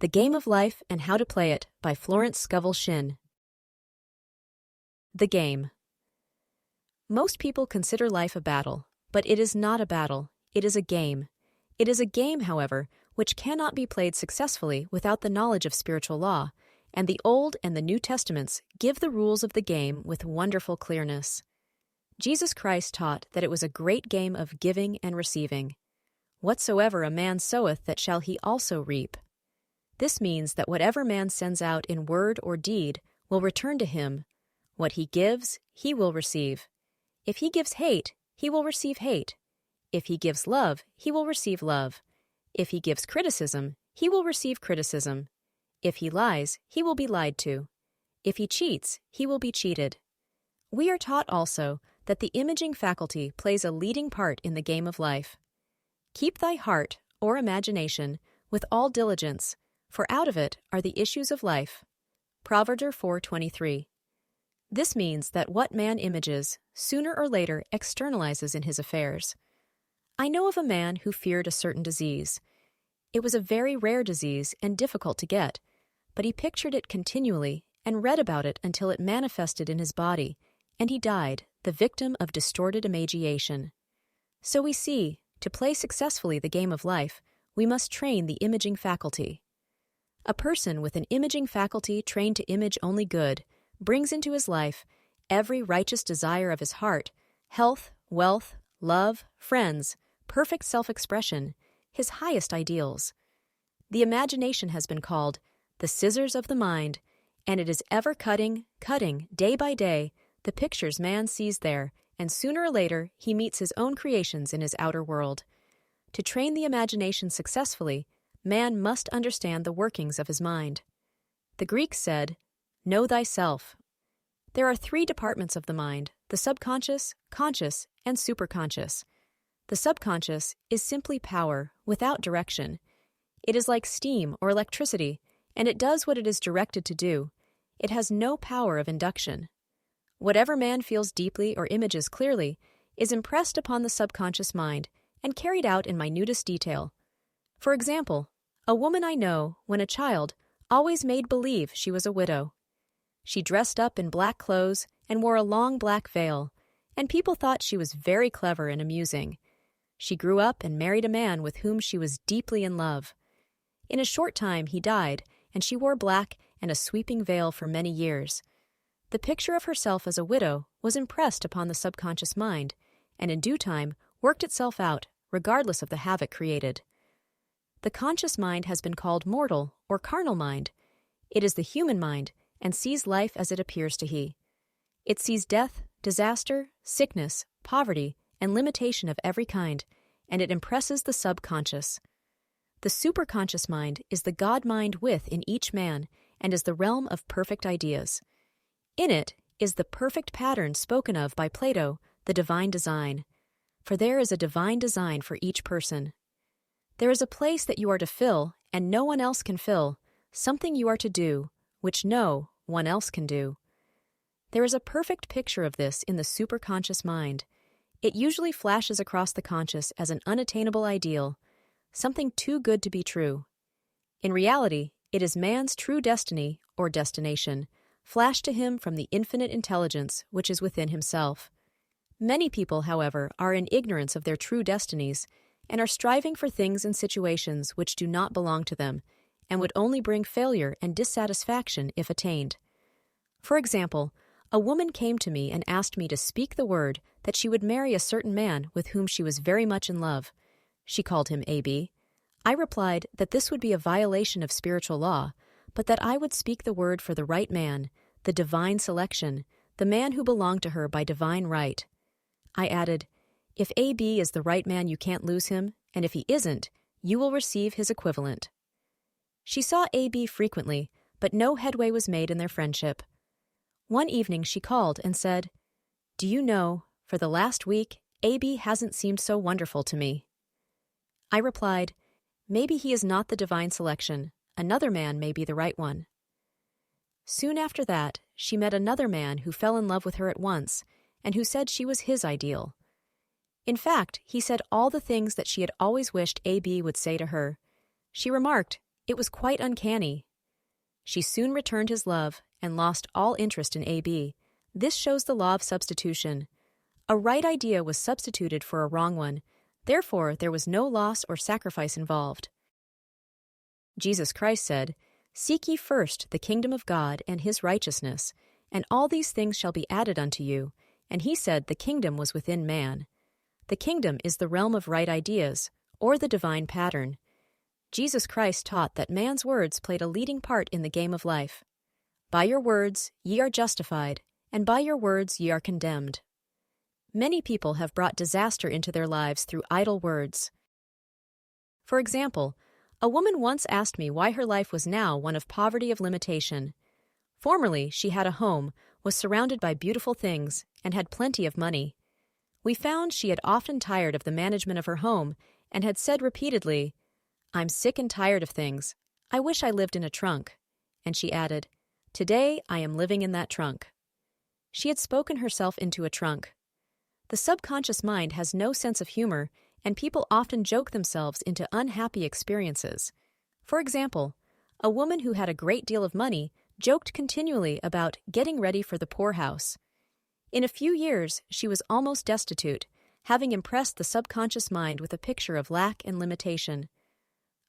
The Game of Life and How to Play It by Florence Scovel Shinn. The Game. Most people consider life a battle, but it is not a battle, it is a game. It is a game, however, which cannot be played successfully without the knowledge of spiritual law, and the Old and the New Testaments give the rules of the game with wonderful clearness. Jesus Christ taught that it was a great game of giving and receiving. Whatsoever a man soweth, that shall he also reap. This means that whatever man sends out in word or deed will return to him. What he gives, he will receive. If he gives hate, he will receive hate. If he gives love, he will receive love. If he gives criticism, he will receive criticism. If he lies, he will be lied to. If he cheats, he will be cheated. We are taught also that the imaging faculty plays a leading part in the game of life. Keep thy heart, or imagination, with all diligence, for out of it are the issues of life. Proverbs 4:23. This means that what man images, sooner or later externalizes in his affairs. I know of a man who feared a certain disease. It was a very rare disease and difficult to get, but he pictured it continually and read about it until it manifested in his body, and he died, the victim of distorted imagination. So we see, to play successfully the game of life, we must train the imaging faculty. A person with an imaging faculty trained to image only good brings into his life every righteous desire of his heart, health, wealth, love, friends, perfect self-expression, his highest ideals. The imagination has been called the scissors of the mind, and it is ever cutting, day by day, the pictures man sees there, and sooner or later he meets his own creations in his outer world. To train the imagination successfully, man must understand the workings of his mind. The Greeks said, "Know thyself." There are 3 departments of the mind: the subconscious, conscious, and superconscious. The subconscious is simply power, without direction. It is like steam or electricity, and it does what it is directed to do. It has no power of induction. Whatever man feels deeply or images clearly is impressed upon the subconscious mind and carried out in minutest detail. For example, a woman I know, when a child, always made believe she was a widow. She dressed up in black clothes and wore a long black veil, and people thought she was very clever and amusing. She grew up and married a man with whom she was deeply in love. In a short time he died, and she wore black and a sweeping veil for many years. The picture of herself as a widow was impressed upon the subconscious mind, and in due time worked itself out, regardless of the havoc created. The conscious mind has been called mortal or carnal mind. It is the human mind and sees life as it appears to he. It sees death, disaster, sickness, poverty, and limitation of every kind, and it impresses the subconscious. The superconscious mind is the God mind within each man and is the realm of perfect ideas. In it is the perfect pattern spoken of by Plato, the divine design. For there is a divine design for each person. There is a place that you are to fill, and no one else can fill, something you are to do, which no one else can do. There is a perfect picture of this in the superconscious mind. It usually flashes across the conscious as an unattainable ideal, something too good to be true. In reality, it is man's true destiny, or destination, flashed to him from the infinite intelligence which is within himself. Many people, however, are in ignorance of their true destinies, and are striving for things and situations which do not belong to them, and would only bring failure and dissatisfaction if attained. For example, a woman came to me and asked me to speak the word that she would marry a certain man with whom she was very much in love. She called him A.B. I replied that this would be a violation of spiritual law, but that I would speak the word for the right man, the divine selection, the man who belonged to her by divine right. I added, if A.B. is the right man, you can't lose him, and if he isn't, you will receive his equivalent. She saw A.B. frequently, but no headway was made in their friendship. One evening she called and said, "Do you know, for the last week, A.B. hasn't seemed so wonderful to me." I replied, "Maybe he is not the divine selection. Another man may be the right one." Soon after that, she met another man who fell in love with her at once, and who said she was his ideal. In fact, he said all the things that she had always wished A.B. would say to her. She remarked, It was quite uncanny. She soon returned his love and lost all interest in AB. This shows the law of substitution. A right idea was substituted for a wrong one. Therefore, there was no loss or sacrifice involved. Jesus Christ said, "Seek ye first the kingdom of God and his righteousness, and all these things shall be added unto you." And he said the kingdom was within man. The kingdom is the realm of right ideas, or the divine pattern. Jesus Christ taught that man's words played a leading part in the game of life. By your words ye are justified, and by your words ye are condemned. Many people have brought disaster into their lives through idle words. For example, a woman once asked me why her life was now one of poverty of limitation. Formerly, she had a home, was surrounded by beautiful things, and had plenty of money. We found she had often tired of the management of her home and had said repeatedly, "I'm sick and tired of things. I wish I lived in a trunk." And she added, "Today I am living in that trunk." She had spoken herself into a trunk. The subconscious mind has no sense of humor, and people often joke themselves into unhappy experiences. For example, a woman who had a great deal of money joked continually about getting ready for the poorhouse. In a few years, she was almost destitute, having impressed the subconscious mind with a picture of lack and limitation.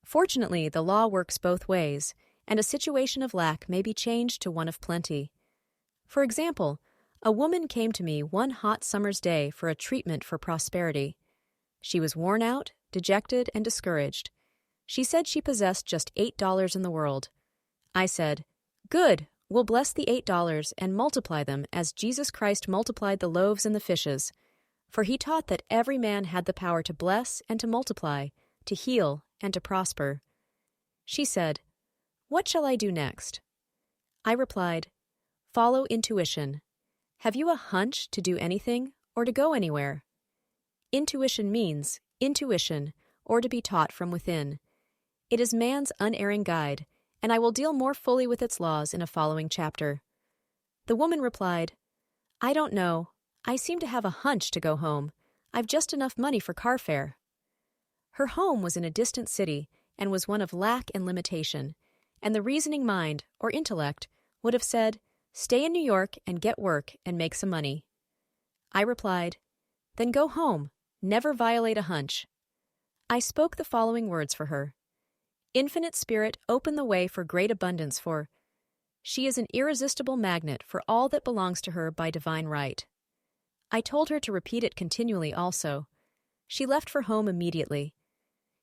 Fortunately, the law works both ways, and a situation of lack may be changed to one of plenty. For example, a woman came to me one hot summer's day for a treatment for prosperity. She was worn out, dejected, and discouraged. She said she possessed just $8 in the world. I said, "Good, we'll bless the $8 and multiply them as Jesus Christ multiplied the loaves and the fishes. For he taught that every man had the power to bless and to multiply, to heal and to prosper." She said, "What shall I do next?" I replied, "Follow intuition. Have you a hunch to do anything or to go anywhere?" Intuition means intuition, or to be taught from within. It is man's unerring guide, and I will deal more fully with its laws in a following chapter. The woman replied, "I don't know. I seem to have a hunch to go home. I've just enough money for car fare." Her home was in a distant city and was one of lack and limitation, and the reasoning mind, or intellect, would have said, "Stay in New York and get work and make some money." I replied, "Then go home. Never violate a hunch." I spoke the following words for her. Infinite Spirit, open the way for great abundance, for she is an irresistible magnet for all that belongs to her by divine right. I told her to repeat it continually also. She left for home immediately.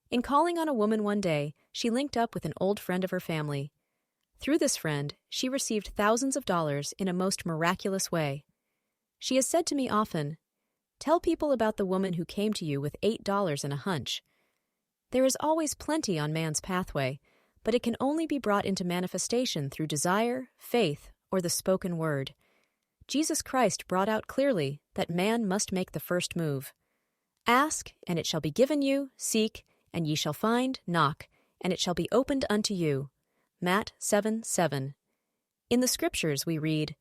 In calling on a woman one day, she linked up with an old friend of her family. Through this friend, she received thousands of dollars in a most miraculous way. She has said to me often, "Tell people about the woman who came to you with $8 and a hunch." There is always plenty on man's pathway, but it can only be brought into manifestation through desire, faith, or the spoken word. Jesus Christ brought out clearly that man must make the first move. "Ask, and it shall be given you, seek, and ye shall find, knock, and it shall be opened unto you." Matt 7:7. In the Scriptures we read,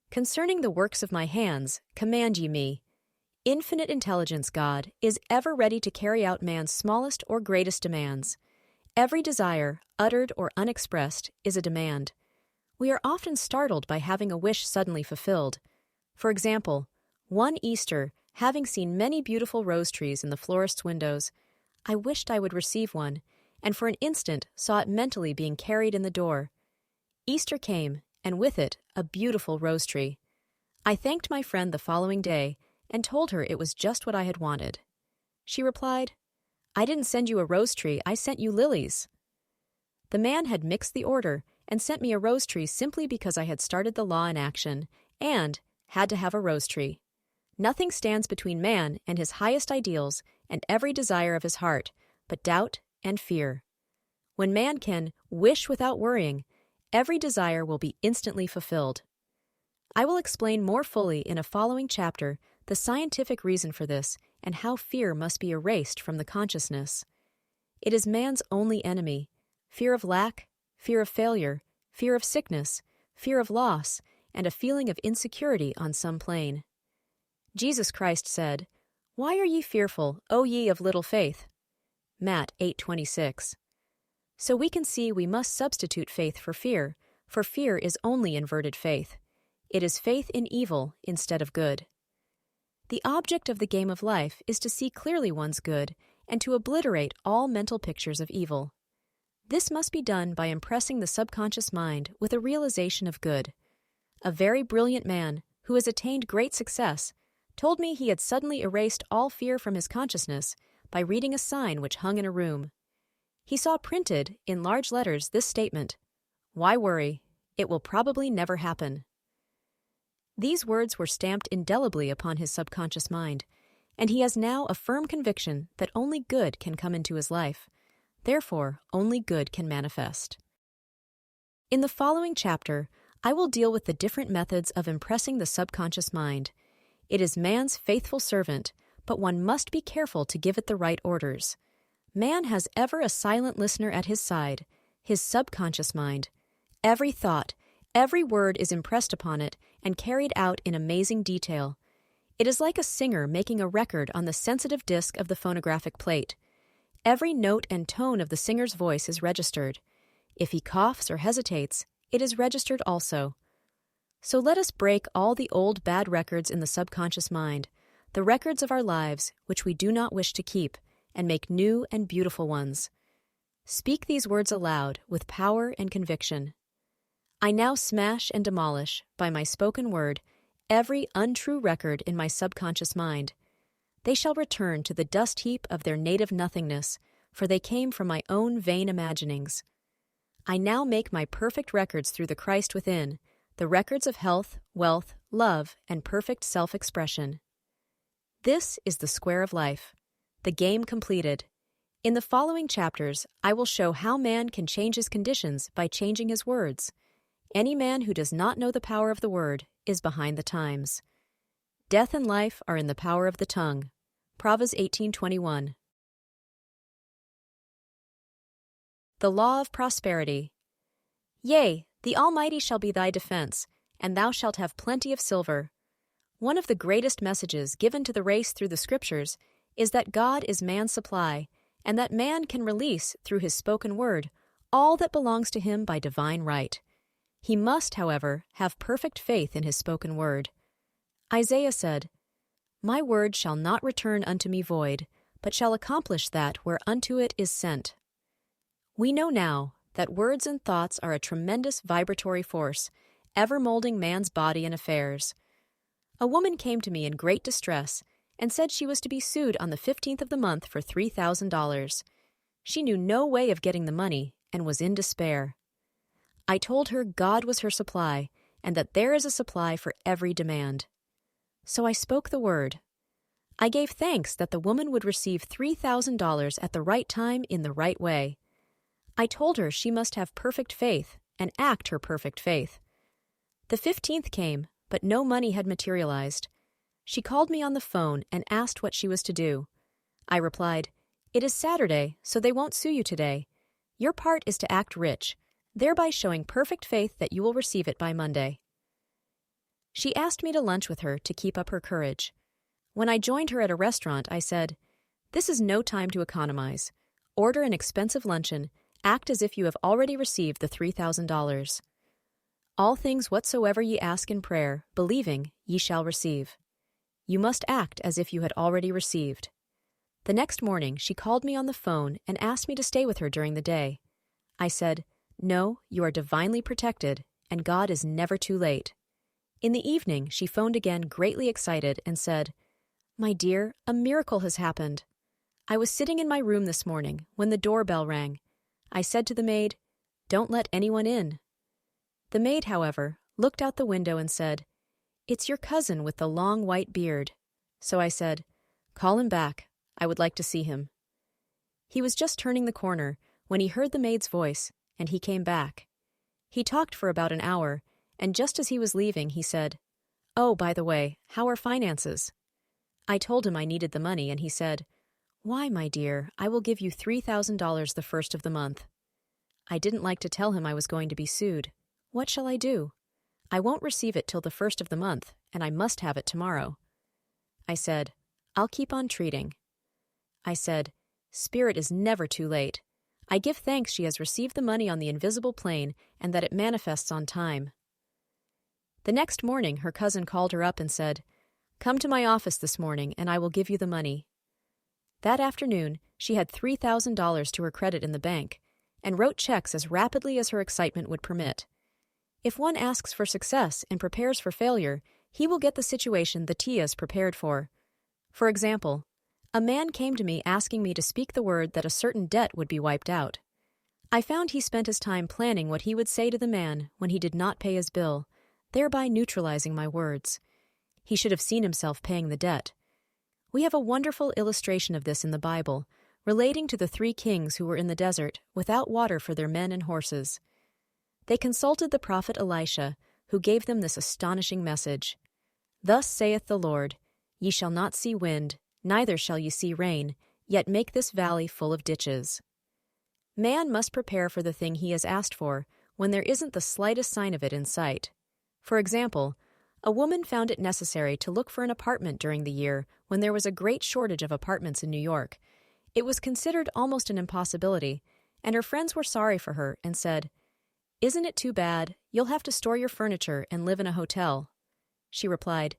"Concerning the works of my hands, command ye me." Infinite intelligence God is ever ready to carry out man's smallest or greatest demands. Every desire, uttered or unexpressed, is a demand. We are often startled by having a wish suddenly fulfilled. For example, one Easter, having seen many beautiful rose trees in the florist's windows, I wished I would receive one, and for an instant saw it mentally being carried in the door. Easter came, and with it, a beautiful rose tree. I thanked my friend the following day and told her it was just what I had wanted. She replied, "I didn't send you a rose tree, I sent you lilies." The man had mixed the order and sent me a rose tree simply because I had started the law in action and had to have a rose tree. Nothing stands between man and his highest ideals and every desire of his heart but doubt and fear. When man can wish without worrying, every desire will be instantly fulfilled. I will explain more fully in a following chapter the scientific reason for this and how fear must be erased from the consciousness. It is man's only enemy: fear of lack, fear of failure, fear of sickness, fear of loss, and a feeling of insecurity on some plane. Jesus Christ said, "Why are ye fearful, O ye of little faith?" Matt 8:26. So we can see we must substitute faith for fear is only inverted faith. It is faith in evil instead of good. The object of the game of life is to see clearly one's good and to obliterate all mental pictures of evil. This must be done by impressing the subconscious mind with a realization of good. A very brilliant man, who has attained great success, told me he had suddenly erased all fear from his consciousness by reading a sign which hung in a room. He saw printed, in large letters, this statement, "Why worry? It will probably never happen." These words were stamped indelibly upon his subconscious mind, and he has now a firm conviction that only good can come into his life. Therefore, only good can manifest. In the following chapter, I will deal with the different methods of impressing the subconscious mind. It is man's faithful servant, but one must be careful to give it the right orders. Man has ever a silent listener at his side, his subconscious mind. Every thought, every word is impressed upon it and carried out in amazing detail. It is like a singer making a record on the sensitive disc of the phonographic plate. Every note and tone of the singer's voice is registered. If he coughs or hesitates, it is registered also. So let us break all the old bad records in the subconscious mind, the records of our lives which we do not wish to keep, and make new and beautiful ones. Speak these words aloud with power and conviction. I now smash and demolish, by my spoken word, every untrue record in my subconscious mind. They shall return to the dust heap of their native nothingness, for they came from my own vain imaginings. I now make my perfect records through the Christ within, the records of health, wealth, love, and perfect self-expression. This is the square of life, the game completed. In the following chapters, I will show how man can change his conditions by changing his words. Any man who does not know the power of the word is behind the times. Death and life are in the power of the tongue. Proverbs 18:21. The law of prosperity. Yea, the Almighty shall be thy defense, and thou shalt have plenty of silver. One of the greatest messages given to the race through the Scriptures is that God is man's supply, and that man can release, through his spoken word, all that belongs to him by divine right. He must, however, have perfect faith in his spoken word. Isaiah said, My word shall not return unto me void, but shall accomplish that whereunto it is sent. We know now that words and thoughts are a tremendous vibratory force, ever molding man's body and affairs. A woman came to me in great distress and said she was to be sued on the 15th of the month for $3,000. She knew no way of getting the money and was in despair. I told her God was her supply and that there is a supply for every demand. So I spoke the word. I gave thanks that the woman would receive $3,000 at the right time in the right way. I told her she must have perfect faith and act her perfect faith. The 15th came, but no money had materialized. She called me on the phone and asked what she was to do. I replied, It is Saturday, so they won't sue you today. Your part is to act rich, thereby showing perfect faith that you will receive it by Monday. She asked me to lunch with her to keep up her courage. When I joined her at a restaurant, I said, This is no time to economize. Order an expensive luncheon. Act as if you have already received the $3,000. All things whatsoever ye ask in prayer, believing, ye shall receive. You must act as if you had already received. The next morning, she called me on the phone and asked me to stay with her during the day. I said, No, you are divinely protected, and God is never too late. In the evening, she phoned again greatly excited and said, My dear, a miracle has happened. I was sitting in my room this morning when the doorbell rang. I said to the maid, Don't let anyone in. The maid, however, looked out the window and said, It's your cousin with the long white beard. So I said, Call him back. I would like to see him. He was just turning the corner when he heard the maid's voice, and he came back. He talked for about an hour, and just as he was leaving, he said, Oh, by the way, how are finances? I told him I needed the money, and he said, Why, my dear, I will give you $3,000 the first of the month. I didn't like to tell him I was going to be sued. What shall I do? I won't receive it till the first of the month, and I must have it tomorrow. I said, I'll keep on treating. I said, Spirit is never too late. I give thanks she has received the money on the invisible plane and that it manifests on time. The next morning, her cousin called her up and said, "Come to my office this morning and I will give you the money." That afternoon, she had $3,000 to her credit in the bank and wrote checks as rapidly as her excitement would permit. If one asks for success and prepares for failure, he will get the situation the Tia is prepared for. For example, a man came to me asking me to speak the word that a certain debt would be wiped out. I found he spent his time planning what he would say to the man when he did not pay his bill, thereby neutralizing my words. He should have seen himself paying the debt. We have a wonderful illustration of this in the Bible, relating to the 3 kings who were in the desert without water for their men and horses. They consulted the prophet Elisha, who gave them this astonishing message. "Thus saith the Lord, Ye shall not see wind, neither shall ye see rain, yet make this valley full of ditches." Man must prepare for the thing he has asked for when there isn't the slightest sign of it in sight. For example, a woman found it necessary to look for an apartment during the year when there was a great shortage of apartments in New York. It was considered almost an impossibility, and her friends were sorry for her and said, "Isn't it too bad? You'll have to store your furniture and live in a hotel." She replied,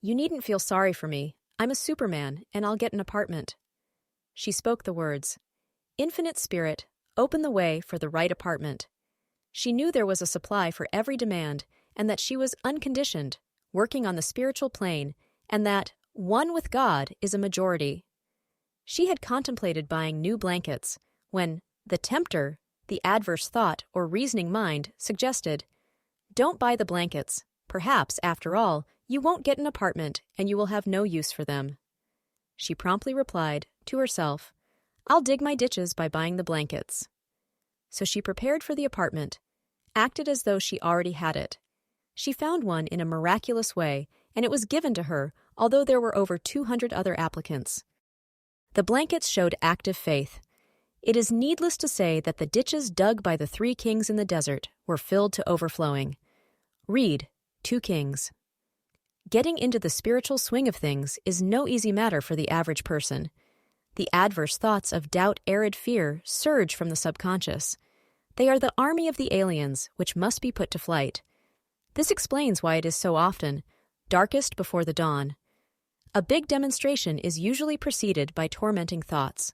"You needn't feel sorry for me. I'm a Superman, and I'll get an apartment." She spoke the words, "Infinite Spirit, open the way for the right apartment." She knew there was a supply for every demand, and that she was unconditioned, working on the spiritual plane, and that one with God is a majority. She had contemplated buying new blankets when the tempter, the adverse thought or reasoning mind, suggested, "Don't buy the blankets. Perhaps, after all, you won't get an apartment and you will have no use for them." She promptly replied, to herself, "I'll dig my ditches by buying the blankets." So she prepared for the apartment, acted as though she already had it. She found one in a miraculous way, and it was given to her, although there were over 200 other applicants. The blankets showed active faith. It is needless to say that the ditches dug by the 3 kings in the desert were filled to overflowing. Read 2 Kings. Getting into the spiritual swing of things is no easy matter for the average person. The adverse thoughts of doubt, arid fear surge from the subconscious. They are the army of the aliens, which must be put to flight. This explains why it is so often darkest before the dawn. A big demonstration is usually preceded by tormenting thoughts.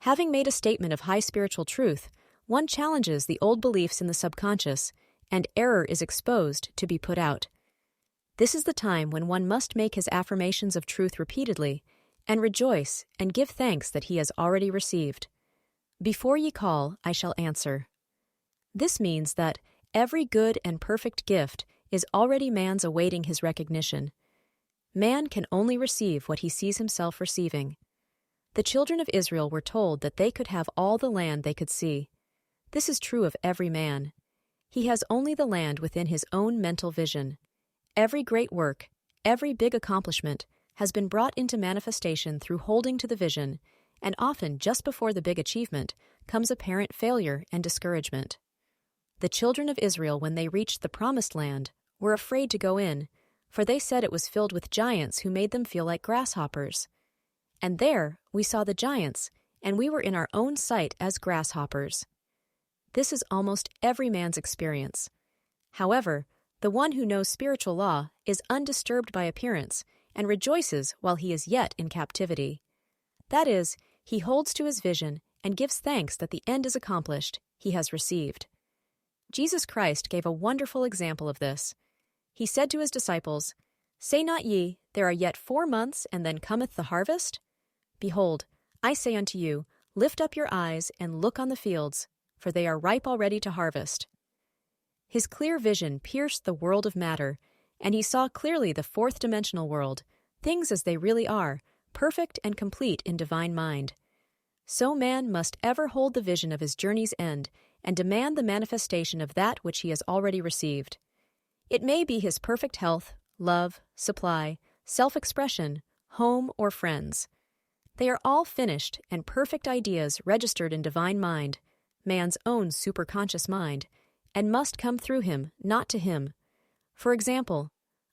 Having made a statement of high spiritual truth, one challenges the old beliefs in the subconscious, and error is exposed to be put out. This is the time when one must make his affirmations of truth repeatedly, and rejoice and give thanks that he has already received. "Before ye call, I shall answer." This means that every good and perfect gift is already man's awaiting his recognition. Man can only receive what he sees himself receiving. The children of Israel were told that they could have all the land they could see. This is true of every man. He has only the land within his own mental vision. Every great work, every big accomplishment, has been brought into manifestation through holding to the vision, and often just before the big achievement comes apparent failure and discouragement. The children of Israel, when they reached the Promised Land, were afraid to go in, for they said it was filled with giants who made them feel like grasshoppers. And there we saw the giants, and we were in our own sight as grasshoppers. This is almost every man's experience. However, the one who knows spiritual law is undisturbed by appearance and rejoices while he is yet in captivity. That is, he holds to his vision and gives thanks that the end is accomplished, he has received. Jesus Christ gave a wonderful example of this. He said to his disciples, "Say not ye, there are yet 4 months, and then cometh the harvest? Behold, I say unto you, lift up your eyes and look on the fields, for they are ripe already to harvest." His clear vision pierced the world of matter, and he saw clearly the 4th-dimensional world, things as they really are, perfect and complete in divine mind. So man must ever hold the vision of his journey's end and demand the manifestation of that which he has already received. It may be his perfect health, love, supply, self-expression, home, or friends. They are all finished and perfect ideas registered in divine mind, man's own superconscious mind, and must come through him, not to him. For example,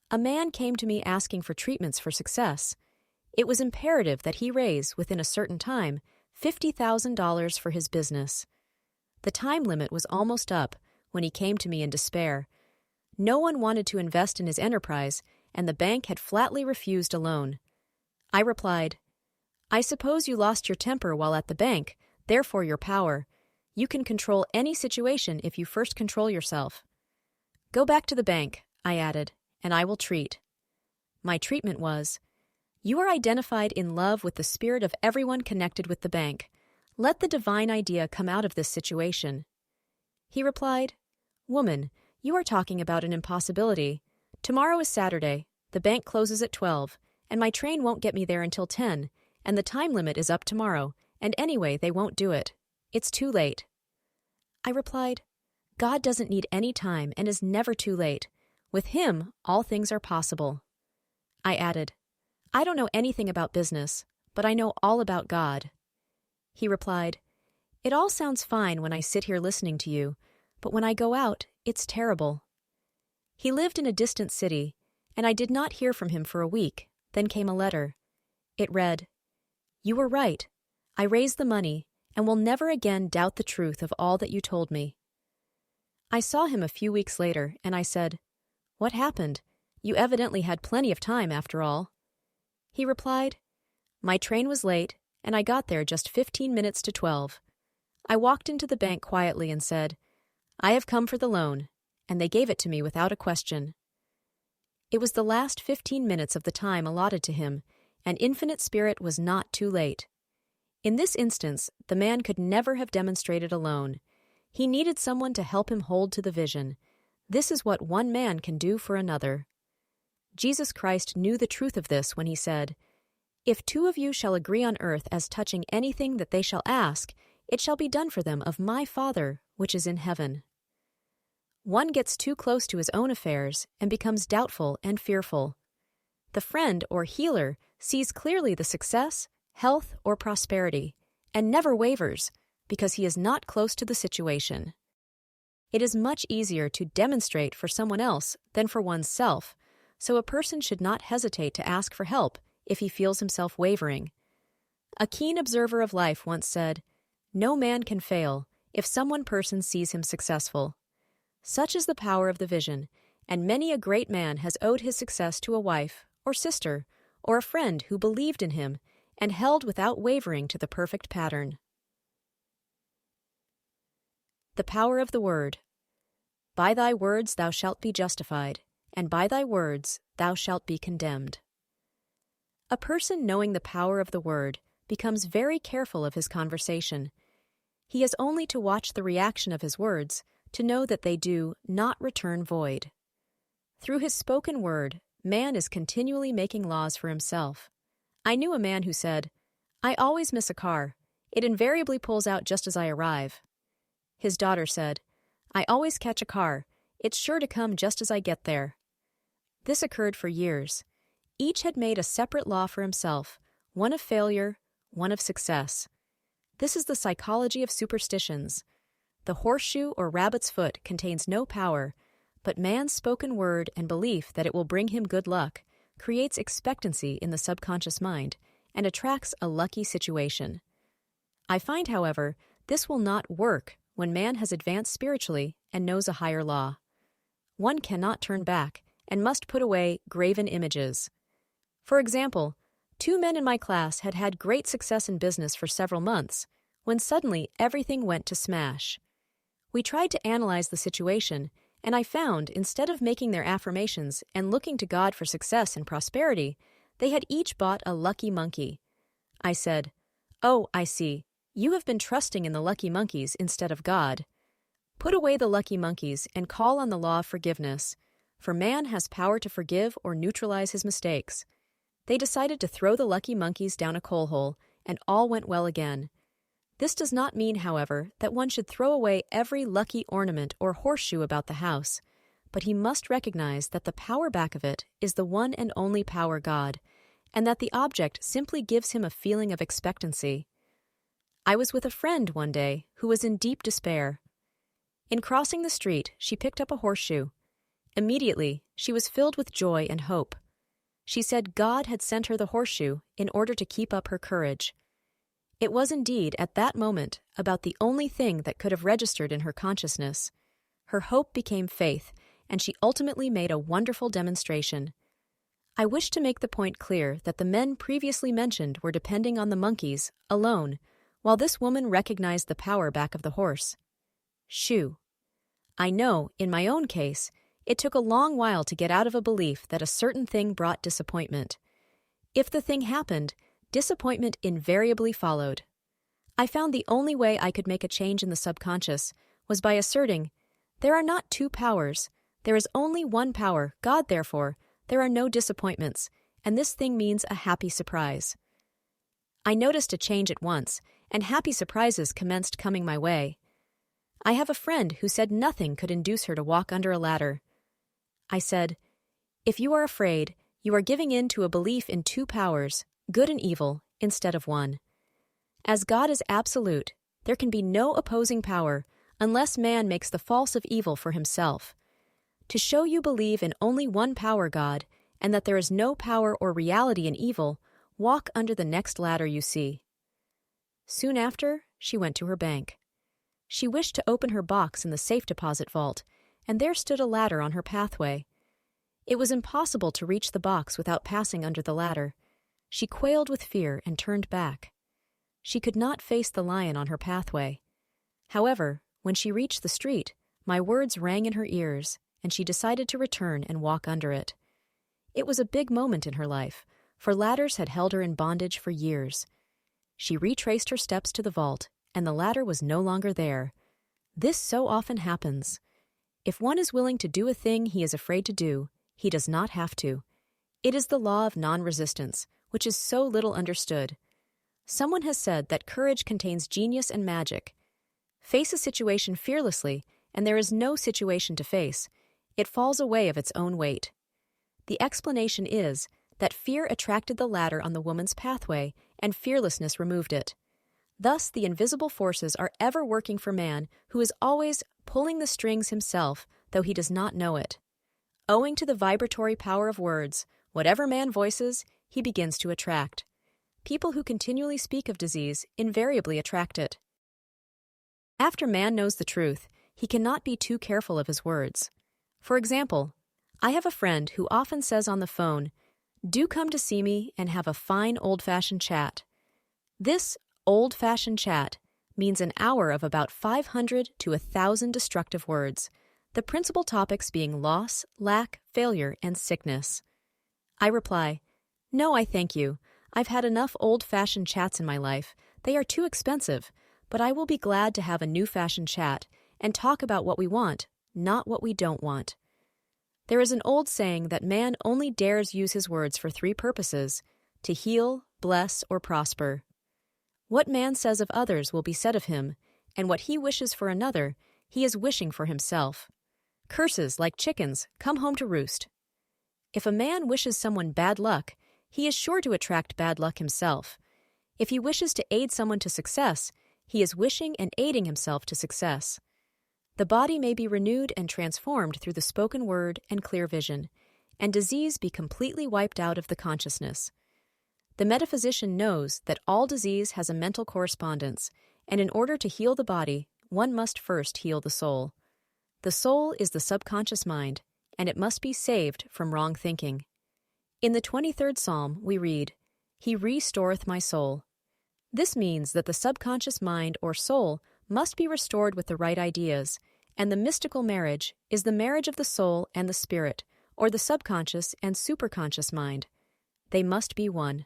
a man came to me asking for treatments for success. It was imperative that he raise, within a certain time, $50,000 for his business. The time limit was almost up when he came to me in despair. No one wanted to invest in his enterprise, and the bank had flatly refused a loan. I replied, "I suppose you lost your temper while at the bank, therefore your power. You can control any situation if you first control yourself." "Go back to the bank," I added, "and I will treat." My treatment was, "You are identified in love with the spirit of everyone connected with the bank. Let the divine idea come out of this situation." He replied, "Woman, you are talking about an impossibility. Tomorrow is Saturday, the bank closes at 12, and my train won't get me there until 10, and the time limit is up tomorrow, and anyway, they won't do it. It's too late." I replied, "God doesn't need any time and is never too late. With Him, all things are possible." I added, "I don't know anything about business, but I know all about God." He replied, "It all sounds fine when I sit here listening to you, but when I go out, it's terrible." He lived in a distant city, and I did not hear from him for a week. Then came a letter. It read, "You were right. I raised the money and will never again doubt the truth of all that you told me." I saw him a few weeks later, and I said, "What happened? You evidently had plenty of time after all." He replied, "My train was late, and I got there just 15 minutes to 12. I walked into the bank quietly and said, 'I have come for the loan,' and they gave it to me without a question." It was the last 15 minutes of the time allotted to him, and Infinite Spirit was not too late. In this instance, the man could never have demonstrated alone. He needed someone to help him hold to the vision. This is what one man can do for another. Jesus Christ knew the truth of this when he said, "If two of you shall agree on earth as touching anything that they shall ask, it shall be done for them of my Father which is in heaven." One gets too close to his own affairs and becomes doubtful and fearful. The friend or healer sees clearly the success, health, or prosperity, and never wavers because he is not close to the situation. It is much easier to demonstrate for someone else than for oneself, so a person should not hesitate to ask for help if he feels himself wavering. A keen observer of life once said, "No man can fail if some one person sees him successful." Such is the power of the vision, and many a great man has owed his success to a wife, or sister, or a friend who believed in him and held without wavering to the perfect pattern. The power of the word. "By thy words thou shalt be justified, and by thy words thou shalt be condemned." A person knowing the power of the word becomes very careful of his conversation. He has only to watch the reaction of his words to know that they do not return void. Through his spoken word, man is continually making laws for himself. I knew a man who said, "I always miss a car. It invariably pulls out just as I arrive." His daughter said, "I always catch a car. It's sure to come just as I get there." This occurred for years. Each had made a separate law for himself, one of failure, one of success. This is the psychology of superstitions. The horseshoe or rabbit's foot contains no power, but man's spoken word and belief that it will bring him good luck creates expectancy in the subconscious mind and attracts a lucky situation. I find, however, this will not work when man has advanced spiritually and knows a higher law. One cannot turn back and must put away graven images. For example, 2 men in my class had had great success in business for several months, when suddenly everything went to smash. We tried to analyze the situation, and I found instead of making their affirmations and looking to God for success and prosperity, they had each bought a lucky monkey. I said, "Oh, I see. You have been trusting in the lucky monkeys instead of God. Put away the lucky monkeys and call on the law of forgiveness, for man has power to forgive or neutralize his mistakes." They decided to throw the lucky monkeys down a coal hole, and all went well again. This does not mean, however, that one should throw away every lucky ornament or horseshoe about the house, but he must recognize that the power back of it is the one and only power God, and that the object simply gives him a feeling of expectancy. I was with a friend one day who was in deep despair. In crossing the street, she picked up a horseshoe. Immediately, she was filled with joy and hope. She said God had sent her the horseshoe in order to keep up her courage. It was indeed, at that moment, about the only thing that could have registered in her consciousness. Her hope became faith, and she ultimately made a wonderful demonstration. I wish to make the point clear that the men previously mentioned were depending on the monkeys, alone, while this woman recognized the power back of the horse. Shoo. I know, in my own case, it took a long while to get out of a belief that a certain thing brought disappointment. If the thing happened, disappointment invariably followed. I found the only way I could make a change in the subconscious was by asserting, there are not two powers, there is only one power, God. Therefore, there are no disappointments, and this thing means a happy surprise. I noticed a change at once, and happy surprises commenced coming my way. I have a friend who said nothing could induce her to walk under a ladder. I said, if you are afraid, you are giving in to a belief in two powers, good and evil, instead of one. As God is absolute, there can be no opposing power unless man makes the false of evil for himself. To show you believe in only one power, God, and that there is no power or reality in evil, walk under the next ladder you see. Soon after, she went to her bank. She wished to open her box in the safe deposit vault, and there stood a ladder on her pathway. It was impossible to reach the box without passing under the ladder. She quailed with fear and turned back. She could not face the lion on her pathway. However, when she reached the street, my words rang in her ears, and she decided to return and walk under it. It was a big moment in her life, for ladders had held her in bondage for years. She retraced her steps to the vault, and the ladder was no longer there. This so often happens. If one is willing to do a thing he is afraid to do, he does not have to. It is the law of nonresistance, which is so little understood. Someone has said that courage contains genius and magic. Face a situation fearlessly, and there is no situation to face. It falls away of its own weight. The explanation is that fear attracted the ladder on the woman's pathway, and fearlessness removed it. Thus, the invisible forces are ever working for man, who is always pulling the strings himself, though he does not know it. Owing to the vibratory power of words, whatever man voices, he begins to attract. People who continually speak of disease invariably attract it. After man knows the truth, he cannot be too careful of his words. For example, I have a friend who often says on the phone, "Do come to see me and have a fine old-fashioned chat." This old-fashioned chat means an hour of about 500 to 1,000 destructive words, the principal topics being loss, lack, failure, and sickness. I reply, "No, I thank you. I've had enough old-fashioned chats in my life. They are too expensive, but I will be glad to have a new-fashioned chat and talk about what we want, not what we don't want." There is an old saying that man only dares use his words for three purposes: to heal, bless, or prosper. What man says of others will be said of him, and what he wishes for another, he is wishing for himself. Curses, like chickens, come home to roost. If a man wishes someone bad luck, he is sure to attract bad luck himself. If he wishes to aid someone to success, he is wishing and aiding himself to success. The body may be renewed and transformed through the spoken word and clear vision, and disease be completely wiped out of the consciousness. The metaphysician knows that all disease has a mental correspondence, and in order to heal the body, one must first heal the soul. The soul is the subconscious mind, and it must be saved from wrong thinking. In the 23rd Psalm, we read, "He restoreth my soul." This means that the subconscious mind or soul must be restored with the right ideas, and the mystical marriage is the marriage of the soul and the spirit, or the subconscious and superconscious mind. They must be one.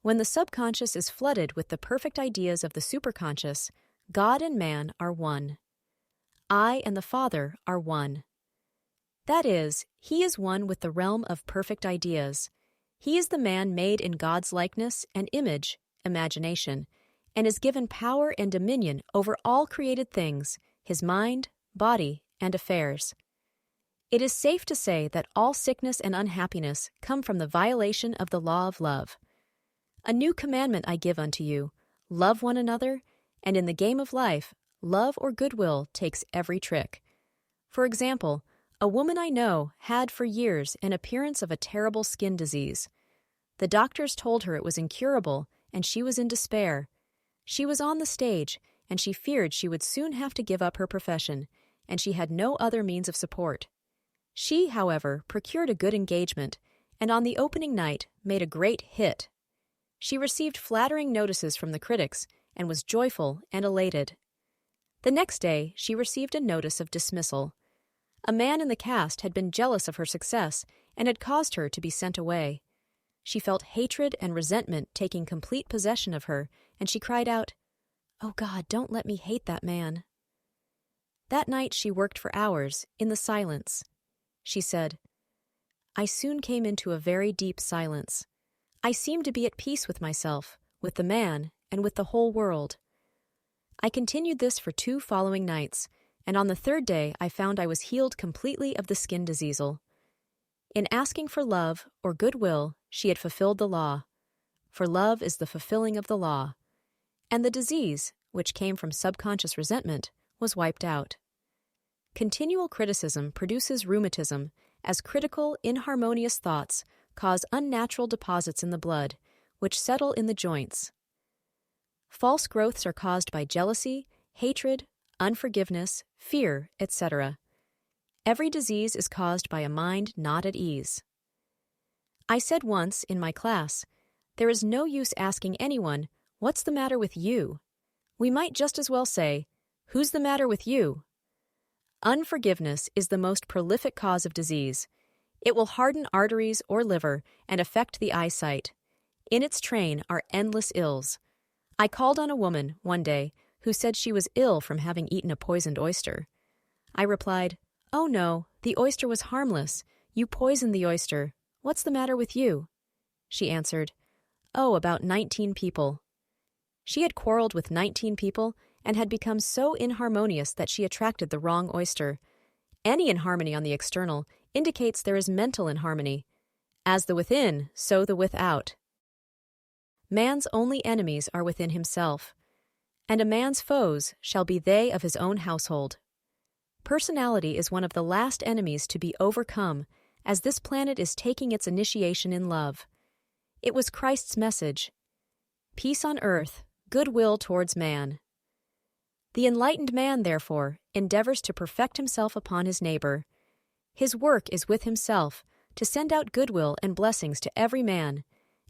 When the subconscious is flooded with the perfect ideas of the superconscious, God and man are one. I and the Father are one. That is, he is one with the realm of perfect ideas. He is the man made in God's likeness and image, imagination, and is given power and dominion over all created things, his mind, body, and affairs. It is safe to say that all sickness and unhappiness come from the violation of the law of love. A new commandment I give unto you, love one another, and in the game of life, love or goodwill takes every trick. For example, a woman I know had for years an appearance of a terrible skin disease. The doctors told her it was incurable, and she was in despair. She was on the stage, and she feared she would soon have to give up her profession, and she had no other means of support. She, however, procured a good engagement, and on the opening night made a great hit. She received flattering notices from the critics and was joyful and elated. The next day, she received a notice of dismissal. A man in the cast had been jealous of her success and had caused her to be sent away. She felt hatred and resentment taking complete possession of her, and she cried out, "Oh God, don't let me hate that man." That night she worked for hours, in the silence. She said, "I soon came into a very deep silence. I seemed to be at peace with myself, with the man, and with the whole world. I continued this for 2 following nights, and on the 3rd day I found I was healed completely of the skin diseasel. In asking for love or goodwill, she had fulfilled the law. For love is the fulfilling of the law. And the disease, which came from subconscious resentment, was wiped out. Continual criticism produces rheumatism, as critical, inharmonious thoughts cause unnatural deposits in the blood, which settle in the joints. False growths are caused by jealousy, hatred, unforgiveness, fear, etc. Every disease is caused by a mind not at ease. I said once in my class, there is no use asking anyone, "What's the matter with you?" We might just as well say, "Who's the matter with you?" Unforgiveness is the most prolific cause of disease. It will harden arteries or liver and affect the eyesight. In its train are endless ills. I called on a woman, one day, who said she was ill from having eaten a poisoned oyster. I replied, "Oh no, the oyster was harmless. You poisoned the oyster. What's the matter with you?" She answered, "Oh, about 19 people." She had quarreled with 19 people and had become so inharmonious that she attracted the wrong oyster. Any inharmony on the external indicates there is mental inharmony. As the within, so the without. Man's only enemies are within himself, and a man's foes shall be they of his own household. Personality is one of the last enemies to be overcome, as this planet is taking its initiation in love. It was Christ's message: peace on earth, goodwill towards man. The enlightened man, therefore, endeavors to perfect himself upon his neighbor. His work is with himself, to send out goodwill and blessings to every man,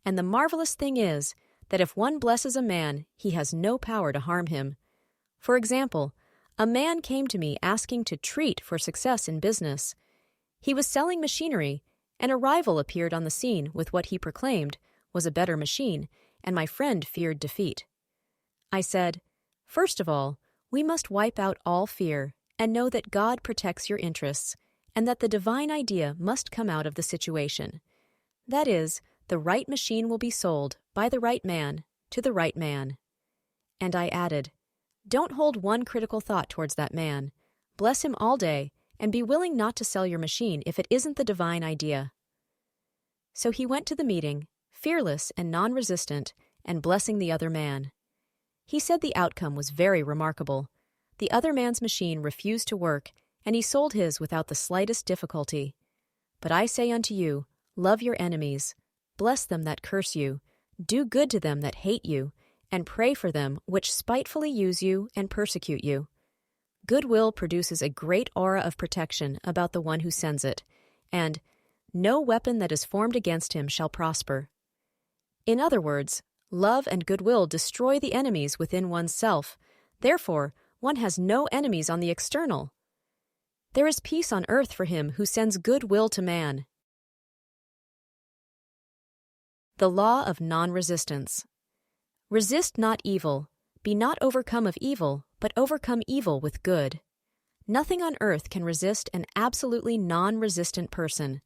and the marvelous thing is that if one blesses a man, he has no power to harm him. For example, a man came to me asking to treat for success in business. He was selling machinery, and a rival appeared on the scene with what he proclaimed was a better machine, and my friend feared defeat. I said, "First of all, we must wipe out all fear and know that God protects your interests, and that the divine idea must come out of the situation. That is, the right machine will be sold by the right man to the right man." And I added, "Don't hold one critical thought towards that man. Bless him all day, and be willing not to sell your machine if it isn't the divine idea." So he went to the meeting, fearless and non-resistant, and blessing the other man. He said the outcome was very remarkable. The other man's machine refused to work, and he sold his without the slightest difficulty. But I say unto you, love your enemies, bless them that curse you, do good to them that hate you, and pray for them which spitefully use you and persecute you. Goodwill produces a great aura of protection about the one who sends it, and no weapon that is formed against him shall prosper. In other words, love and goodwill destroy the enemies within one's self. Therefore, one has no enemies on the external. There is peace on earth for him who sends goodwill to man. The Law of Nonresistance. Resist not evil. Be not overcome of evil, but overcome evil with good. Nothing on earth can resist an absolutely non-resistant person.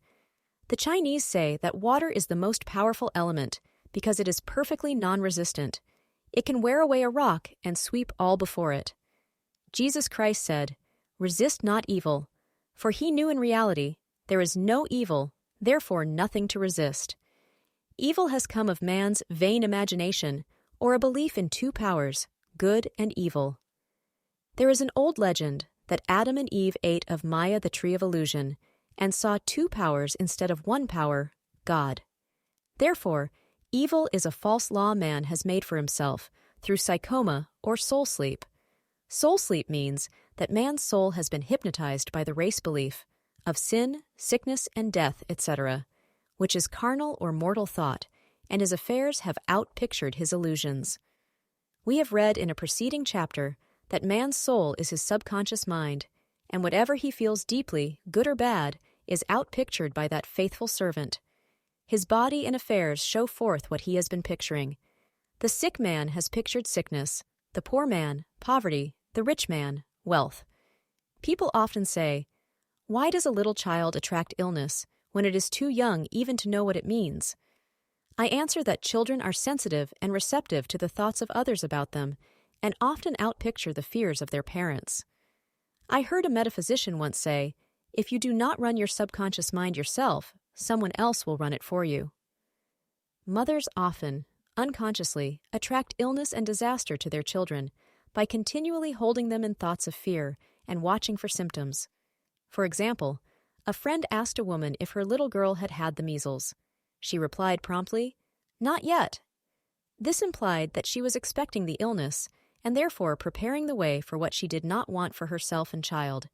The Chinese say that water is the most powerful element because it is perfectly non-resistant. It can wear away a rock and sweep all before it. Jesus Christ said, "Resist not evil," for he knew in reality there is no evil, therefore nothing to resist. Evil has come of man's vain imagination or a belief in two powers, good and evil. There is an old legend that Adam and Eve ate of Maya, the tree of illusion, and saw two powers instead of one power, God. Therefore, evil is a false law man has made for himself through psychoma or soul sleep. Soul sleep means that man's soul has been hypnotized by the race belief of sin, sickness, and death, etc., which is carnal or mortal thought, and his affairs have outpictured his illusions. We have read in a preceding chapter that man's soul is his subconscious mind, and whatever he feels deeply, good or bad, is outpictured by that faithful servant. His body and affairs show forth what he has been picturing. The sick man has pictured sickness, the poor man, poverty, the rich man, wealth. People often say, "Why does a little child attract illness when it is too young even to know what it means?" I answer that children are sensitive and receptive to the thoughts of others about them and often outpicture the fears of their parents. I heard a metaphysician once say, "If you do not run your subconscious mind yourself, someone else will run it for you." Mothers often, unconsciously, attract illness and disaster to their children by continually holding them in thoughts of fear and watching for symptoms. For example, a friend asked a woman if her little girl had had the measles. She replied promptly, "Not yet." This implied that she was expecting the illness and therefore preparing the way for what she did not want for herself and child.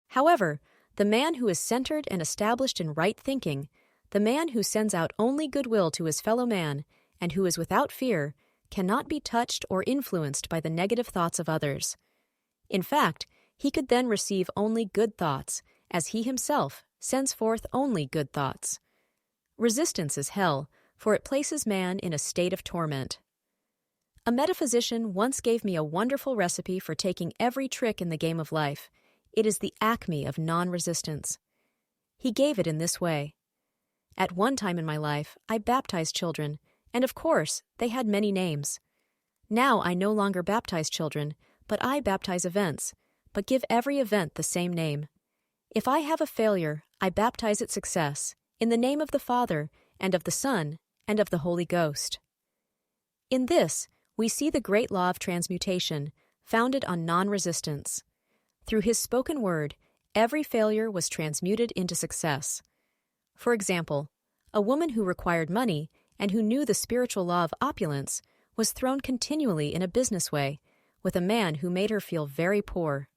However, the man who is centered and established in right thinking, the man who sends out only goodwill to his fellow man, and who is without fear, cannot be touched or influenced by the negative thoughts of others. In fact, he could then receive only good thoughts, as he himself sends forth only good thoughts. Resistance is hell, for it places man in a state of torment. A metaphysician once gave me a wonderful recipe for taking every trick in the game of life. It is the acme of non-resistance. He gave it in this way. At one time in my life, I baptized children, and of course, they had many names. Now I no longer baptize children, but I baptize events, but give every event the same name. If I have a failure, I baptize it success, in the name of the Father, and of the Son, and of the Holy Ghost. In this, we see the great law of transmutation, founded on non-resistance. Through his spoken word, every failure was transmuted into success. For example, a woman who required money and who knew the spiritual law of opulence was thrown continually in a business way with a man who made her feel very poor.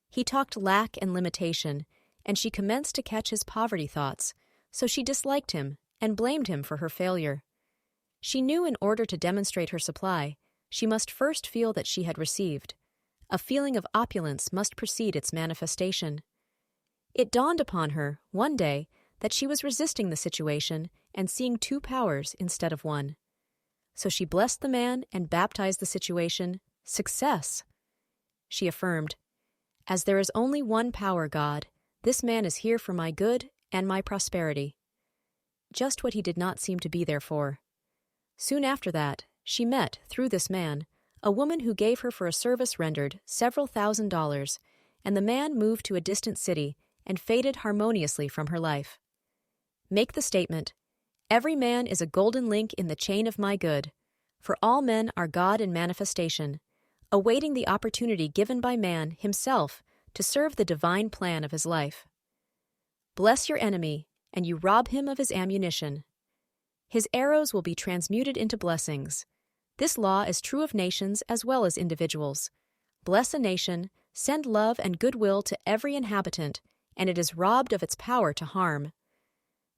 He talked lack and limitation, and she commenced to catch his poverty thoughts, so she disliked him and blamed him for her failure. She knew in order to demonstrate her supply, she must first feel that she had received. A feeling of opulence must precede its manifestation. It dawned upon her, one day, that she was resisting the situation and seeing two powers instead of one. So she blessed the man and baptized the situation success. She affirmed, "As there is only one power, God, this man is here for my good and my prosperity." Just what he did not seem to be there for. Soon after that, she met, through this man, a woman who gave her for a service rendered several $1,000s, and the man moved to a distant city and faded harmoniously from her life. Make the statement, "Every man is a golden link in the chain of my good, for all men are God in manifestation, awaiting the opportunity given by man himself to serve the divine plan of his life." Bless your enemy, and you rob him of his ammunition. His arrows will be transmuted into blessings. This law is true of nations as well as individuals. Bless a nation, send love and goodwill to every inhabitant, and it is robbed of its power to harm.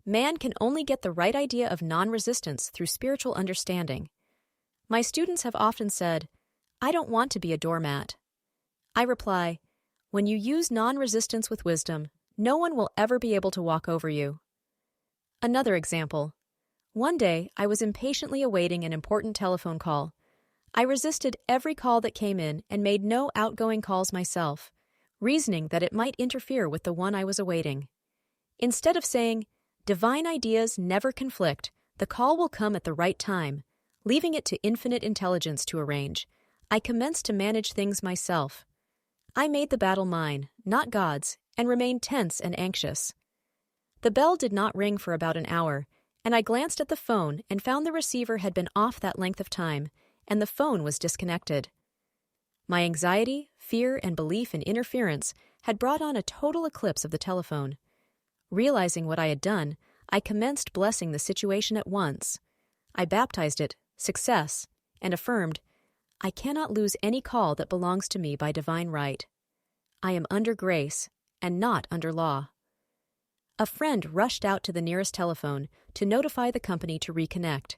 Man can only get the right idea of non-resistance through spiritual understanding. My students have often said, "I don't want to be a doormat." I reply, when you use non-resistance with wisdom, no one will ever be able to walk over you. Another example. One day, I was impatiently awaiting an important telephone call. I resisted every call that came in and made no outgoing calls myself, reasoning that it might interfere with the one I was awaiting. Instead of saying, "Divine ideas never conflict, the call will come at the right time," leaving it to infinite intelligence to arrange, I commenced to manage things myself. I made the battle mine, not God's, and remained tense and anxious. The bell did not ring for about an hour, and I glanced at the phone and found the receiver had been off that length of time, and the phone was disconnected. My anxiety, fear, and belief in interference had brought on a total eclipse of the telephone. Realizing what I had done, I commenced blessing the situation at once. I baptized it success, and affirmed, "I cannot lose any call that belongs to me by divine right. I am under grace and not under law." A friend rushed out to the nearest telephone to notify the company to reconnect.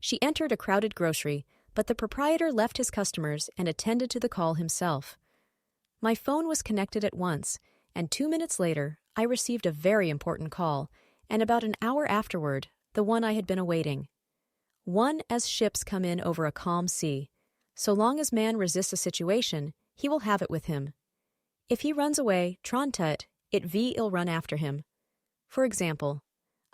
She entered a crowded grocery, but the proprietor left his customers and attended to the call himself. My phone was connected at once, and 2 minutes later, I received a very important call, and about an hour afterward, the one I had been awaiting. One as ships come in over a calm sea. So long as man resists a situation, he will have it with him. If he runs away, trontet, it vil run after him. For example,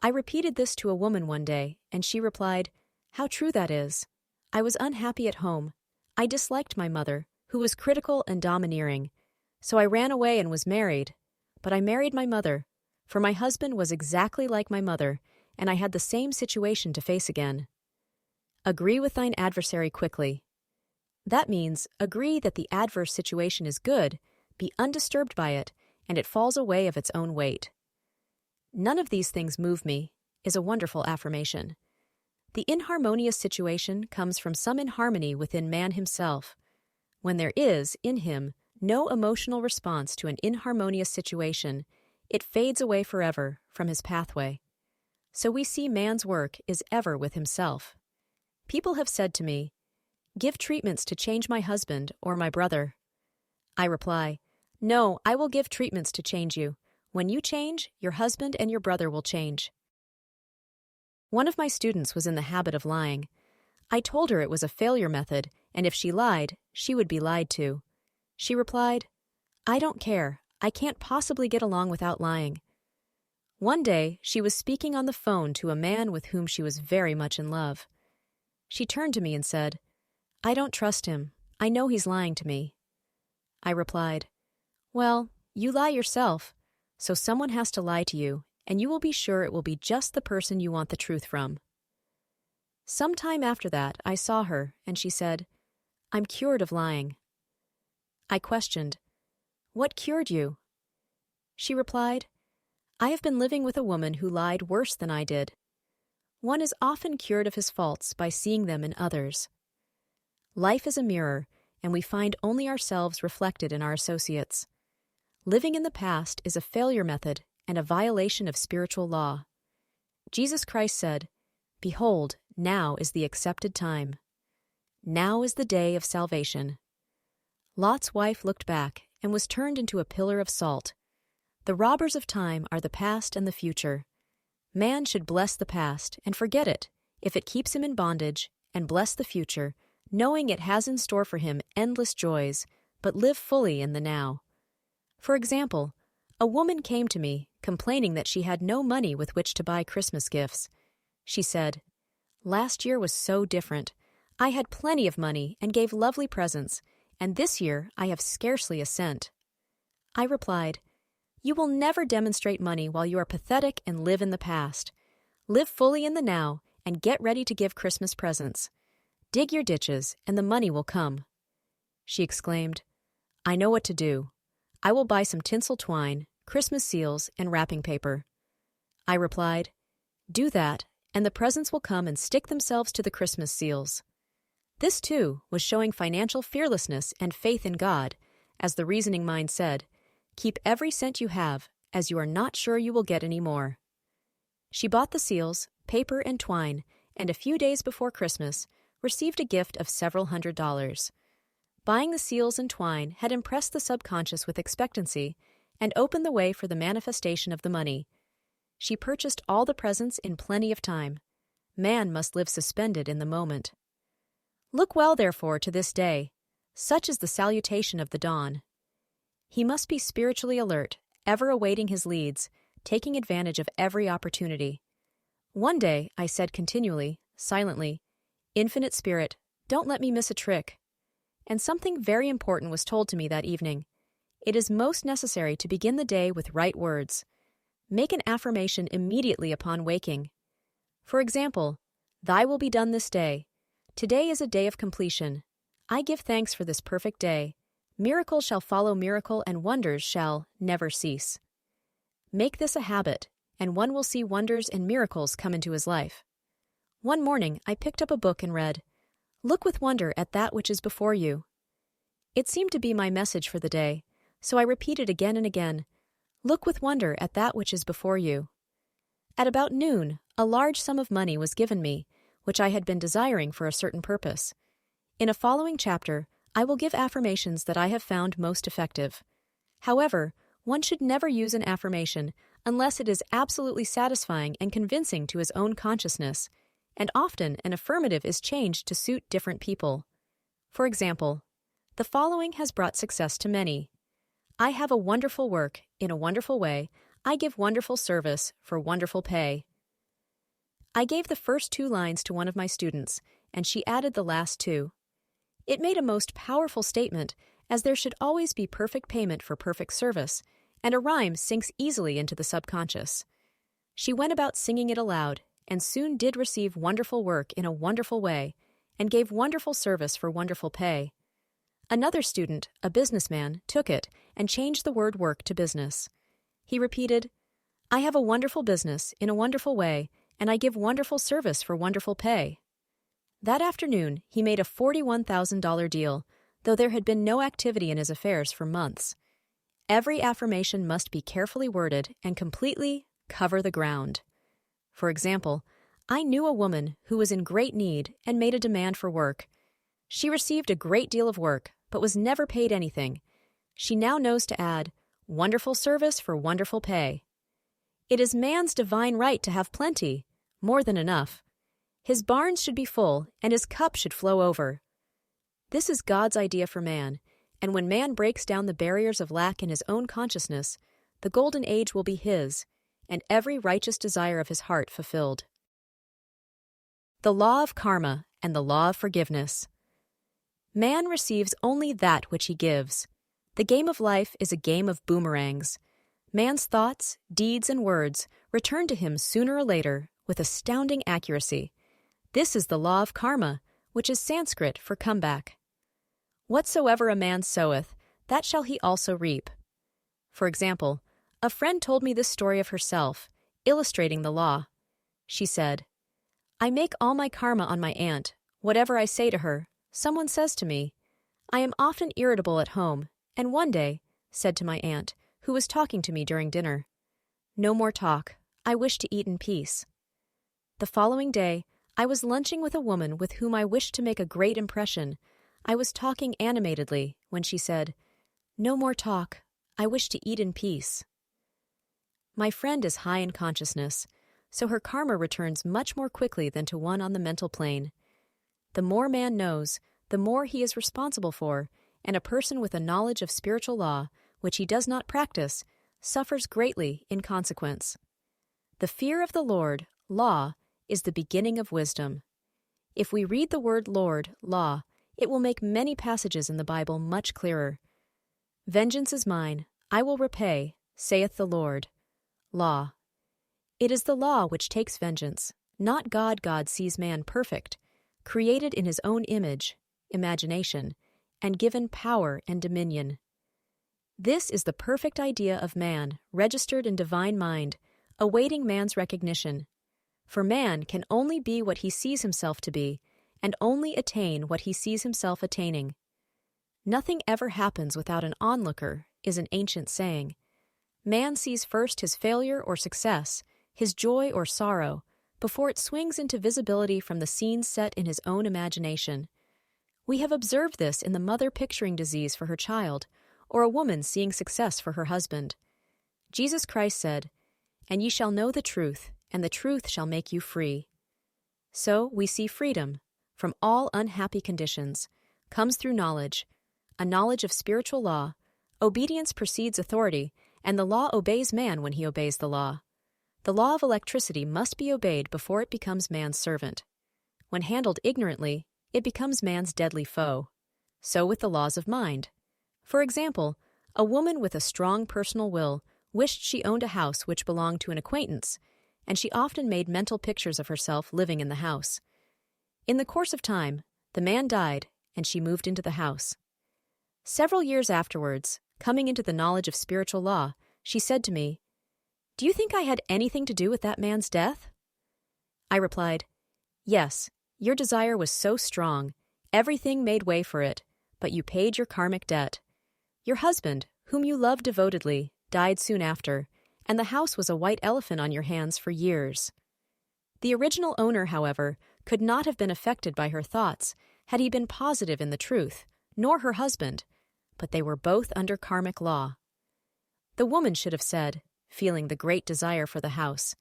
I repeated this to a woman one day, and she replied, "How true that is. I was unhappy at home. I disliked my mother, who was critical and domineering. So I ran away and was married. But I married my mother, for my husband was exactly like my mother, and I had the same situation to face again." Agree with thine adversary quickly. That means agree that the adverse situation is good, be undisturbed by it, and it falls away of its own weight. "None of these things move me" is a wonderful affirmation. The inharmonious situation comes from some inharmony within man himself. When there is, in him, no emotional response to an inharmonious situation, it fades away forever from his pathway. So we see man's work is ever with himself. People have said to me, "Give treatments to change my husband or my brother." I reply, "No, I will give treatments to change you. When you change, your husband and your brother will change." One of my students was in the habit of lying. I told her it was a failure method, and if she lied, she would be lied to. She replied, "I don't care. I can't possibly get along without lying." One day, she was speaking on the phone to a man with whom she was very much in love. She turned to me and said, "I don't trust him. I know he's lying to me." I replied, "Well, you lie yourself, so someone has to lie to you, and you will be sure it will be just the person you want the truth from." Some time after that, I saw her, and she said, "I'm cured of lying." I questioned, "What cured you?" She replied, "I have been living with a woman who lied worse than I did." One is often cured of his faults by seeing them in others. Life is a mirror, and we find only ourselves reflected in our associates. Living in the past is a failure method and a violation of spiritual law. Jesus Christ said, "Behold, now is the accepted time. Now is the day of salvation." Lot's wife looked back and was turned into a pillar of salt. The robbers of time are the past and the future. Man should bless the past and forget it if it keeps him in bondage, and bless the future, knowing it has in store for him endless joys, but live fully in the now. For example, a woman came to me complaining that she had no money with which to buy Christmas gifts. She said, "Last year was so different. I had plenty of money and gave lovely presents, and this year I have scarcely a cent." I replied, "You will never demonstrate money while you are pathetic and live in the past. Live fully in the now and get ready to give Christmas presents. Dig your ditches and the money will come." She exclaimed, "I know what to do. I will buy some tinsel twine, Christmas seals, and wrapping paper." I replied, "Do that, and the presents will come and stick themselves to the Christmas seals." This, too, was showing financial fearlessness and faith in God, as the reasoning mind said, "Keep every cent you have, as you are not sure you will get any more." She bought the seals, paper, and twine, and a few days before Christmas, received a gift of several $100s. Buying the seals and twine had impressed the subconscious with expectancy and opened the way for the manifestation of the money. She purchased all the presents in plenty of time. Man must live suspended in the moment. Look well, therefore, to this day. Such is the salutation of the dawn. He must be spiritually alert, ever awaiting his leads, taking advantage of every opportunity. One day, I said continually, silently, "Infinite Spirit, don't let me miss a trick." And something very important was told to me that evening. It is most necessary to begin the day with right words. Make an affirmation immediately upon waking. For example, "Thy will be done this day. Today is a day of completion. I give thanks for this perfect day. Miracle shall follow miracle, and wonders shall never cease." Make this a habit, and one will see wonders and miracles come into his life. One morning, I picked up a book and read, Look with wonder at that which is before you. It seemed to be my message for the day, so I repeated again and again, look with wonder at that which is before you. At about noon, a large sum of money was given me, which I had been desiring for a certain purpose. In a following chapter, I will give affirmations that I have found most effective. However, one should never use an affirmation unless it is absolutely satisfying and convincing to his own consciousness, and often an affirmative is changed to suit different people. For example, the following has brought success to many. I have a wonderful work, in a wonderful way, I give wonderful service, for wonderful pay. I gave the first 2 lines to one of my students, and she added the last 2. It made a most powerful statement, as there should always be perfect payment for perfect service, and a rhyme sinks easily into the subconscious. She went about singing it aloud, and soon did receive wonderful work in a wonderful way, and gave wonderful service for wonderful pay. Another student, a businessman, took it and changed the word work to business. He repeated, I have a wonderful business in a wonderful way, and I give wonderful service for wonderful pay. That afternoon, he made a $41,000 deal, though there had been no activity in his affairs for months. Every affirmation must be carefully worded and completely cover the ground. For example, I knew a woman who was in great need and made a demand for work. She received a great deal of work, but was never paid anything. She now knows to add, wonderful service for wonderful pay. It is man's divine right to have plenty, more than enough. His barns should be full, and his cup should flow over. This is God's idea for man, and when man breaks down the barriers of lack in his own consciousness, the golden age will be his, and every righteous desire of his heart fulfilled. The law of karma and the law of forgiveness. Man receives only that which he gives. The game of life is a game of boomerangs. Man's thoughts, deeds, and words return to him sooner or later with astounding accuracy. This is the law of karma, which is Sanskrit for comeback. Whatsoever a man soweth, that shall he also reap. For example, a friend told me this story of herself, illustrating the law. She said, I make all my karma on my aunt. Whatever I say to her, someone says to me. I am often irritable at home, and one day said to my aunt, who was talking to me during dinner, no more talk. I wish to eat in peace. The following day, I was lunching with a woman with whom I wished to make a great impression. I was talking animatedly when she said, no more talk. I wish to eat in peace. My friend is high in consciousness, so her karma returns much more quickly than to one on the mental plane. The more man knows, the more he is responsible for, and a person with a knowledge of spiritual law, which he does not practice, suffers greatly in consequence. The fear of the Lord, law, is the beginning of wisdom. If we read the word Lord, law, it will make many passages in the Bible much clearer. Vengeance is mine, I will repay, saith the Lord. Law. It is the law which takes vengeance, not God. God sees man perfect, created in his own image, imagination, and given power and dominion. This is the perfect idea of man, registered in divine mind, awaiting man's recognition. For man can only be what he sees himself to be, and only attain what he sees himself attaining. Nothing ever happens without an onlooker, is an ancient saying. Man sees first his failure or success, his joy or sorrow, before it swings into visibility from the scenes set in his own imagination. We have observed this in the mother picturing disease for her child, or a woman seeing success for her husband. Jesus Christ said, and ye shall know the truth, and the truth shall make you free. So we see freedom, from all unhappy conditions, comes through knowledge, a knowledge of spiritual law. Obedience precedes authority, and the law obeys man when he obeys the law. The law of electricity must be obeyed before it becomes man's servant. When handled ignorantly, it becomes man's deadly foe. So with the laws of mind. For example, a woman with a strong personal will wished she owned a house which belonged to an acquaintance, and she often made mental pictures of herself living in the house. In the course of time, the man died, and she moved into the house. Several years afterwards, coming into the knowledge of spiritual law, she said to me, "Do you think I had anything to do with that man's death?" I replied, "Yes, your desire was so strong, Everything made way for it, but you paid your karmic debt. Your husband, whom you loved devotedly, died soon after, and the house was a white elephant on your hands for years. The original owner, however, could not have been affected by her thoughts had he been positive in the truth, nor her husband, but they were both under karmic law. The woman should have said, feeling the great desire for the house,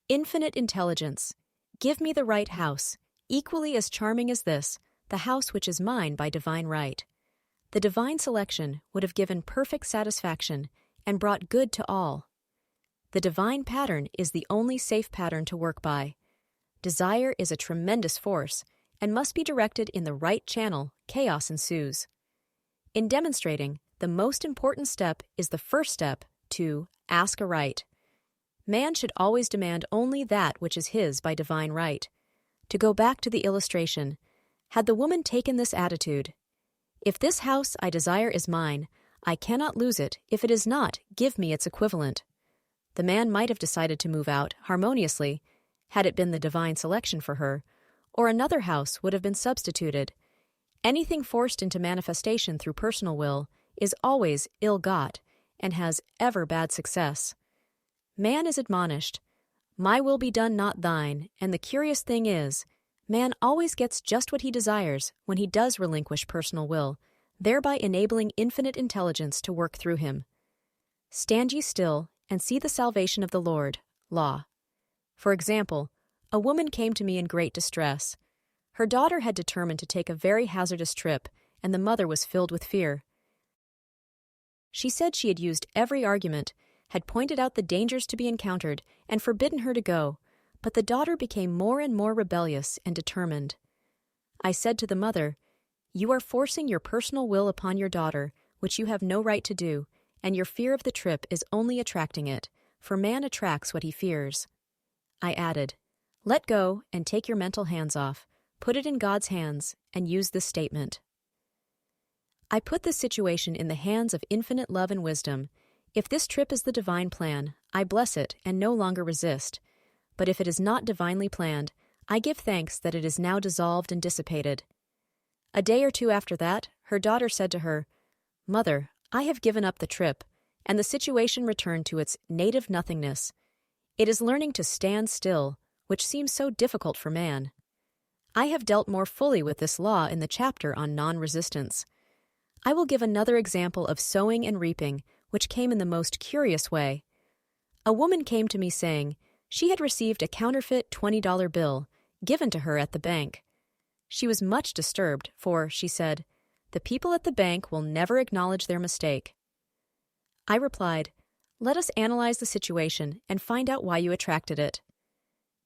"Infinite intelligence, give me the right house, equally as charming as this, the house which is mine by divine right." The divine selection would have given perfect satisfaction and brought good to all. The divine pattern is the only safe pattern to work by. Desire is a tremendous force and must be directed in the right channel. Chaos ensues. In demonstrating, the most important step is the first step to ask aright. Man should always demand only that which is his by divine right. To go back to the illustration, had the woman taken this attitude, "If this house I desire is mine, I cannot lose it. If it is not, give me its equivalent," the man might have decided to move out harmoniously, had it been the divine selection for her, or another house would have been substituted. Anything forced into manifestation through personal will is always ill-got and has ever bad success. Man is admonished, "My will be done, not thine," and the curious thing is, man always gets just what he desires when he does relinquish personal will, thereby enabling infinite intelligence to work through him. Stand ye still and see the salvation of the Lord. Law. For example, a woman came to me in great distress. Her daughter had determined to take a very hazardous trip, and the mother was filled with fear. She said she had used every argument, had pointed out the dangers to be encountered, and forbidden her to go, but the daughter became more and more rebellious and determined. I said to the mother, "You are forcing your personal will upon your daughter, which you have no right to do, and your fear of the trip is only attracting it, for man attracts what he fears." I added, "Let go and take your mental hands off, put it in God's hands, and use this statement." I put this situation in the hands of infinite love and wisdom. If this trip is the divine plan, I bless it and no longer resist. But if it is not divinely planned, I give thanks that it is now dissolved and dissipated. A day or two after that, her daughter said to her, "Mother, I have given up the trip," and the situation returned to its native nothingness. It is learning to stand still, which seems so difficult for man. I have dealt more fully with this law in the chapter on non-resistance. I will give another example of sowing and reaping, which came in the most curious way. A woman came to me saying she had received a counterfeit $20 bill given to her at the bank. She was much disturbed, for, she said, "The people at the bank will never acknowledge their mistake." I replied, "Let us analyze the situation and find out why you attracted it."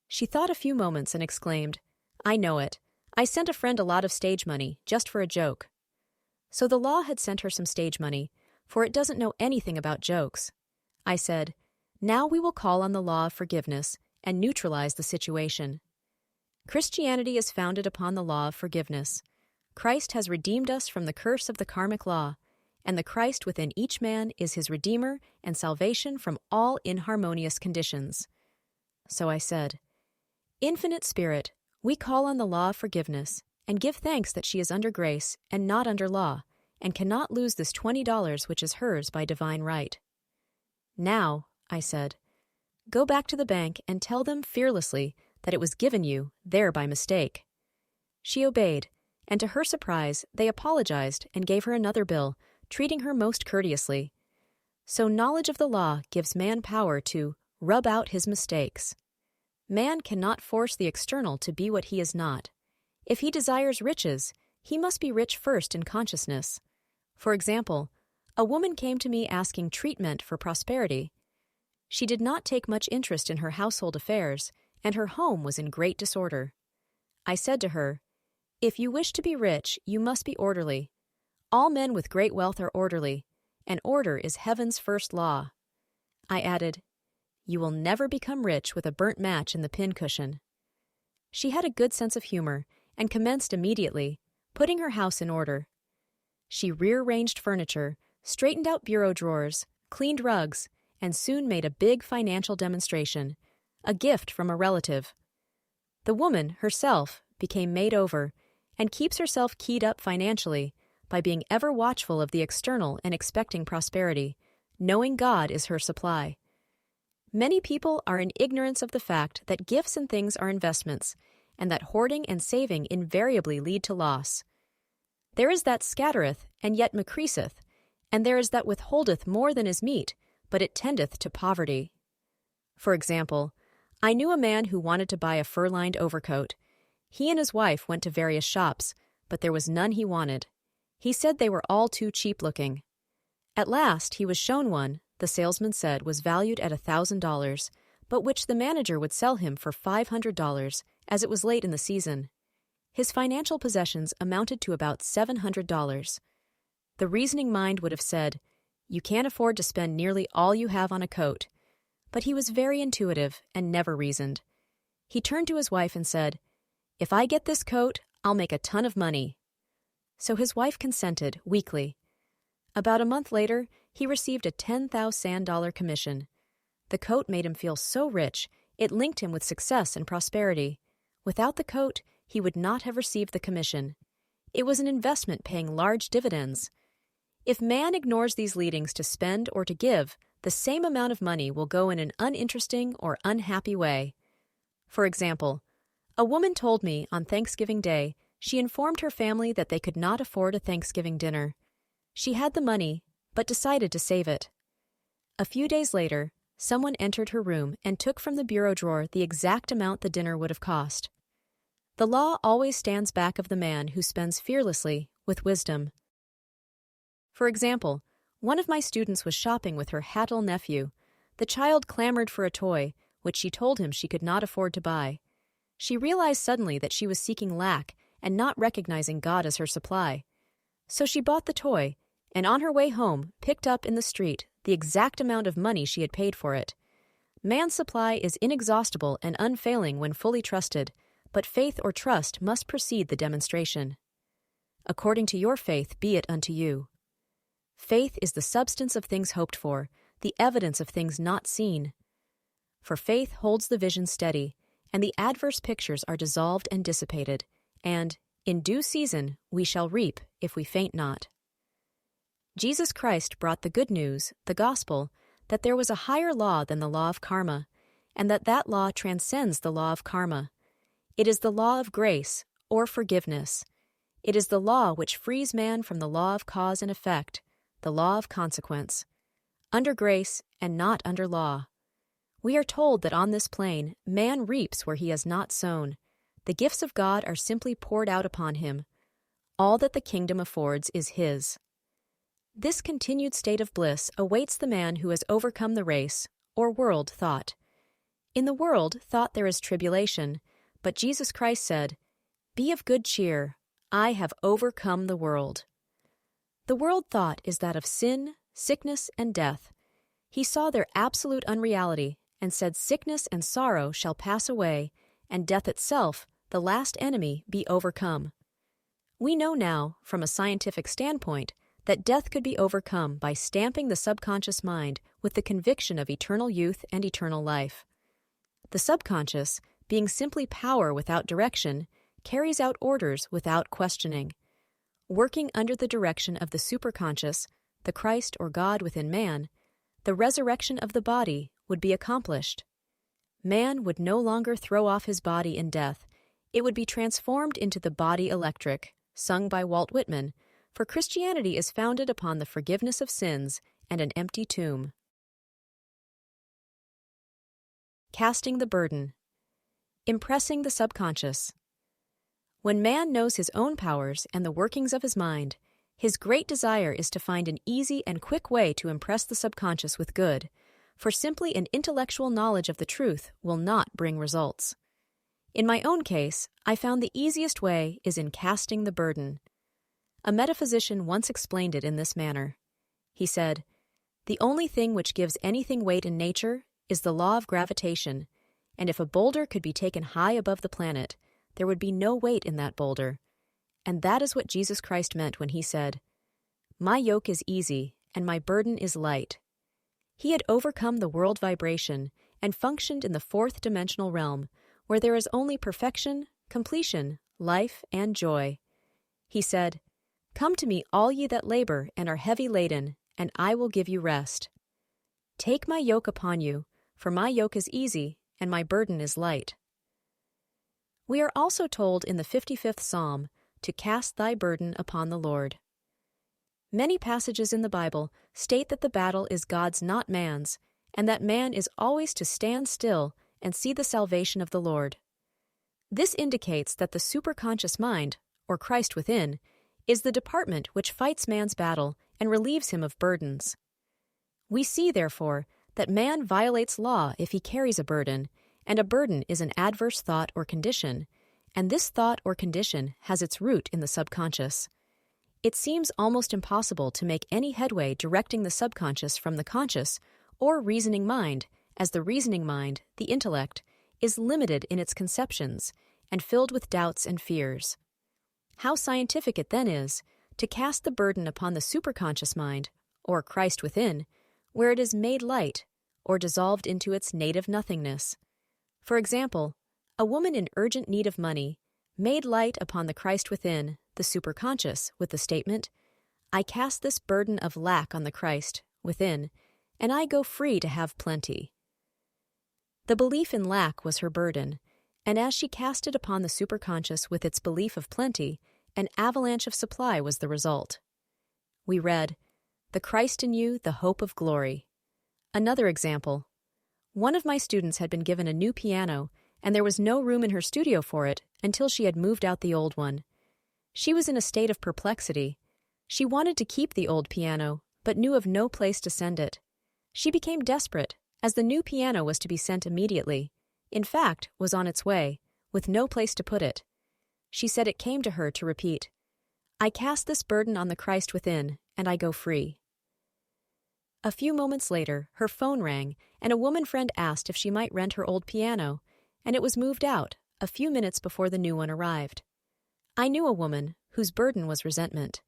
She thought a few moments and exclaimed, "I know it. I sent a friend a lot of stage money, just for a joke." So the law had sent her some stage money, for it doesn't know anything about jokes. I said, "Now we will call on the law of forgiveness and neutralize the situation." Christianity is founded upon the law of forgiveness. Christ has redeemed us from the curse of the karmic law, and the Christ within each man is his Redeemer and salvation from all inharmonious conditions. So I said, "Infinite Spirit, we call on the law of forgiveness and give thanks that she is under grace and not under law, and cannot lose this $20 which is hers by divine right. Now," I said, "go back to the bank and tell them fearlessly that it was given you there by mistake." She obeyed, and to her surprise, they apologized and gave her another bill, treating her most courteously. So knowledge of the law gives man power to rub out his mistakes. Man cannot force the external to be what he is not. If he desires riches, he must be rich first in consciousness. For example, a woman came to me asking treatment for prosperity. She did not take much interest in her household affairs, and her home was in great disorder. I said to her, "If you wish to be rich, you must be orderly. All men with great wealth are orderly, and order is heaven's first law." I added, "You will never become rich with a burnt match in the pincushion." She had a good sense of humor and commenced immediately, putting her house in order. She rearranged furniture, straightened out bureau drawers, cleaned rugs, and soon made a big financial demonstration, a gift from a relative. The woman, herself, became made over, and keeps herself keyed up financially by being ever watchful of the external and expecting prosperity, knowing God is her supply. Many people are in ignorance of the fact that gifts and things are investments, and that hoarding and saving invariably lead to loss. There is that scattereth, and yet increaseth, and there is that withholdeth more than is meet, but it tendeth to poverty. For example, I knew a man who wanted to buy a fur-lined overcoat. He and his wife went to various shops, but there was none he wanted. He said they were all too cheap-looking. At last he was shown one, the salesman said was valued at $1,000, but which the manager would sell him for $500, as it was late in the season. His financial possessions amounted to about $700. The reasoning mind would have said, "You can't afford to spend nearly all you have on a coat." But he was very intuitive and never reasoned. He turned to his wife and said, "If I get this coat, I'll make a ton of money." So his wife consented, weakly. About a month later, he received a $10,000 commission. The coat made him feel so rich, it linked him with success and prosperity. Without the coat, he would not have received the commission. It was an investment paying large dividends. If man ignores these leadings to spend or to give, the same amount of money will go in an uninteresting or unhappy way. For example, a woman told me on Thanksgiving Day she informed her family that they could not afford a Thanksgiving dinner. She had the money, but decided to save it. A few days later, someone entered her room and took from the bureau drawer the exact amount the dinner would have cost. The law always stands back of the man who spends fearlessly, with wisdom. For example, one of my students was shopping with her hattle nephew. The child clamored for a toy, which she told him she could not afford to buy. She realized suddenly that she was seeking lack and not recognizing God as her supply. So she bought the toy, and on her way home picked up in the street the exact amount of money she had paid for it. Man's supply is inexhaustible and unfailing when fully trusted, but faith or trust must precede the demonstration. According to your faith be it unto you. Faith is the substance of things hoped for, the evidence of things not seen. For faith holds the vision steady, and the adverse pictures are dissolved and dissipated, and, in due season, we shall reap if we faint not. Jesus Christ brought the good news, the gospel, that there was a higher law than the law of karma, and that law transcends the law of karma. It is the law of grace, or forgiveness. It is the law which frees man from the law of cause and effect, the law of consequence. Under grace and not under law. We are told that on this plane, man reaps where he has not sown. The gifts of God are simply poured out upon him. All that the kingdom affords is his. This continued state of bliss awaits the man who has overcome the race, or world thought. In the world, thought there is tribulation, but Jesus Christ said, "Be of good cheer, I have overcome the world." The world thought is that of sin, sickness, and death. He saw their absolute unreality and said sickness and sorrow shall pass away, and death itself, the last enemy, be overcome. We know now, from a scientific standpoint, that death could be overcome by stamping the subconscious mind with the conviction of eternal youth and eternal life. The subconscious, being simply power without direction, carries out orders without questioning. Working under the direction of the superconscious, the Christ or God within man, the resurrection of the body would be accomplished. Man would no longer throw off his body in death. It would be transformed into the body electric, sung by Walt Whitman, for Christianity is founded upon the forgiveness of sins and an empty tomb. Casting the burden. Impressing the subconscious. When man knows his own powers and the workings of his mind, his great desire is to find an easy and quick way to impress the subconscious with good, for simply an intellectual knowledge of the truth will not bring results. In my own case, I found the easiest way is in casting the burden. A metaphysician once explained it in this manner. He said, "The only thing which gives anything weight in nature is the law of gravitation, and if a boulder could be taken high above the planet, there would be no weight in that boulder. And that is what Jesus Christ meant when he said, 'My yoke is easy, and my burden is light.' He had overcome the world vibration and functioned in the fourth dimensional realm, where there is only perfection, completion, life, and joy. He said, "Come to me, all ye that labor and are heavy laden, and I will give you rest. Take my yoke upon you, for my yoke is easy, and my burden is light." We are also told in the 55th Psalm to cast thy burden upon the Lord. Many passages in the Bible state that the battle is God's, not man's, and that man is always to stand still and see the salvation of the Lord. This indicates that the superconscious mind, or Christ within, is the department which fights man's battle and relieves him of burdens. We see, therefore, that man violates law if he carries a burden, and a burden is an adverse thought or condition, and this thought or condition has its root in the subconscious. It seems almost impossible to make any headway directing the subconscious from the conscious or reasoning mind, as the reasoning mind, the intellect, is limited in its conceptions and filled with doubts and fears. How scientific it then is to cast the burden upon the superconscious mind, or Christ within, where it is made light or dissolved into its native nothingness. For example, a woman in urgent need of money made light upon the Christ within, the superconscious, with the statement, "I cast this burden of lack on the Christ within, and I go free to have plenty." The belief in lack was her burden, and as she cast it upon the superconscious with its belief of plenty, an avalanche of supply was the result. We read, "The Christ in you, the hope of glory." Another example. One of my students had been given a new piano, and there was no room in her studio for it until she had moved out the old one. She was in a state of perplexity. She wanted to keep the old piano, but knew of no place to send it. She became desperate, as the new piano was to be sent immediately. In fact, was on its way, with no place to put it. She said it came to her to repeat, "I cast this burden on the Christ within, and I go free." A few moments later, her phone rang, and a woman friend asked if she might rent her old piano, and it was moved out a few minutes before the new one arrived. I knew a woman whose burden was resentment.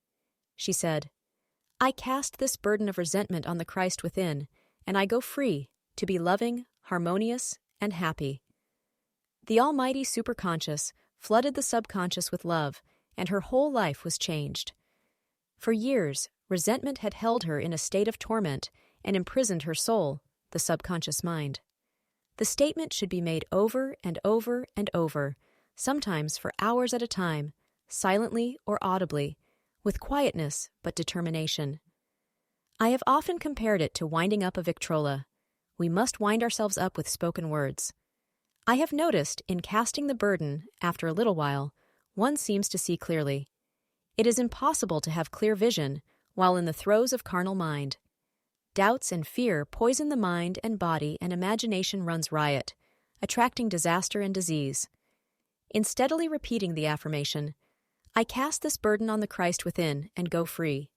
She said, "I cast this burden of resentment on the Christ within, and I go free to be loving, harmonious, and happy." The almighty superconscious flooded the subconscious with love, and her whole life was changed. For years, resentment had held her in a state of torment and imprisoned her soul, the subconscious mind. The statement should be made over and over and over, sometimes for hours at a time, silently or audibly, with quietness but determination. I have often compared it to winding up a Victrola. We must wind ourselves up with spoken words. I have noticed, in casting the burden, after a little while, one seems to see clearly. It is impossible to have clear vision while in the throes of carnal mind. Doubts and fear poison the mind and body, and imagination runs riot, attracting disaster and disease. In steadily repeating the affirmation, "I cast this burden on the Christ within and go free,"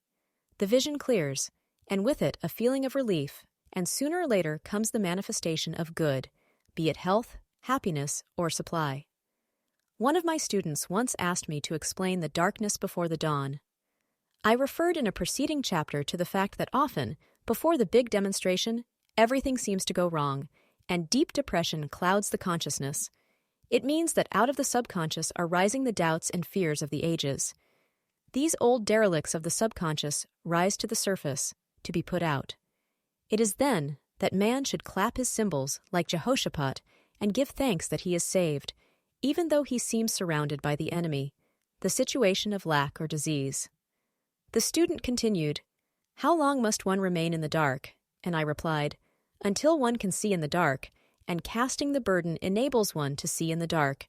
the vision clears, and with it a feeling of relief, and sooner or later comes the manifestation of good, be it health, happiness, or supply. One of my students once asked me to explain the darkness before the dawn. I referred in a preceding chapter to the fact that often, before the big demonstration, everything seems to go wrong, and deep depression clouds the consciousness. It means that out of the subconscious are rising the doubts and fears of the ages. These old derelicts of the subconscious rise to the surface, to be put out. It is then that man should clap his cymbals like Jehoshaphat and give thanks that he is saved, even though he seems surrounded by the enemy, the situation of lack or disease. The student continued, "How long must one remain in the dark?" And I replied, "Until one can see in the dark, and casting the burden enables one to see in the dark.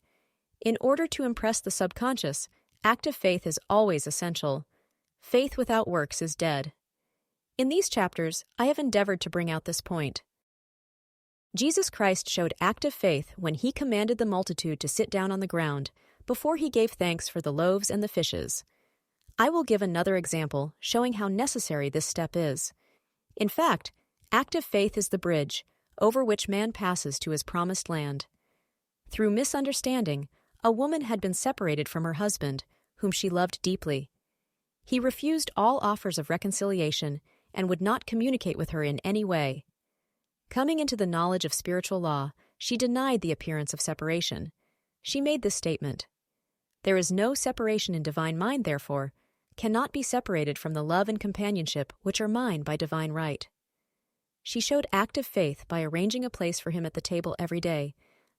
In order to impress the subconscious, active faith is always essential. Faith without works is dead." In these chapters, I have endeavored to bring out this point. Jesus Christ showed active faith when he commanded the multitude to sit down on the ground before he gave thanks for the loaves and the fishes. I will give another example showing how necessary this step is. In fact, active faith is the bridge over which man passes to his promised land. Through misunderstanding, a woman had been separated from her husband, whom she loved deeply. He refused all offers of reconciliation and would not communicate with her in any way. Coming into the knowledge of spiritual law, she denied the appearance of separation. She made this statement, There is no separation in divine mind, therefore, cannot be separated from the love and companionship which are mine by divine right. She showed active faith by arranging a place for him at the table every day,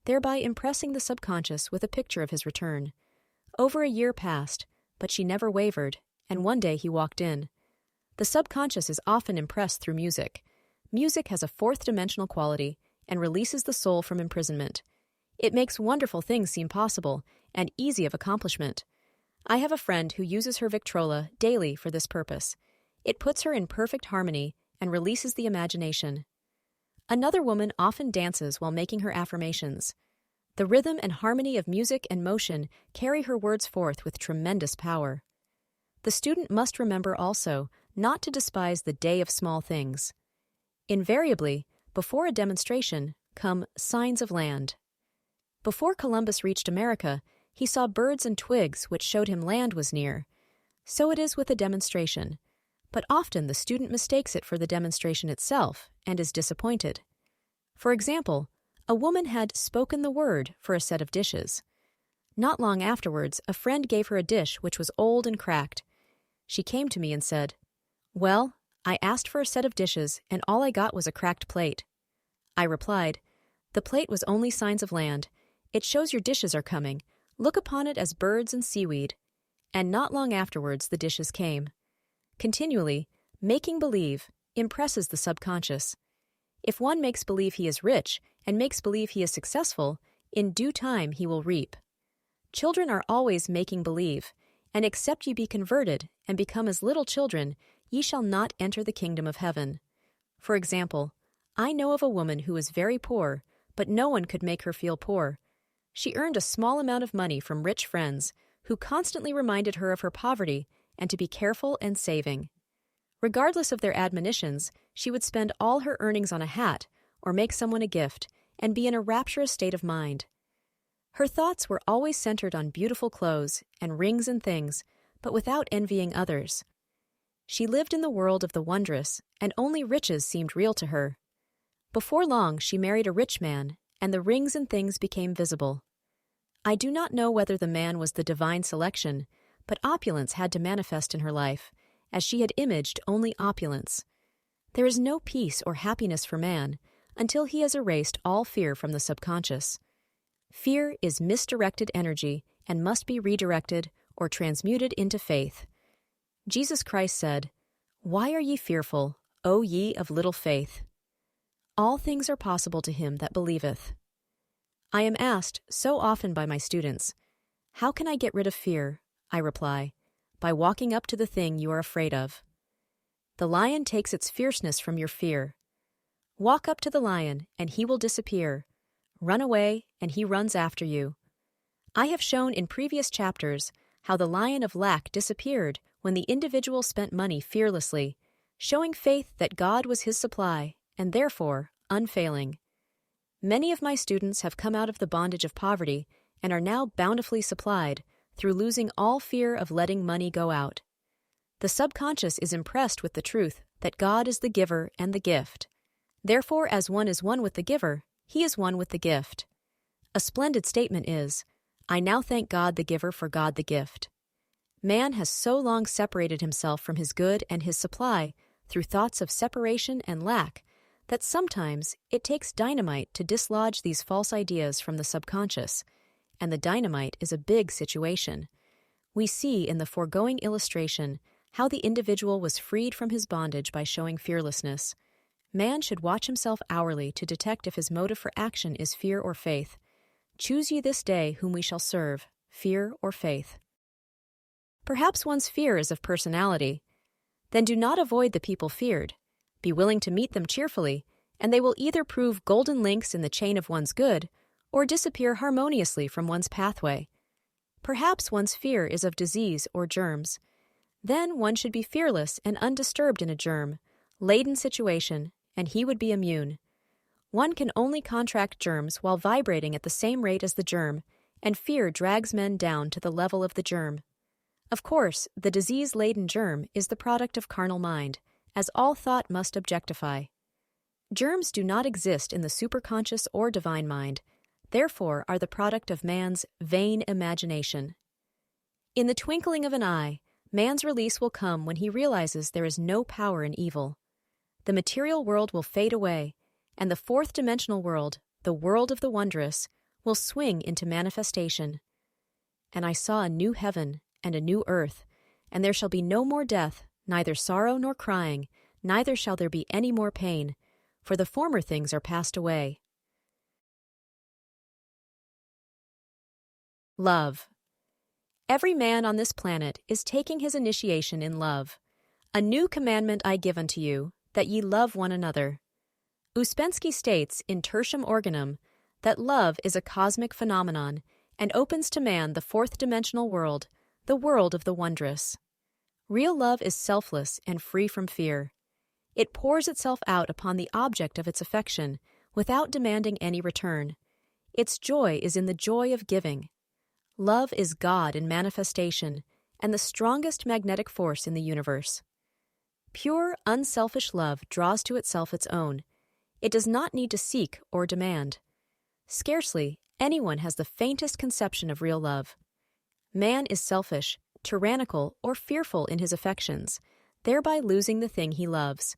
thereby impressing the subconscious with a picture of his return. Over a year passed, but she never wavered, and one day he walked in. The subconscious is often impressed through music. Music has a fourth-dimensional quality and releases the soul from imprisonment. It makes wonderful things seem possible and easy of accomplishment. I have a friend who uses her Victrola daily for this purpose. It puts her in perfect harmony and releases the imagination. Another woman often dances while making her affirmations. The rhythm and harmony of music and motion carry her words forth with tremendous power. The student must remember also not to despise the day of small things. Invariably, before a demonstration, come signs of land. Before Columbus reached America, he saw birds and twigs which showed him land was near. So it is with a demonstration. But often the student mistakes it for the demonstration itself and is disappointed. For example, a woman had spoken the word for a set of dishes. Not long afterwards, a friend gave her a dish which was old and cracked. She came to me and said, "Well, I asked for a set of dishes and all I got was a cracked plate." I replied, "The plate was only signs of land. It shows your dishes are coming. Look upon it as birds and seaweed." And not long afterwards the dishes came. Continually, making believe impresses the subconscious. If one makes believe he is rich and makes believe he is successful, in due time he will reap. Children are always making believe, and except ye be converted and become as little children, ye shall not enter the kingdom of heaven. For example, I know of a woman who is very poor, but no one could make her feel poor. She earned a small amount of money from rich friends who constantly reminded her of her poverty and to be careful and saving. Regardless of their admonitions, she would spend all her earnings on a hat or make someone a gift and be in a rapturous state of mind. Her thoughts were always centered on beautiful clothes and rings and things, but without envying others. She lived in the world of the wondrous, and only riches seemed real to her. Before long, she married a rich man, and the rings and things became visible. I do not know whether the man was the divine selection, but opulence had to manifest in her life, as she had imaged only opulence. There is no peace or happiness for man until he has erased all fear from the subconscious. Fear is misdirected energy and must be redirected or transmuted into faith. Jesus Christ said, "Why are ye fearful, O ye of little faith?" All things are possible to him that believeth. I am asked so often by my students, "How can I get rid of fear?" I reply, "By walking up to the thing you are afraid of." The lion takes its fierceness from your fear. Walk up to the lion, and he will disappear. Run away, and he runs after you. I have shown in previous chapters how the lion of lack disappeared when the individual spent money fearlessly, showing faith that God was his supply, and therefore unfailing. Many of my students have come out of the bondage of poverty and are now bountifully supplied through losing all fear of letting money go out. The subconscious is impressed with the truth that God is the giver and the gift. Therefore, as one is one with the giver, he is one with the gift. A splendid statement is, "I now thank God the giver for God the gift." Man has so long separated himself from his good and his supply through thoughts of separation and lack that sometimes it takes dynamite to dislodge these false ideas from the subconscious, and the dynamite is a big situation. We see in the foregoing illustration how the individual was freed from his bondage by showing fearlessness. Man should watch himself hourly to detect if his motive for action is fear or faith. Choose ye this day whom we shall serve, fear or faith. Perhaps one's fear is of personality. Then do not avoid the people feared. Be willing to meet them cheerfully, and they will either prove golden links in the chain of one's good or disappear harmoniously from one's pathway. Perhaps one's fear is of disease or germs. Then one should be fearless and undisturbed in a germ-laden situation, and he would be immune. One can only contract germs while vibrating at the same rate as the germ, and fear drags men down to the level of the germ. Of course, the disease-laden germ is the product of carnal mind, as all thought must objectify. Germs do not exist in the superconscious or divine mind, therefore are the product of man's vain imagination. In the twinkling of an eye, man's release will come when he realizes there is no power in evil. The material world will fade away, and the fourth dimensional world, the world of the wondrous, will swing into manifestation. And I saw a new heaven and a new earth, and there shall be no more death, neither sorrow nor crying, neither shall there be any more pain, for the former things are passed away. Love. Every man on this planet is taking his initiation in love. A new commandment I give unto you, that ye love one another. Ouspensky states in Tertium Organum that love is a cosmic phenomenon and opens to man the fourth dimensional world, the world of the wondrous. Real love is selfless and free from fear. It pours itself out upon the object of its affection without demanding any return. Its joy is in the joy of giving. Love is God in manifestation and the strongest magnetic force in the universe. Pure, unselfish love draws to itself its own. It does not need to seek or demand. Scarcely anyone has the faintest conception of real love. Man is selfish, tyrannical, or fearful in his affections, thereby losing the thing he loves.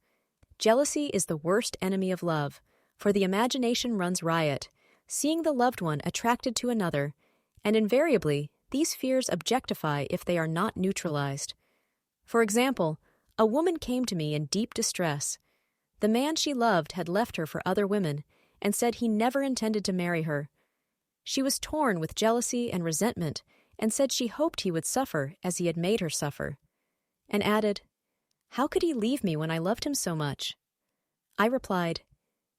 Jealousy is the worst enemy of love, for the imagination runs riot, seeing the loved one attracted to another, and invariably, these fears objectify if they are not neutralized. For example, a woman came to me in deep distress. The man she loved had left her for other women and said he never intended to marry her. She was torn with jealousy and resentment and said she hoped he would suffer as he had made her suffer, and added, "How could he leave me when I loved him so much?" I replied,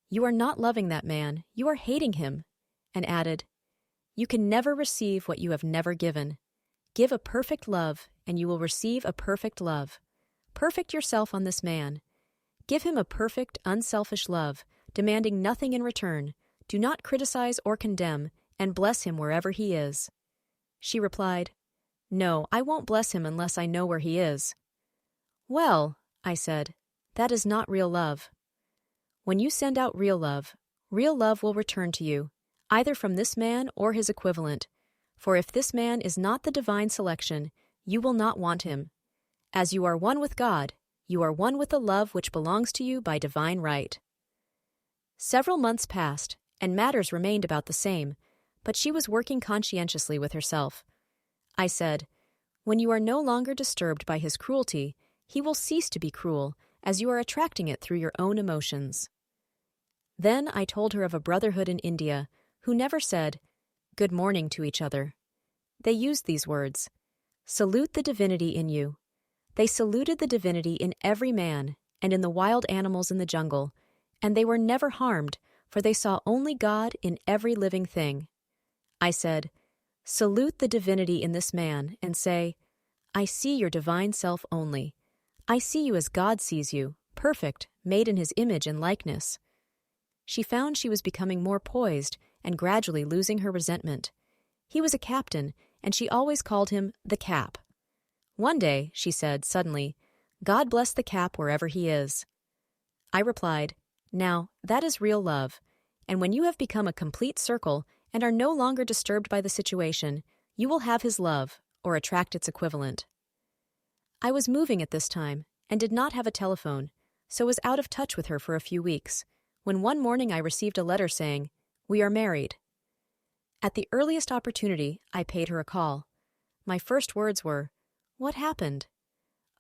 "You are not loving that man, you are hating him," and added, "You can never receive what you have never given. Give a perfect love, and you will receive a perfect love. Perfect yourself on this man. Give him a perfect, unselfish love, demanding nothing in return. Do not criticize or condemn, and bless him wherever he is." She replied, "No, I won't bless him unless I know where he is." "Well," I said, "that is not real love. When you send out real love will return to you, either from this man or his equivalent. For if this man is not the divine selection, you will not want him. As you are one with God, you are one with the love which belongs to you by divine right." Several months passed, and matters remained about the same, but she was working conscientiously with herself. I said, "When you are no longer disturbed by his cruelty, he will cease to be cruel, as you are attracting it through your own emotions." Then I told her of a brotherhood in India who never said, "Good morning" to each other. They used these words, "Salute the divinity in you." They saluted the divinity in every man and in the wild animals in the jungle, and they were never harmed, for they saw only God in every living thing. I said, "Salute the divinity in this man and say, 'I see your divine self only. I see you as God sees you, perfect, made in his image and likeness.'" She found she was becoming more poised and gradually losing her resentment. He was a captain, and she always called him the Cap. One day, she said suddenly, "God bless the Cap wherever he is." I replied, "Now, that is real love, and when you have become a complete circle and are no longer disturbed by the situation, you will have his love, or attract its equivalent." I was moving at this time, and did not have a telephone, so was out of touch with her for a few weeks, when one morning I received a letter saying, "We are married." At the earliest opportunity, I paid her a call. My first words were, "What happened?"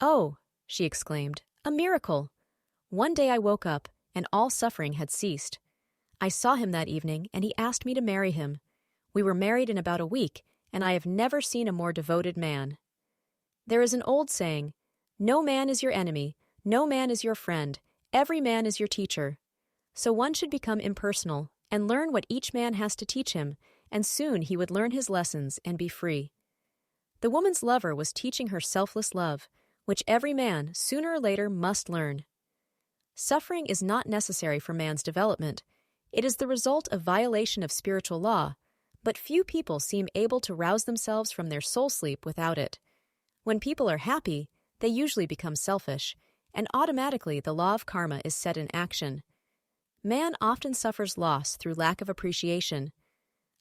"Oh," she exclaimed, "a miracle! One day I woke up, and all suffering had ceased. I saw him that evening, and he asked me to marry him. We were married in about a week, and I have never seen a more devoted man." There is an old saying, "No man is your enemy, no man is your friend, every man is your teacher." So one should become impersonal and learn what each man has to teach him, and soon he would learn his lessons and be free. The woman's lover was teaching her selfless love, which every man, sooner or later, must learn. Suffering is not necessary for man's development. It is the result of violation of spiritual law, but few people seem able to rouse themselves from their soul sleep without it. When people are happy, they usually become selfish, and automatically the law of karma is set in action. Man often suffers loss through lack of appreciation.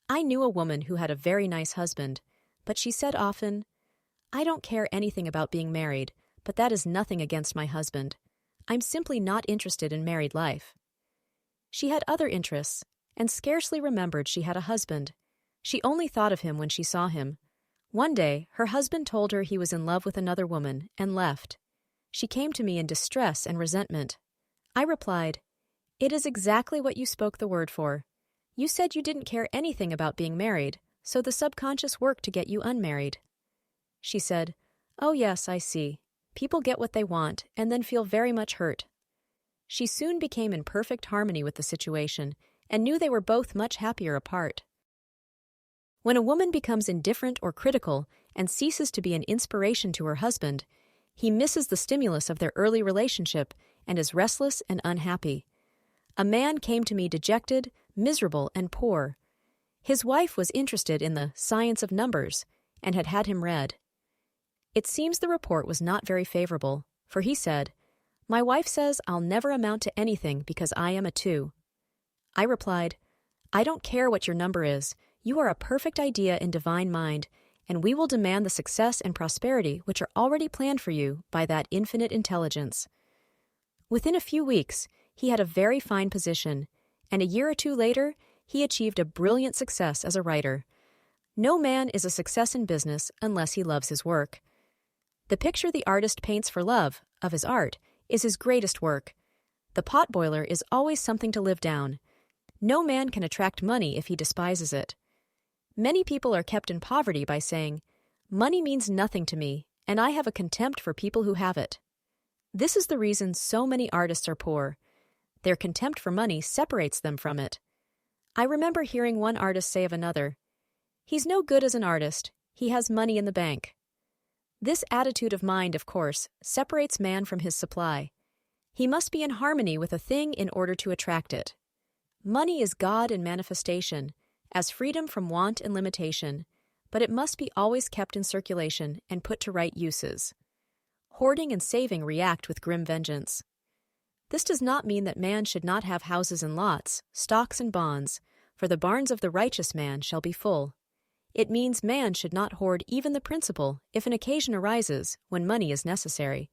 I knew a woman who had a very nice husband, but she said often, I don't care anything about being married, but that is nothing against my husband. I'm simply not interested in married life. She had other interests, and scarcely remembered she had a husband. She only thought of him when she saw him. One day, her husband told her he was in love with another woman and left. She came to me in distress and resentment. I replied, "It is exactly what you spoke the word for. You said you didn't care anything about being married, so the subconscious worked to get you unmarried." She said, "Oh yes, I see. People get what they want and then feel very much hurt." She soon became in perfect harmony with the situation and knew they were both much happier apart. When a woman becomes indifferent or critical and ceases to be an inspiration to her husband, he misses the stimulus of their early relationship and is restless and unhappy. A man came to me dejected, miserable, and poor. His wife was interested in the science of numbers and had him read. It seems the report was not very favorable, for he said, "My wife says I'll never amount to anything because I am a 2. I replied, "I don't care what your number is. You are a perfect idea in divine mind, and we will demand the success and prosperity which are already planned for you by that infinite intelligence." Within a few weeks, he had a very fine position, and a year or two later, he achieved a brilliant success as a writer. No man is a success in business unless he loves his work. The picture the artist paints for love of his art is his greatest work. The potboiler is always something to live down. No man can attract money if he despises it. Many people are kept in poverty by saying, "Money means nothing to me, and I have a contempt for people who have it." This is the reason so many artists are poor. Their contempt for money separates them from it. I remember hearing one artist say of another, "He's no good as an artist, he has money in the bank." This attitude of mind, of course, separates man from his supply. He must be in harmony with a thing in order to attract it. Money is God in manifestation, as freedom from want and limitation, but it must be always kept in circulation and put to right uses. Hoarding and saving react with grim vengeance. This does not mean that man should not have houses and lots, stocks and bonds, for the barns of the righteous man shall be full. It means man should not hoard even the principal if an occasion arises when money is necessary.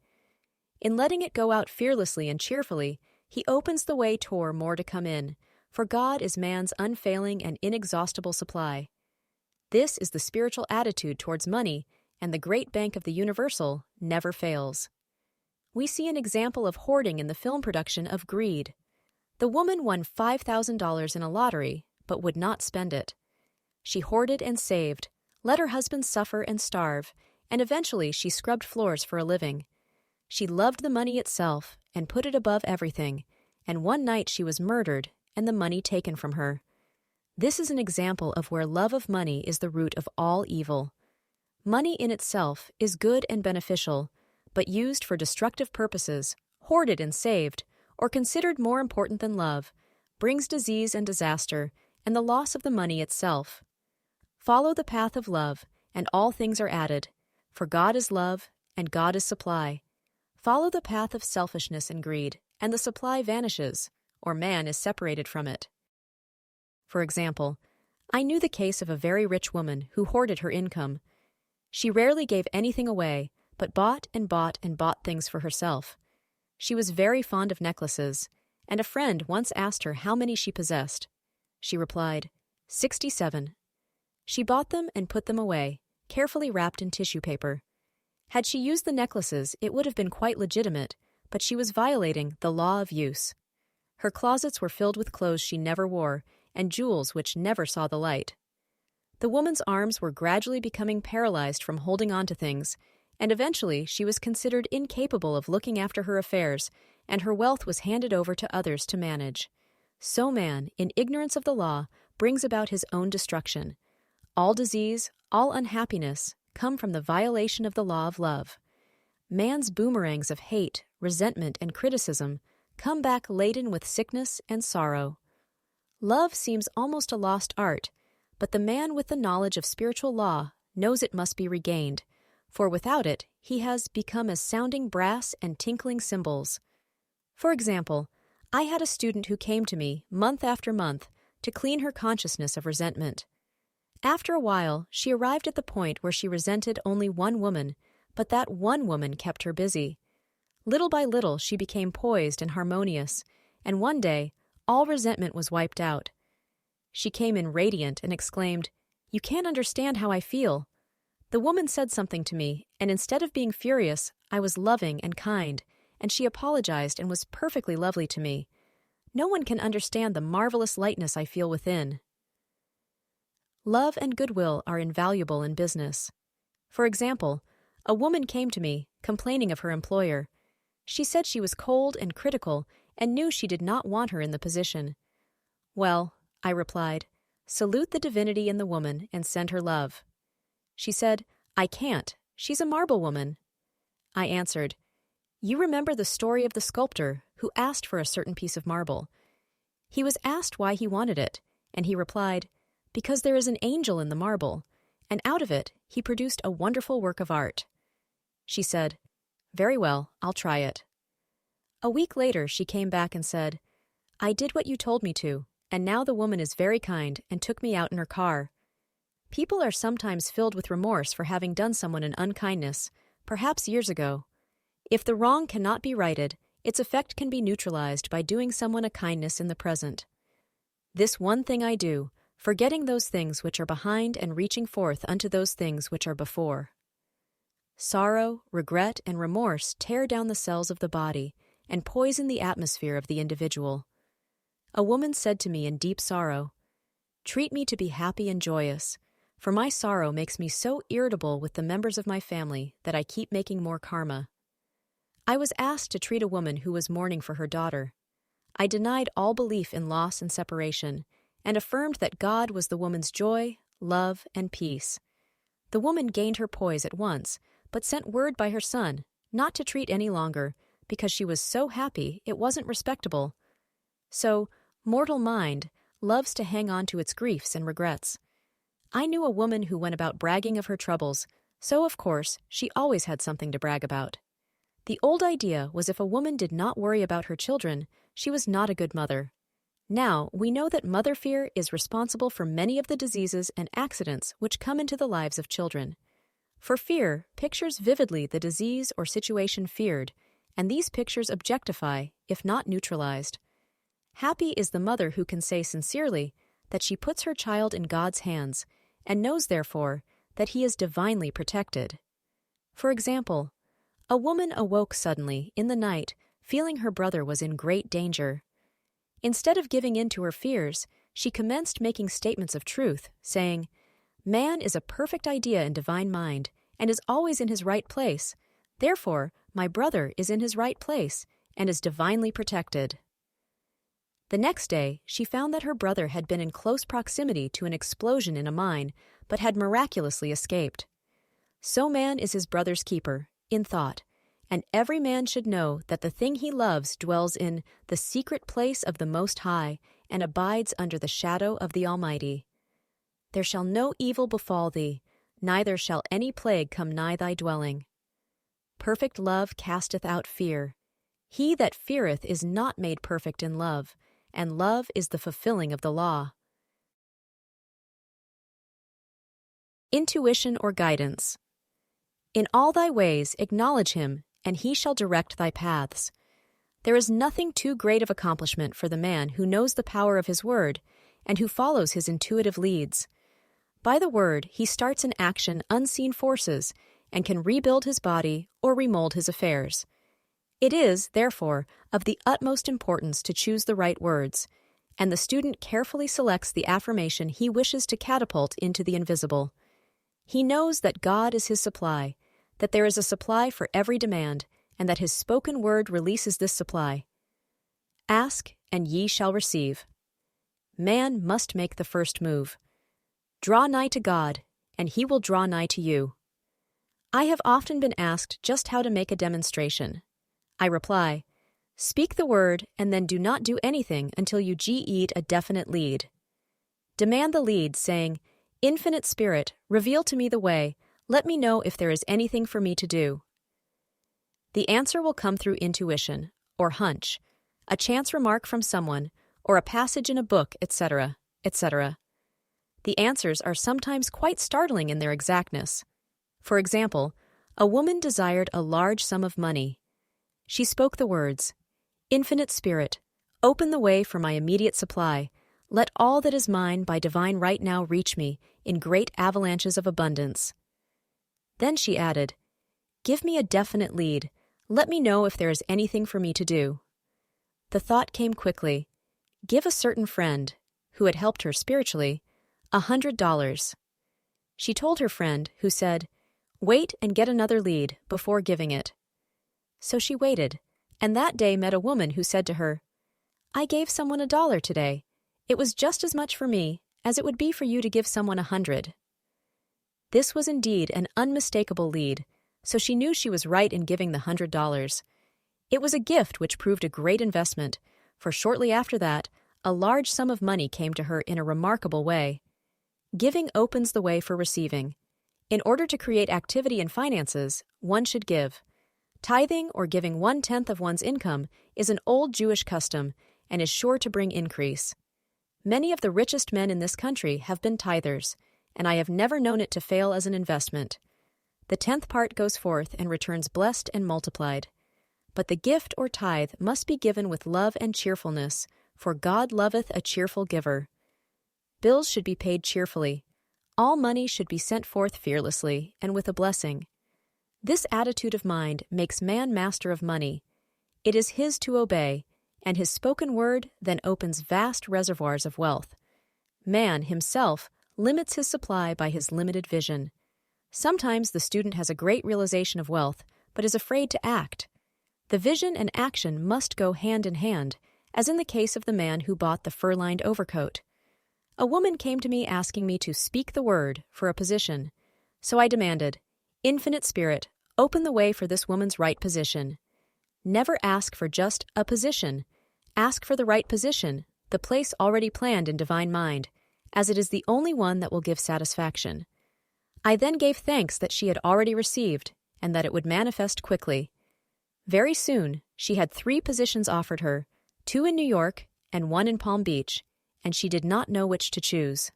In letting it go out fearlessly and cheerfully, he opens the way toward more to come in, for God is man's unfailing and inexhaustible supply. This is the spiritual attitude towards money, and the great bank of the universal never fails. We see an example of hoarding in the film production of Greed. The woman won $5,000 in a lottery, but would not spend it. She hoarded and saved, let her husband suffer and starve, and eventually she scrubbed floors for a living. She loved the money itself and put it above everything, and one night she was murdered and the money taken from her. This is an example of where love of money is the root of all evil. Money in itself is good and beneficial, but used for destructive purposes, hoarded and saved, or considered more important than love, brings disease and disaster and the loss of the money itself. Follow the path of love, and all things are added, for God is love, and God is supply. Follow the path of selfishness and greed, and the supply vanishes, or man is separated from it. For example, I knew the case of a very rich woman who hoarded her income. She rarely gave anything away, but bought and bought and bought things for herself. She was very fond of necklaces, and a friend once asked her how many she possessed. She replied, 67. She bought them and put them away, carefully wrapped in tissue paper. Had she used the necklaces, it would have been quite legitimate, but she was violating the law of use. Her closets were filled with clothes she never wore and jewels which never saw the light. The woman's arms were gradually becoming paralyzed from holding on to things, and eventually she was considered incapable of looking after her affairs, and her wealth was handed over to others to manage. So man, in ignorance of the law, brings about his own destruction. All disease, all unhappiness, come from the violation of the law of love. Man's boomerangs of hate, resentment, and criticism come back laden with sickness and sorrow. Love seems almost a lost art, but the man with the knowledge of spiritual law knows it must be regained, for without it he has become as sounding brass and tinkling cymbals. For example, I had a student who came to me month after month to clean her consciousness of resentment. After a while, she arrived at the point where she resented only one woman, but that one woman kept her busy. Little by little, she became poised and harmonious, and one day, all resentment was wiped out. She came in radiant and exclaimed, "You can't understand how I feel." The woman said something to me, and instead of being furious, I was loving and kind, and she apologized and was perfectly lovely to me. No one can understand the marvelous lightness I feel within. Love and goodwill are invaluable in business. For example, a woman came to me, complaining of her employer. She said she was cold and critical and knew she did not want her in the position. "Well," I replied, "salute the divinity in the woman and send her love." She said, "I can't. She's a marble woman." I answered, "You remember the story of the sculptor who asked for a certain piece of marble. He was asked why he wanted it, and he replied, 'Because there is an angel in the marble,' and out of it he produced a wonderful work of art." She said, "Very well, I'll try it." A week later she came back and said, "I did what you told me to, and now the woman is very kind and took me out in her car." People are sometimes filled with remorse for having done someone an unkindness, perhaps years ago. If the wrong cannot be righted, its effect can be neutralized by doing someone a kindness in the present. "This one thing I do, forgetting those things which are behind and reaching forth unto those things which are before." Sorrow, regret, and remorse tear down the cells of the body and poison the atmosphere of the individual. A woman said to me in deep sorrow, "Treat me to be happy and joyous, for my sorrow makes me so irritable with the members of my family that I keep making more karma." I was asked to treat a woman who was mourning for her daughter. I denied all belief in loss and separation, and affirmed that God was the woman's joy, love, and peace. The woman gained her poise at once, but sent word by her son not to treat any longer, because she was so happy it wasn't respectable. So, mortal mind loves to hang on to its griefs and regrets. I knew a woman who went about bragging of her troubles, so of course she always had something to brag about. The old idea was if a woman did not worry about her children, she was not a good mother. Now we know that mother fear is responsible for many of the diseases and accidents which come into the lives of children. For fear pictures vividly the disease or situation feared, and these pictures objectify, if not neutralized. Happy is the mother who can say sincerely that she puts her child in God's hands, and knows, therefore, that he is divinely protected. For example, a woman awoke suddenly, in the night, feeling her brother was in great danger. Instead of giving in to her fears, she commenced making statements of truth, saying, "Man is a perfect idea in divine mind, and is always in his right place. Therefore, my brother is in his right place, and is divinely protected." The next day, she found that her brother had been in close proximity to an explosion in a mine, but had miraculously escaped. So man is his brother's keeper, in thought, and every man should know that the thing he loves dwells in the secret place of the Most High, and abides under the shadow of the Almighty. There shall no evil befall thee, neither shall any plague come nigh thy dwelling. Perfect love casteth out fear. He that feareth is not made perfect in love, and love is the fulfilling of the law. Intuition or guidance. In all thy ways acknowledge him, and he shall direct thy paths. There is nothing too great of accomplishment for the man who knows the power of his word, and who follows his intuitive leads. By the word, he starts in action unseen forces, and can rebuild his body or remold his affairs. It is, therefore, of the utmost importance to choose the right words, and the student carefully selects the affirmation he wishes to catapult into the invisible. He knows that God is his supply, that there is a supply for every demand, and that his spoken word releases this supply. Ask, and ye shall receive. Man must make the first move. Draw nigh to God, and he will draw nigh to you. I have often been asked just how to make a demonstration. I reply, speak the word and then do not do anything until you GE'd a definite lead. Demand the lead, saying, "Infinite Spirit, reveal to me the way. Let me know if there is anything for me to do." The answer will come through intuition, or hunch, a chance remark from someone, or a passage in a book, etc., etc. The answers are sometimes quite startling in their exactness. For example, a woman desired a large sum of money. She spoke the words, "Infinite Spirit, open the way for my immediate supply. Let all that is mine by divine right now reach me in great avalanches of abundance." Then she added, "Give me a definite lead. Let me know if there is anything for me to do." The thought came quickly. Give a certain friend, who had helped her spiritually, $100. She told her friend, who said, "Wait and get another lead before giving it." So she waited, and that day met a woman who said to her, "I gave someone $1 today. It was just as much for me as it would be for you to give someone 100. This was indeed an unmistakable lead, so she knew she was right in giving the $100. It was a gift which proved a great investment, for shortly after that, a large sum of money came to her in a remarkable way. Giving opens the way for receiving. In order to create activity in finances, one should give. Tithing or giving 1/10 of one's income is an old Jewish custom and is sure to bring increase. Many of the richest men in this country have been tithers, and I have never known it to fail as an investment. The 10th part goes forth and returns blessed and multiplied. But the gift or tithe must be given with love and cheerfulness, for God loveth a cheerful giver. Bills should be paid cheerfully. All money should be sent forth fearlessly and with a blessing. This attitude of mind makes man master of money. It is his to obey, and his spoken word then opens vast reservoirs of wealth. Man himself limits his supply by his limited vision. Sometimes the student has a great realization of wealth, but is afraid to act. The vision and action must go hand in hand, as in the case of the man who bought the fur-lined overcoat. A woman came to me asking me to speak the word for a position. So I demanded, "Infinite Spirit, open the way for this woman's right position." Never ask for just a position. Ask for the right position, the place already planned in divine mind, as it is the only one that will give satisfaction. I then gave thanks that she had already received, and that it would manifest quickly. Very soon, she had 3 positions offered her, 2 in New York and 1 in Palm Beach, and she did not know which to choose.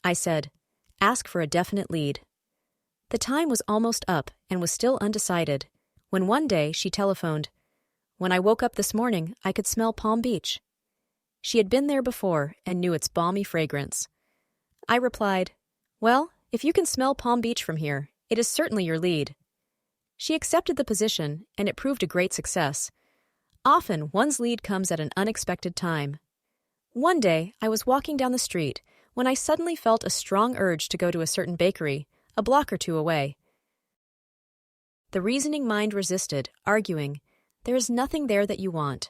I said, "Ask for a definite lead." The time was almost up and was still undecided, when one day she telephoned, "When I woke up this morning, I could smell Palm Beach." She had been there before and knew its balmy fragrance. I replied, "Well, if you can smell Palm Beach from here, it is certainly your lead." She accepted the position, and it proved a great success. Often, one's lead comes at an unexpected time. One day, I was walking down the street when I suddenly felt a strong urge to go to a certain bakery, a block or 2 away. The reasoning mind resisted, arguing, "There is nothing there that you want."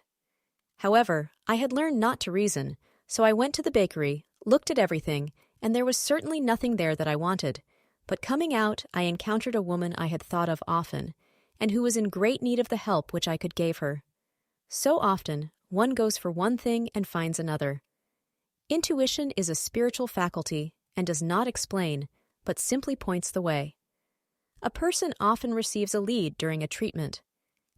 However, I had learned not to reason, so I went to the bakery, looked at everything, and there was certainly nothing there that I wanted. But coming out, I encountered a woman I had thought of often, and who was in great need of the help which I could give her. So often, one goes for one thing and finds another. Intuition is a spiritual faculty and does not explain, but simply points the way. A person often receives a lead during a treatment.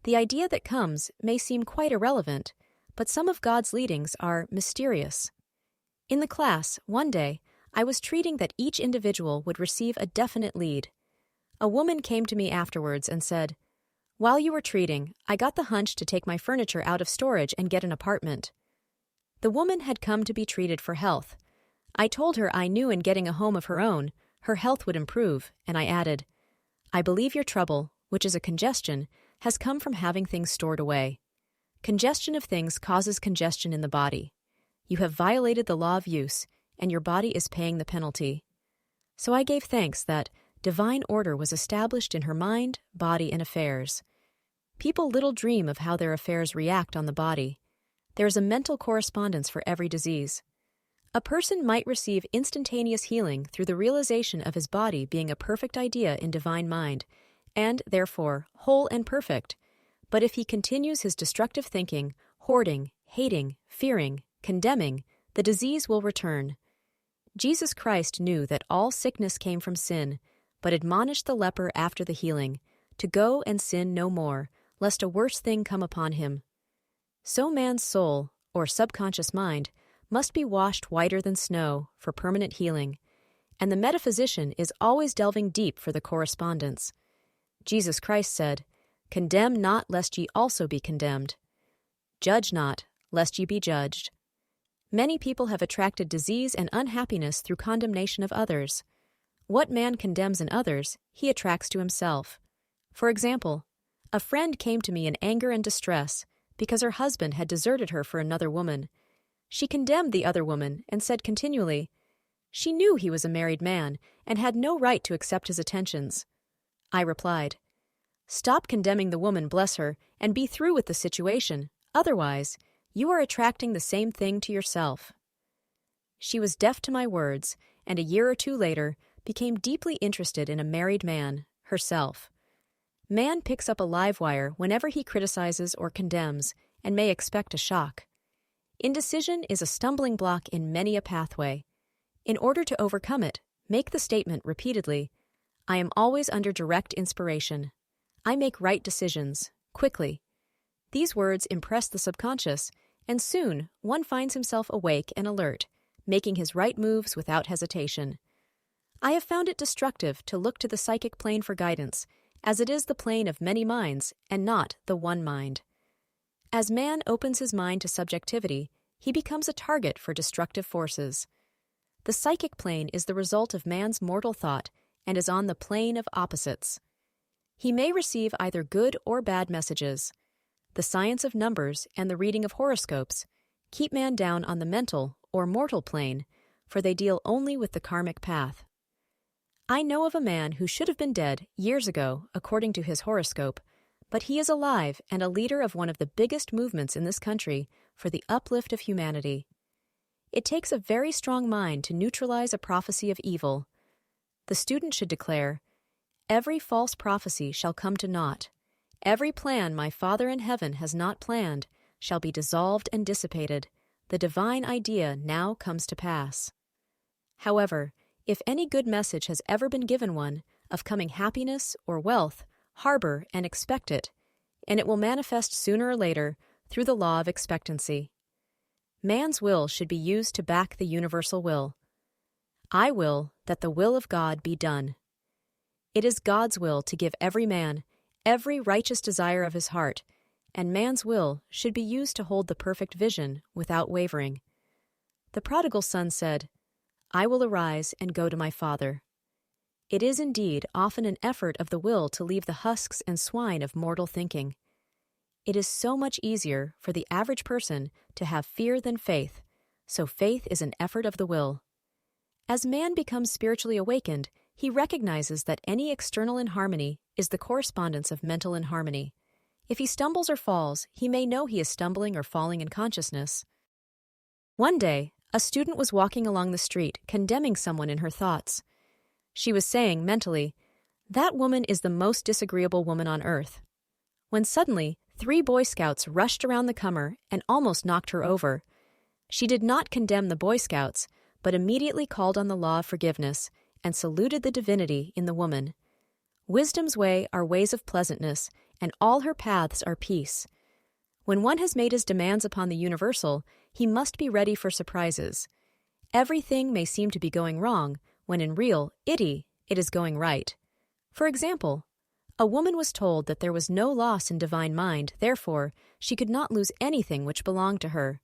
The idea that comes may seem quite irrelevant, but some of God's leadings are mysterious. In the class, one day, I was treating that each individual would receive a definite lead. A woman came to me afterwards and said, "While you were treating, I got the hunch to take my furniture out of storage and get an apartment." The woman had come to be treated for health. I told her I knew in getting a home of her own, her health would improve, and I added, "I believe your trouble, which is a congestion, has come from having things stored away. Congestion of things causes congestion in the body. You have violated the law of use, and your body is paying the penalty." So I gave thanks that divine order was established in her mind, body, and affairs. People little dream of how their affairs react on the body. There is a mental correspondence for every disease. A person might receive instantaneous healing through the realization of his body being a perfect idea in divine mind, and, therefore, whole and perfect. But if he continues his destructive thinking, hoarding, hating, fearing, condemning, the disease will return. Jesus Christ knew that all sickness came from sin, but admonished the leper after the healing to go and sin no more, lest a worse thing come upon him. So man's soul, or subconscious mind, must be washed whiter than snow for permanent healing, and the metaphysician is always delving deep for the correspondence. Jesus Christ said, "Condemn not, lest ye also be condemned. Judge not, lest ye be judged." Many people have attracted disease and unhappiness through condemnation of others. What man condemns in others, he attracts to himself. For example, a friend came to me in anger and distress because her husband had deserted her for another woman. She condemned the other woman and said continually, she knew he was a married man and had no right to accept his attentions. I replied, "Stop condemning the woman, bless her, and be through with the situation. Otherwise, you are attracting the same thing to yourself." She was deaf to my words, and a year or two later became deeply interested in a married man, herself. Man picks up a live wire whenever he criticizes or condemns, and may expect a shock. Indecision is a stumbling block in many a pathway. In order to overcome it, make the statement repeatedly, "I am always under direct inspiration. I make right decisions, quickly." These words impress the subconscious, and soon one finds himself awake and alert, making his right moves without hesitation. I have found it destructive to look to the psychic plane for guidance, as it is the plane of many minds and not the one mind. As man opens his mind to subjectivity, he becomes a target for destructive forces. The psychic plane is the result of man's mortal thought and is on the plane of opposites. He may receive either good or bad messages. The science of numbers and the reading of horoscopes keep man down on the mental or mortal plane, for they deal only with the karmic path. I know of a man who should have been dead years ago, according to his horoscope, but he is alive and a leader of one of the biggest movements in this country for the uplift of humanity. It takes a very strong mind to neutralize a prophecy of evil. The student should declare, "Every false prophecy shall come to naught. Every plan my Father in heaven has not planned shall be dissolved and dissipated. The divine idea now comes to pass." However, if any good message has ever been given one of coming happiness or wealth, harbor and expect it, and it will manifest sooner or later through the law of expectancy. Man's will should be used to back the universal will. I will that the will of God be done. It is God's will to give every man every righteous desire of his heart, and man's will should be used to hold the perfect vision without wavering. The prodigal son said, "I will arise and go to my father." It is indeed often an effort of the will to leave the husks and swine of mortal thinking. It is so much easier for the average person to have fear than faith, so faith is an effort of the will. As man becomes spiritually awakened, he recognizes that any external inharmony is the correspondence of mental inharmony. If he stumbles or falls, he may know he is stumbling or falling in consciousness. One day, a student was walking along the street, condemning someone in her thoughts. She was saying mentally, "That woman is the most disagreeable woman on earth," when suddenly 3 Boy Scouts rushed around the comer and almost knocked her over. She did not condemn the Boy Scouts, but immediately called on the law of forgiveness and saluted the divinity in the woman. Wisdom's way are ways of pleasantness, and all her paths are peace. When one has made his demands upon the universal, he must be ready for surprises. Everything may seem to be going wrong, when in real, it is going right. For example, a woman was told that there was no loss in divine mind, therefore, she could not lose anything which belonged to her.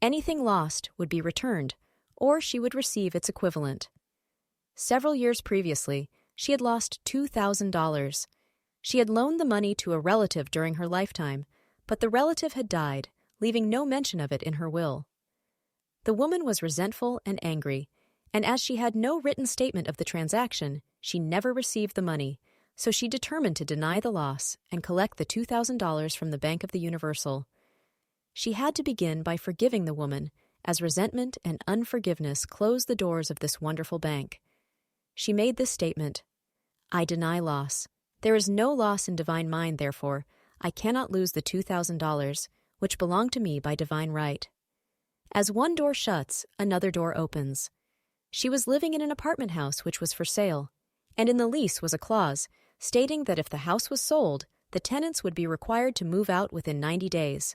Anything lost would be returned, or she would receive its equivalent. Several years previously, she had lost $2,000. She had loaned the money to a relative during her lifetime, but the relative had died, leaving no mention of it in her will. The woman was resentful and angry, and as she had no written statement of the transaction, she never received the money, so she determined to deny the loss and collect the $2,000 from the Bank of the Universal. She had to begin by forgiving the woman, as resentment and unforgiveness closed the doors of this wonderful bank. She made this statement, "I deny loss. There is no loss in divine mind, therefore, I cannot lose the $2,000, which belong to me by divine right." As one door shuts, another door opens. She was living in an apartment house which was for sale, and in the lease was a clause stating that if the house was sold, the tenants would be required to move out within 90 days.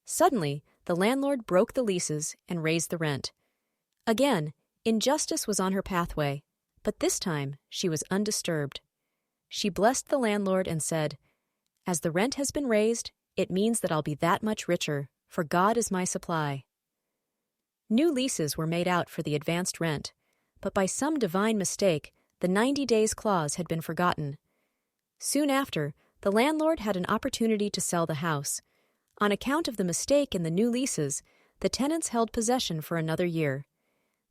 Suddenly, the landlord broke the leases and raised the rent. Again, injustice was on her pathway. But this time she was undisturbed. She blessed the landlord and said, "As the rent has been raised, it means that I'll be that much richer, for God is my supply." New leases were made out for the advanced rent, but by some divine mistake, the 90 days clause had been forgotten. Soon after, the landlord had an opportunity to sell the house. On account of the mistake in the new leases, the tenants held possession for another year.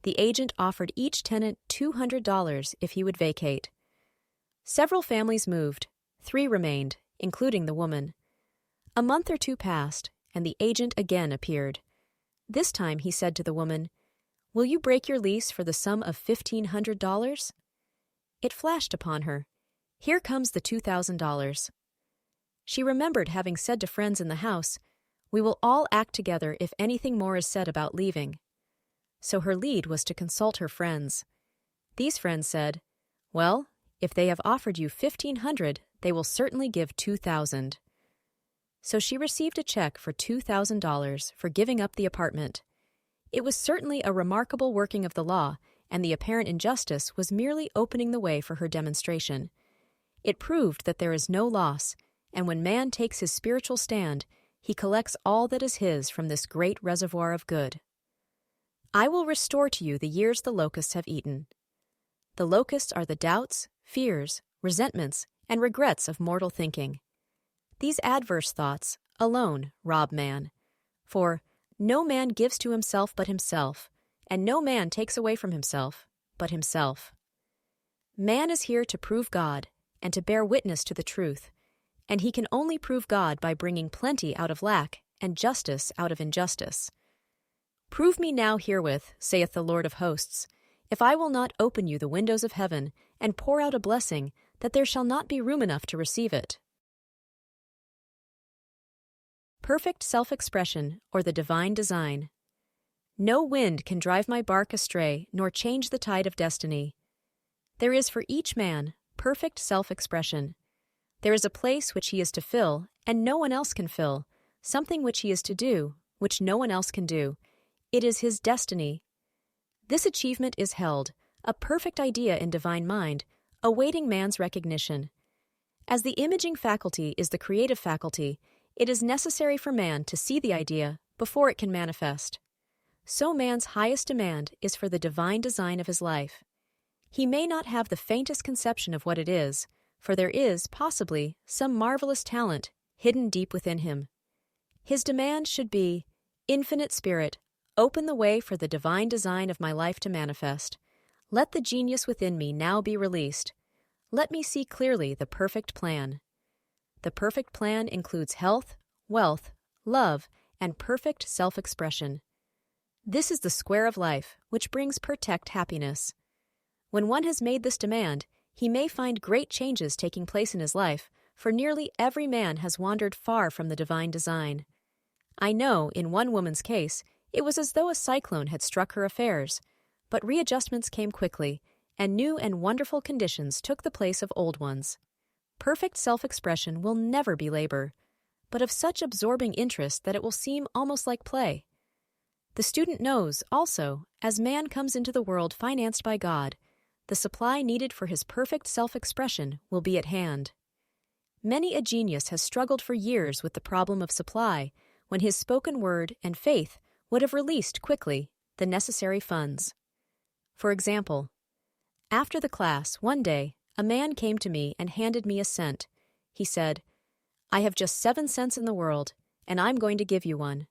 The agent offered each tenant $200 if he would vacate. Several families moved. 3 remained, including the woman. A month or 2 passed, and the agent again appeared. This time he said to the woman, "Will you break your lease for the sum of $1,500? It flashed upon her, "Here comes the $2,000. She remembered having said to friends in the house, "We will all act together if anything more is said about leaving." So her lead was to consult her friends. These friends said, "Well, if they have offered you $1,500, they will certainly give $2,000. So she received a check for $2,000 for giving up the apartment. It was certainly a remarkable working of the law, and the apparent injustice was merely opening the way for her demonstration. It proved that there is no loss, and when man takes his spiritual stand, he collects all that is his from this great reservoir of good. I will restore to you the years the locusts have eaten. The locusts are the doubts, fears, resentments, and regrets of mortal thinking. These adverse thoughts alone rob man. For no man gives to himself but himself, and no man takes away from himself but himself. Man is here to prove God and to bear witness to the truth, and he can only prove God by bringing plenty out of lack and justice out of injustice. Prove me now herewith, saith the Lord of hosts, if I will not open you the windows of heaven and pour out a blessing, that there shall not be room enough to receive it. Perfect self-expression, or the divine design. No wind can drive my bark astray, nor change the tide of destiny. There is for each man perfect self-expression. There is a place which he is to fill, and no one else can fill, something which he is to do, which no one else can do. It is his destiny. This achievement is held, a perfect idea in divine mind, awaiting man's recognition. As the imaging faculty is the creative faculty, it is necessary for man to see the idea before it can manifest. So man's highest demand is for the divine design of his life. He may not have the faintest conception of what it is, for there is, possibly, some marvelous talent hidden deep within him. His demand should be, "Infinite Spirit, open the way for the divine design of my life to manifest. Let the genius within me now be released. Let me see clearly the perfect plan." The perfect plan includes health, wealth, love, and perfect self-expression. This is the square of life, which brings perfect happiness. When one has made this demand, he may find great changes taking place in his life, for nearly every man has wandered far from the divine design. I know, in one woman's case, it was as though a cyclone had struck her affairs, but readjustments came quickly, and new and wonderful conditions took the place of old ones. Perfect self-expression will never be labor, but of such absorbing interest that it will seem almost like play. The student knows, also, as man comes into the world financed by God, the supply needed for his perfect self-expression will be at hand. Many a genius has struggled for years with the problem of supply, when his spoken word and faith would have released quickly the necessary funds. For example, after the class, one day, a man came to me and handed me a cent. He said, "I have just 7 cents in the world, and I'm going to give you one.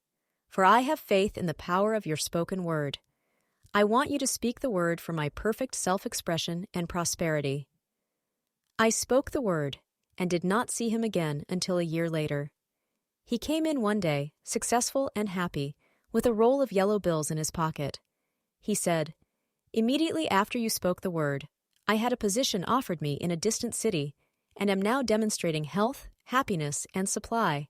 For I have faith in the power of your spoken word. I want you to speak the word for my perfect self-expression and prosperity." I spoke the word, and did not see him again until a year later. He came in one day, successful and happy, with a roll of yellow bills in his pocket. He said, "Immediately after you spoke the word, I had a position offered me in a distant city, and am now demonstrating health, happiness, and supply."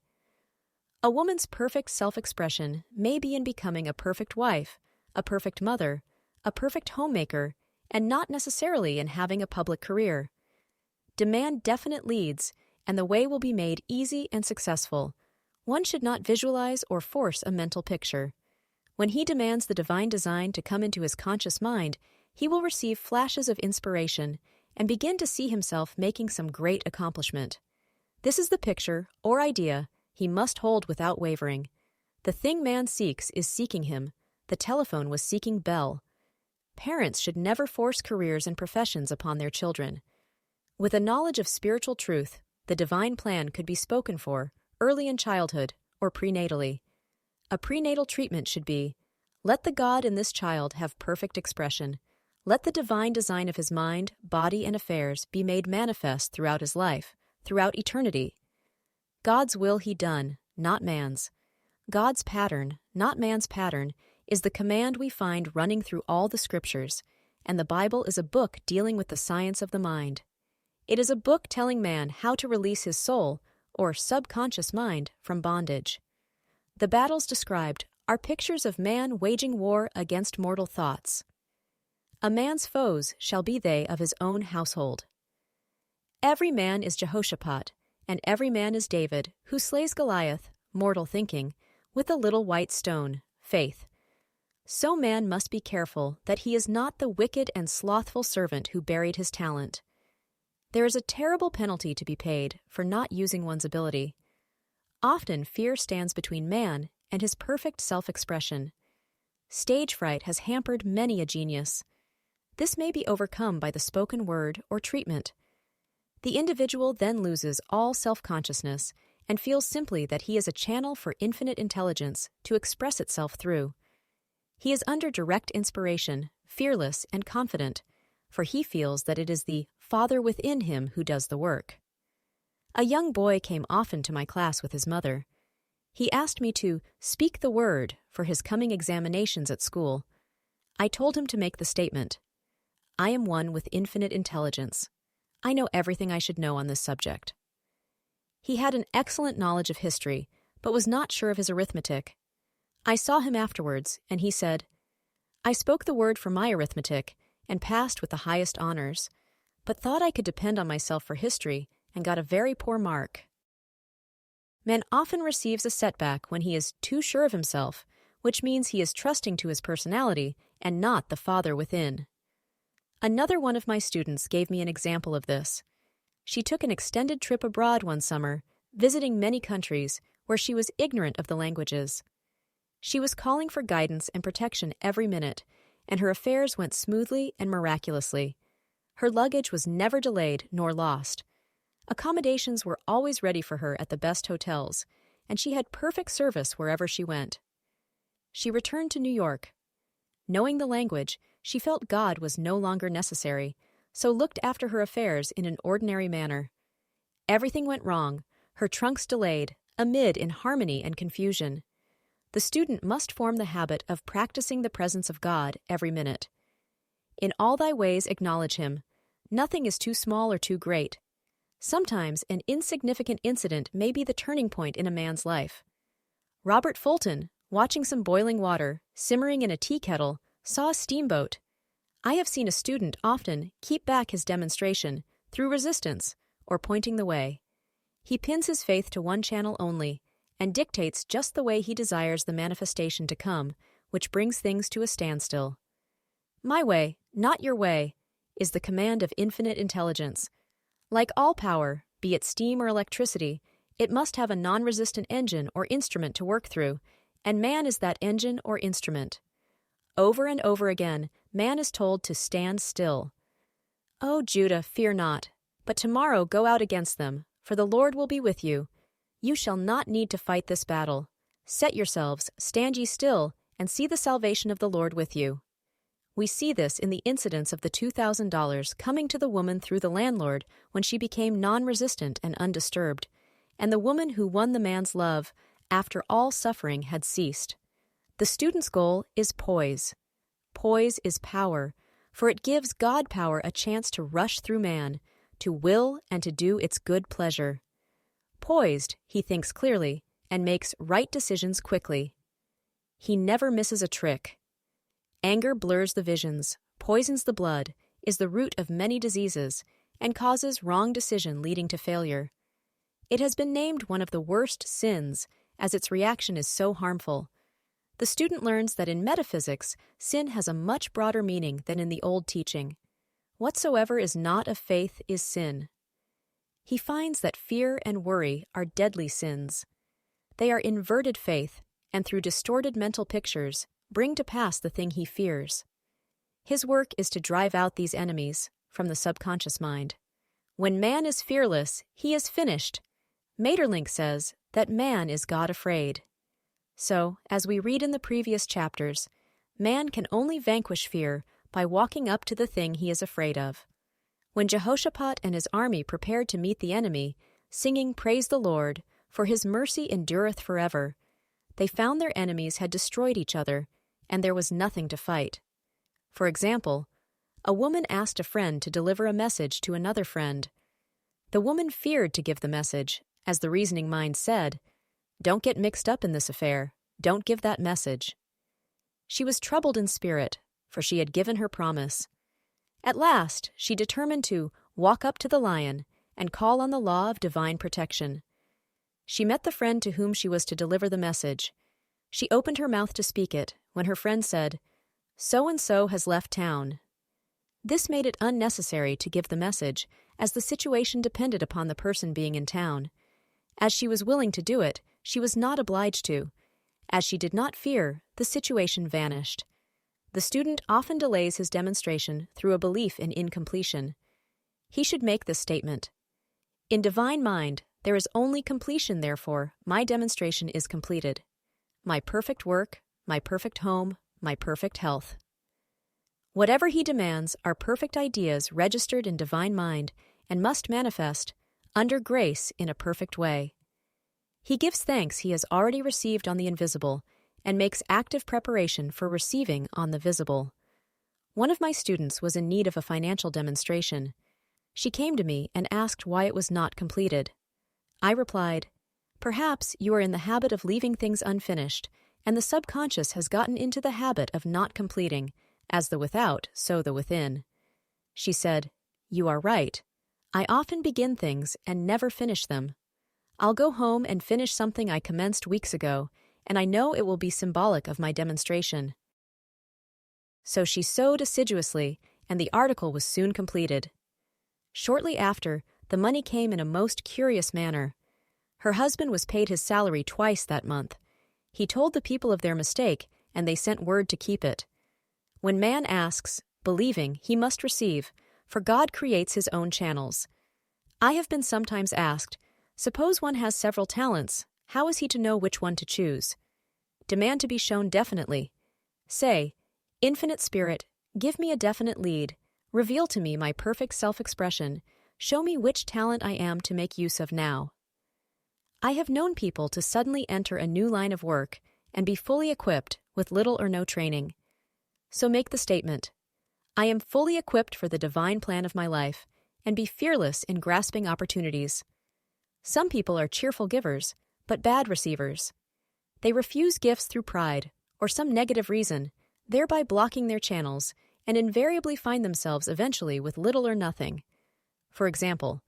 A woman's perfect self-expression may be in becoming a perfect wife, a perfect mother, a perfect homemaker, and not necessarily in having a public career. Demand definite leads, and the way will be made easy and successful. One should not visualize or force a mental picture. When he demands the divine design to come into his conscious mind, he will receive flashes of inspiration and begin to see himself making some great accomplishment. This is the picture, or idea, he must hold without wavering. The thing man seeks is seeking him. The telephone was seeking Bell. Parents should never force careers and professions upon their children. With a knowledge of spiritual truth, the divine plan could be spoken for, early in childhood or prenatally. A prenatal treatment should be, let the God in this child have perfect expression. Let the divine design of his mind, body, and affairs be made manifest throughout his life, throughout eternity. God's will he done, not man's. God's pattern, not man's pattern, is the command we find running through all the scriptures, and the Bible is a book dealing with the science of the mind. It is a book telling man how to release his soul, or subconscious mind, from bondage. The battles described are pictures of man waging war against mortal thoughts. A man's foes shall be they of his own household. Every man is Jehoshaphat, and every man is David, who slays Goliath, mortal thinking, with a little white stone, faith. So man must be careful that he is not the wicked and slothful servant who buried his talent. There is a terrible penalty to be paid for not using one's ability. Often fear stands between man and his perfect self-expression. Stage fright has hampered many a genius. This may be overcome by the spoken word or treatment. The individual then loses all self-consciousness and feels simply that he is a channel for infinite intelligence to express itself through. He is under direct inspiration, fearless and confident, for he feels that it is the Father within him who does the work. A young boy came often to my class with his mother. He asked me to speak the word for his coming examinations at school. I told him to make the statement, I am one with infinite intelligence. I know everything I should know on this subject. He had an excellent knowledge of history, but was not sure of his arithmetic. I saw him afterwards, and he said, I spoke the word for my arithmetic and passed with the highest honors, but thought I could depend on myself for history and got a very poor mark. Man often receives a setback when he is too sure of himself, which means he is trusting to his personality and not the Father within. Another one of my students gave me an example of this. She took an extended trip abroad one summer, visiting many countries where she was ignorant of the languages. She was calling for guidance and protection every minute, and her affairs went smoothly and miraculously. Her luggage was never delayed nor lost. Accommodations were always ready for her at the best hotels, and she had perfect service wherever she went. She returned to New York. Knowing the language, she felt God was no longer necessary, so looked after her affairs in an ordinary manner. Everything went wrong, her trunks delayed, amid inharmony and confusion. The student must form the habit of practicing the presence of God every minute. In all thy ways acknowledge him. Nothing is too small or too great. Sometimes an insignificant incident may be the turning point in a man's life. Robert Fulton, watching some boiling water, simmering in a tea kettle, saw a steamboat. I have seen a student often keep back his demonstration through resistance or pointing the way. He pins his faith to one channel only and dictates just the way he desires the manifestation to come, which brings things to a standstill. My way, not your way, is the command of infinite intelligence. Like all power, be it steam or electricity, it must have a non-resistant engine or instrument to work through, and man is that engine or instrument. Over and over again, man is told to stand still. O Judah, fear not, but tomorrow go out against them, for the Lord will be with you. You shall not need to fight this battle. Set yourselves, stand ye still, and see the salvation of the Lord with you. We see this in the incidents of the $2,000 coming to the woman through the landlord when she became non-resistant and undisturbed, and the woman who won the man's love after all suffering had ceased. The student's goal is poise. Poise is power, for it gives God power a chance to rush through man, to will and to do its good pleasure. Poised, he thinks clearly and makes right decisions quickly. He never misses a trick. Anger blurs the visions, poisons the blood, is the root of many diseases, and causes wrong decision leading to failure. It has been named one of the worst sins, as its reaction is so harmful. the student learns that in metaphysics, sin has a much broader meaning than in the old teaching. Whatsoever is not of faith is sin. He finds that fear and worry are deadly sins. They are inverted faith, and through distorted mental pictures, bring to pass the thing he fears. His work is to drive out these enemies from the subconscious mind. When man is fearless, he is finished. Maeterlinck says that man is God-afraid. So, as we read in the previous chapters, man can only vanquish fear by walking up to the thing he is afraid of. When Jehoshaphat and his army prepared to meet the enemy, singing "Praise the Lord, for his mercy endureth forever," they found their enemies had destroyed each other, and there was nothing to fight. For example, a woman asked a friend to deliver a message to another friend. The woman feared to give the message, as the reasoning mind said, "Don't get mixed up in this affair. Don't give that message." She was troubled in spirit, for she had given her promise. At last, she determined to walk up to the lion and call on the law of divine protection. She met the friend to whom she was to deliver the message. She opened her mouth to speak it, when her friend said, "So-and-so has left town." This made it unnecessary to give the message, as the situation depended upon the person being in town. As she was willing to do it, she was not obliged to. As she did not fear, the situation vanished. The student often delays his demonstration through a belief in incompletion. He should make this statement: "In divine mind, there is only completion, therefore, my demonstration is completed. My perfect work, my perfect home, my perfect health." Whatever he demands are perfect ideas registered in divine mind and must manifest, under grace in a perfect way. He gives thanks he has already received on the invisible and makes active preparation for receiving on the visible. One of my students was in need of a financial demonstration. She came to me and asked why it was not completed. I replied, "Perhaps you are in the habit of leaving things unfinished, and the subconscious has gotten into the habit of not completing, as the without, so the within." She said, "You are right. I often begin things and never finish them. I'll go home and finish something I commenced weeks ago, and I know it will be symbolic of my demonstration." So she sewed assiduously, and the article was soon completed. Shortly after, the money came in a most curious manner. Her husband was paid his salary twice that month. He told the people of their mistake, and they sent word to keep it. When man asks, believing, he must receive, for God creates his own channels. I have been sometimes asked, suppose one has several talents, how is he to know which one to choose? Demand to be shown definitely. Say, "Infinite Spirit, give me a definite lead. Reveal to me my perfect self-expression. Show me which talent I am to make use of now." I have known people to suddenly enter a new line of work and be fully equipped with little or no training. So make the statement, "I am fully equipped for the divine plan of my life," and be fearless in grasping opportunities. Some people are cheerful givers, but bad receivers. They refuse gifts through pride or some negative reason, thereby blocking their channels, and invariably find themselves eventually with little or nothing. For example,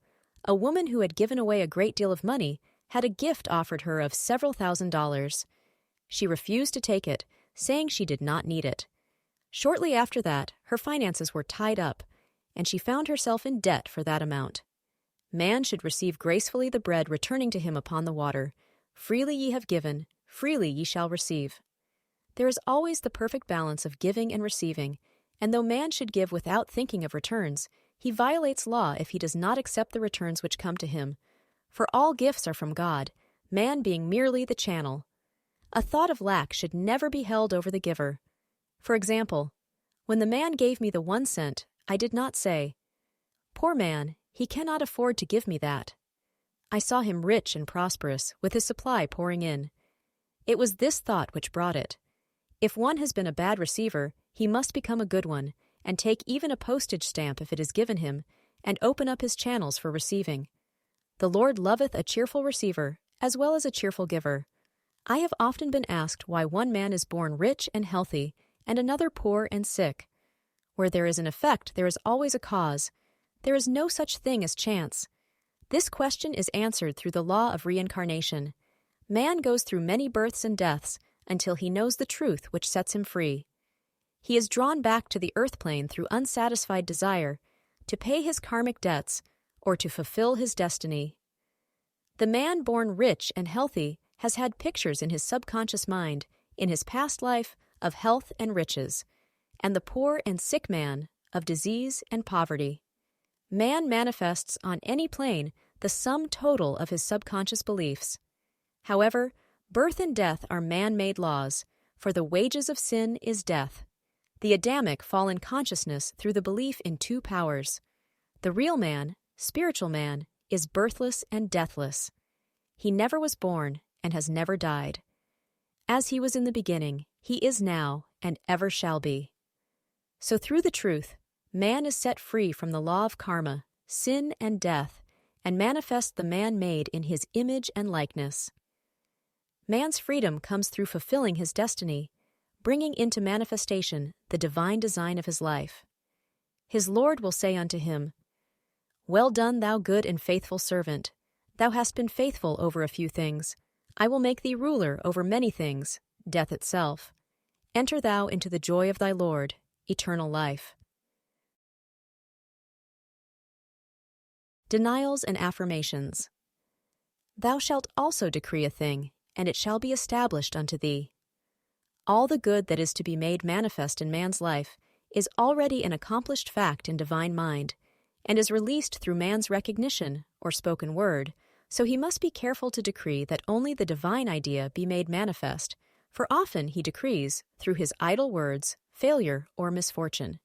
a woman who had given away a great deal of money had a gift offered her of several $1,000s. She refused to take it, saying she did not need it. Shortly after that, her finances were tied up, and she found herself in debt for that amount. Man should receive gracefully the bread returning to him upon the water. Freely ye have given, freely ye shall receive. There is always the perfect balance of giving and receiving, and though man should give without thinking of returns, he violates law if he does not accept the returns which come to him. For all gifts are from God, man being merely the channel. A thought of lack should never be held over the giver. For example, when the man gave me the 1 cent, I did not say, "Poor man, he cannot afford to give me that." I saw him rich and prosperous, with his supply pouring in. It was this thought which brought it. If one has been a bad receiver, he must become a good one, and take even a postage stamp if it is given him, and open up his channels for receiving. The Lord loveth a cheerful receiver, as well as a cheerful giver. I have often been asked why one man is born rich and healthy, and another poor and sick. Where there is an effect, there is always a cause. There is no such thing as chance. This question is answered through the law of reincarnation. Man goes through many births and deaths until he knows the truth which sets him free. He is drawn back to the earth plane through unsatisfied desire, to pay his karmic debts or to fulfill his destiny. The man born rich and healthy has had pictures in his subconscious mind, in his past life, of health and riches, and the poor and sick man of disease and poverty. Man manifests on any plane the sum total of his subconscious beliefs. However, birth and death are man-made laws, for the wages of sin is death. The Adamic fall in consciousness through the belief in two powers. The real man, spiritual man, is birthless and deathless. He never was born and has never died. As he was in the beginning, he is now and ever shall be. So through the truth, man is set free from the law of karma, sin and death, and manifests the man made in his image and likeness. Man's freedom comes through fulfilling his destiny, bringing into manifestation the divine design of his life. His Lord will say unto him, "Well done, thou good and faithful servant. Thou hast been faithful over a few things. I will make thee ruler over many things, death itself. Enter thou into the joy of thy Lord, eternal life." Denials and Affirmations. Thou shalt also decree a thing, and it shall be established unto thee. All the good that is to be made manifest in man's life is already an accomplished fact in divine mind, and is released through man's recognition or spoken word, so he must be careful to decree that only the divine idea be made manifest, for often he decrees, through his idle words, failure or misfortune.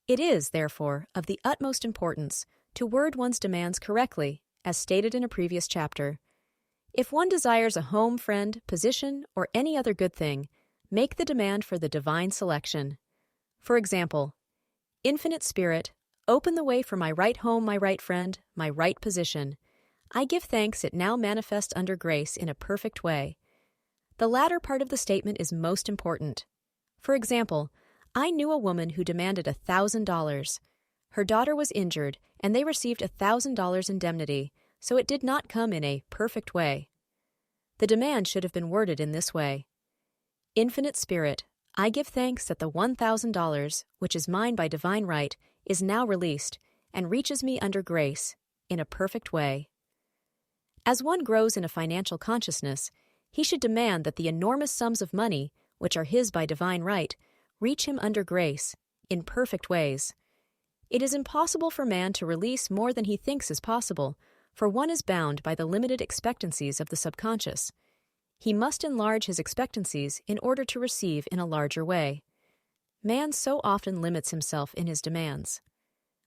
It is, therefore, of the utmost importance to word one's demands correctly, as stated in a previous chapter. If one desires a home, friend, position, or any other good thing, make the demand for the divine selection. For example, Infinite Spirit, open the way for my right home, my right friend, my right position. I give thanks it now manifests under grace in a perfect way. The latter part of the statement is most important. For example, I knew a woman who demanded $1,000. Her daughter was injured, and they received $1,000 indemnity, so it did not come in a perfect way. The demand should have been worded in this way. Infinite Spirit, I give thanks that the $1,000, which is mine by divine right, is now released and reaches me under grace, in a perfect way. As one grows in a financial consciousness, he should demand that the enormous sums of money, which are his by divine right, reach him under grace, in perfect ways. It is impossible for man to release more than he thinks is possible, for one is bound by the limited expectancies of the subconscious. He must enlarge his expectancies in order to receive in a larger way. Man so often limits himself in his demands.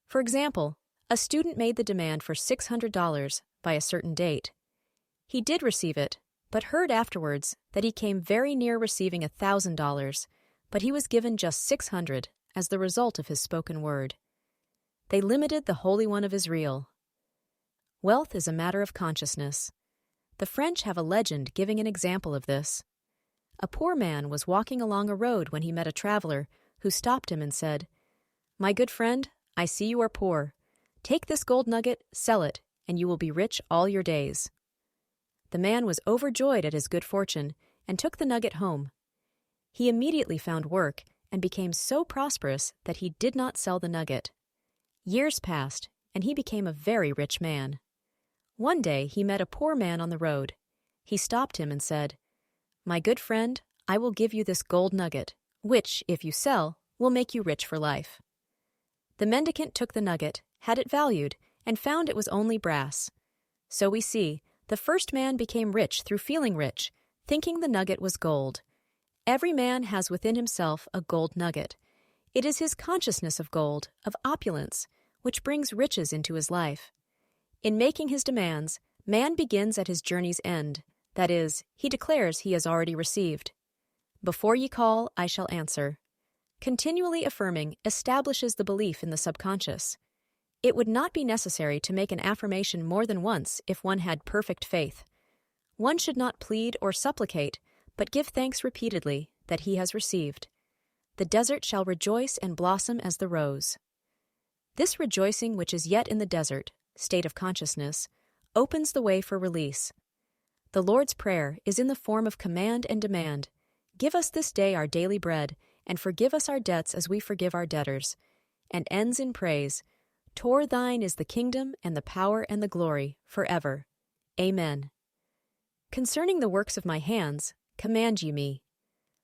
For example, a student made the demand for $600 by a certain date. He did receive it, but heard afterwards that he came very near receiving $1,000, but he was given just $600 as the result of his spoken word. They limited the Holy One of Israel. Wealth is a matter of consciousness. The French have a legend giving an example of this. A poor man was walking along a road when he met a traveler who stopped him and said, "My good friend, I see you are poor. Take this gold nugget, sell it, and you will be rich all your days." The man was overjoyed at his good fortune and took the nugget home. He immediately found work and became so prosperous that he did not sell the nugget. Years passed, and he became a very rich man. One day he met a poor man on the road. He stopped him and said, "My good friend, I will give you this gold nugget, which, if you sell, will make you rich for life." The mendicant took the nugget, had it valued, and found it was only brass. So we see, the first man became rich through feeling rich, thinking the nugget was gold. Every man has within himself a gold nugget. It is his consciousness of gold, of opulence, which brings riches into his life. In making his demands, man begins at his journey's end, that is, he declares he has already received. Before ye call, I shall answer. Continually affirming establishes the belief in the subconscious. It would not be necessary to make an affirmation more than once if one had perfect faith. One should not plead or supplicate, but give thanks repeatedly that he has received. The desert shall rejoice and blossom as the rose. This rejoicing which is yet in the desert, state of consciousness, opens the way for release. The Lord's Prayer is in the form of command and demand, "Give us this day our daily bread, and forgive us our debts as we forgive our debtors," and ends in praise, "Tor thine is the kingdom and the power and the glory, forever. Amen. Concerning the works of my hands, command ye me."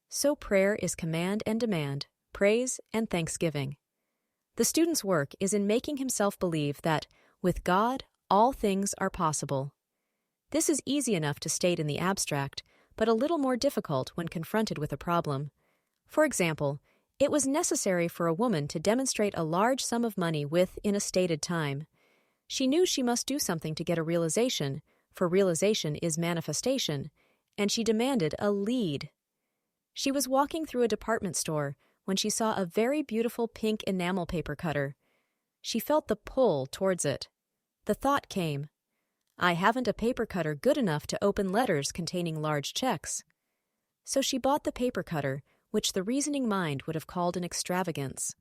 So prayer is command and demand, praise and thanksgiving. The student's work is in making himself believe that, with God, all things are possible. This is easy enough to state in the abstract, but a little more difficult when confronted with a problem. For example, it was necessary for a woman to demonstrate a large sum of money within a stated time. She knew she must do something to get a realization, for realization is manifestation, and she demanded a lead. She was walking through a department store when she saw a very beautiful pink enamel paper cutter. She felt the pull towards it. The thought came, "I haven't a paper cutter good enough to open letters containing large checks." So she bought the paper cutter, which the reasoning mind would have called an extravagance.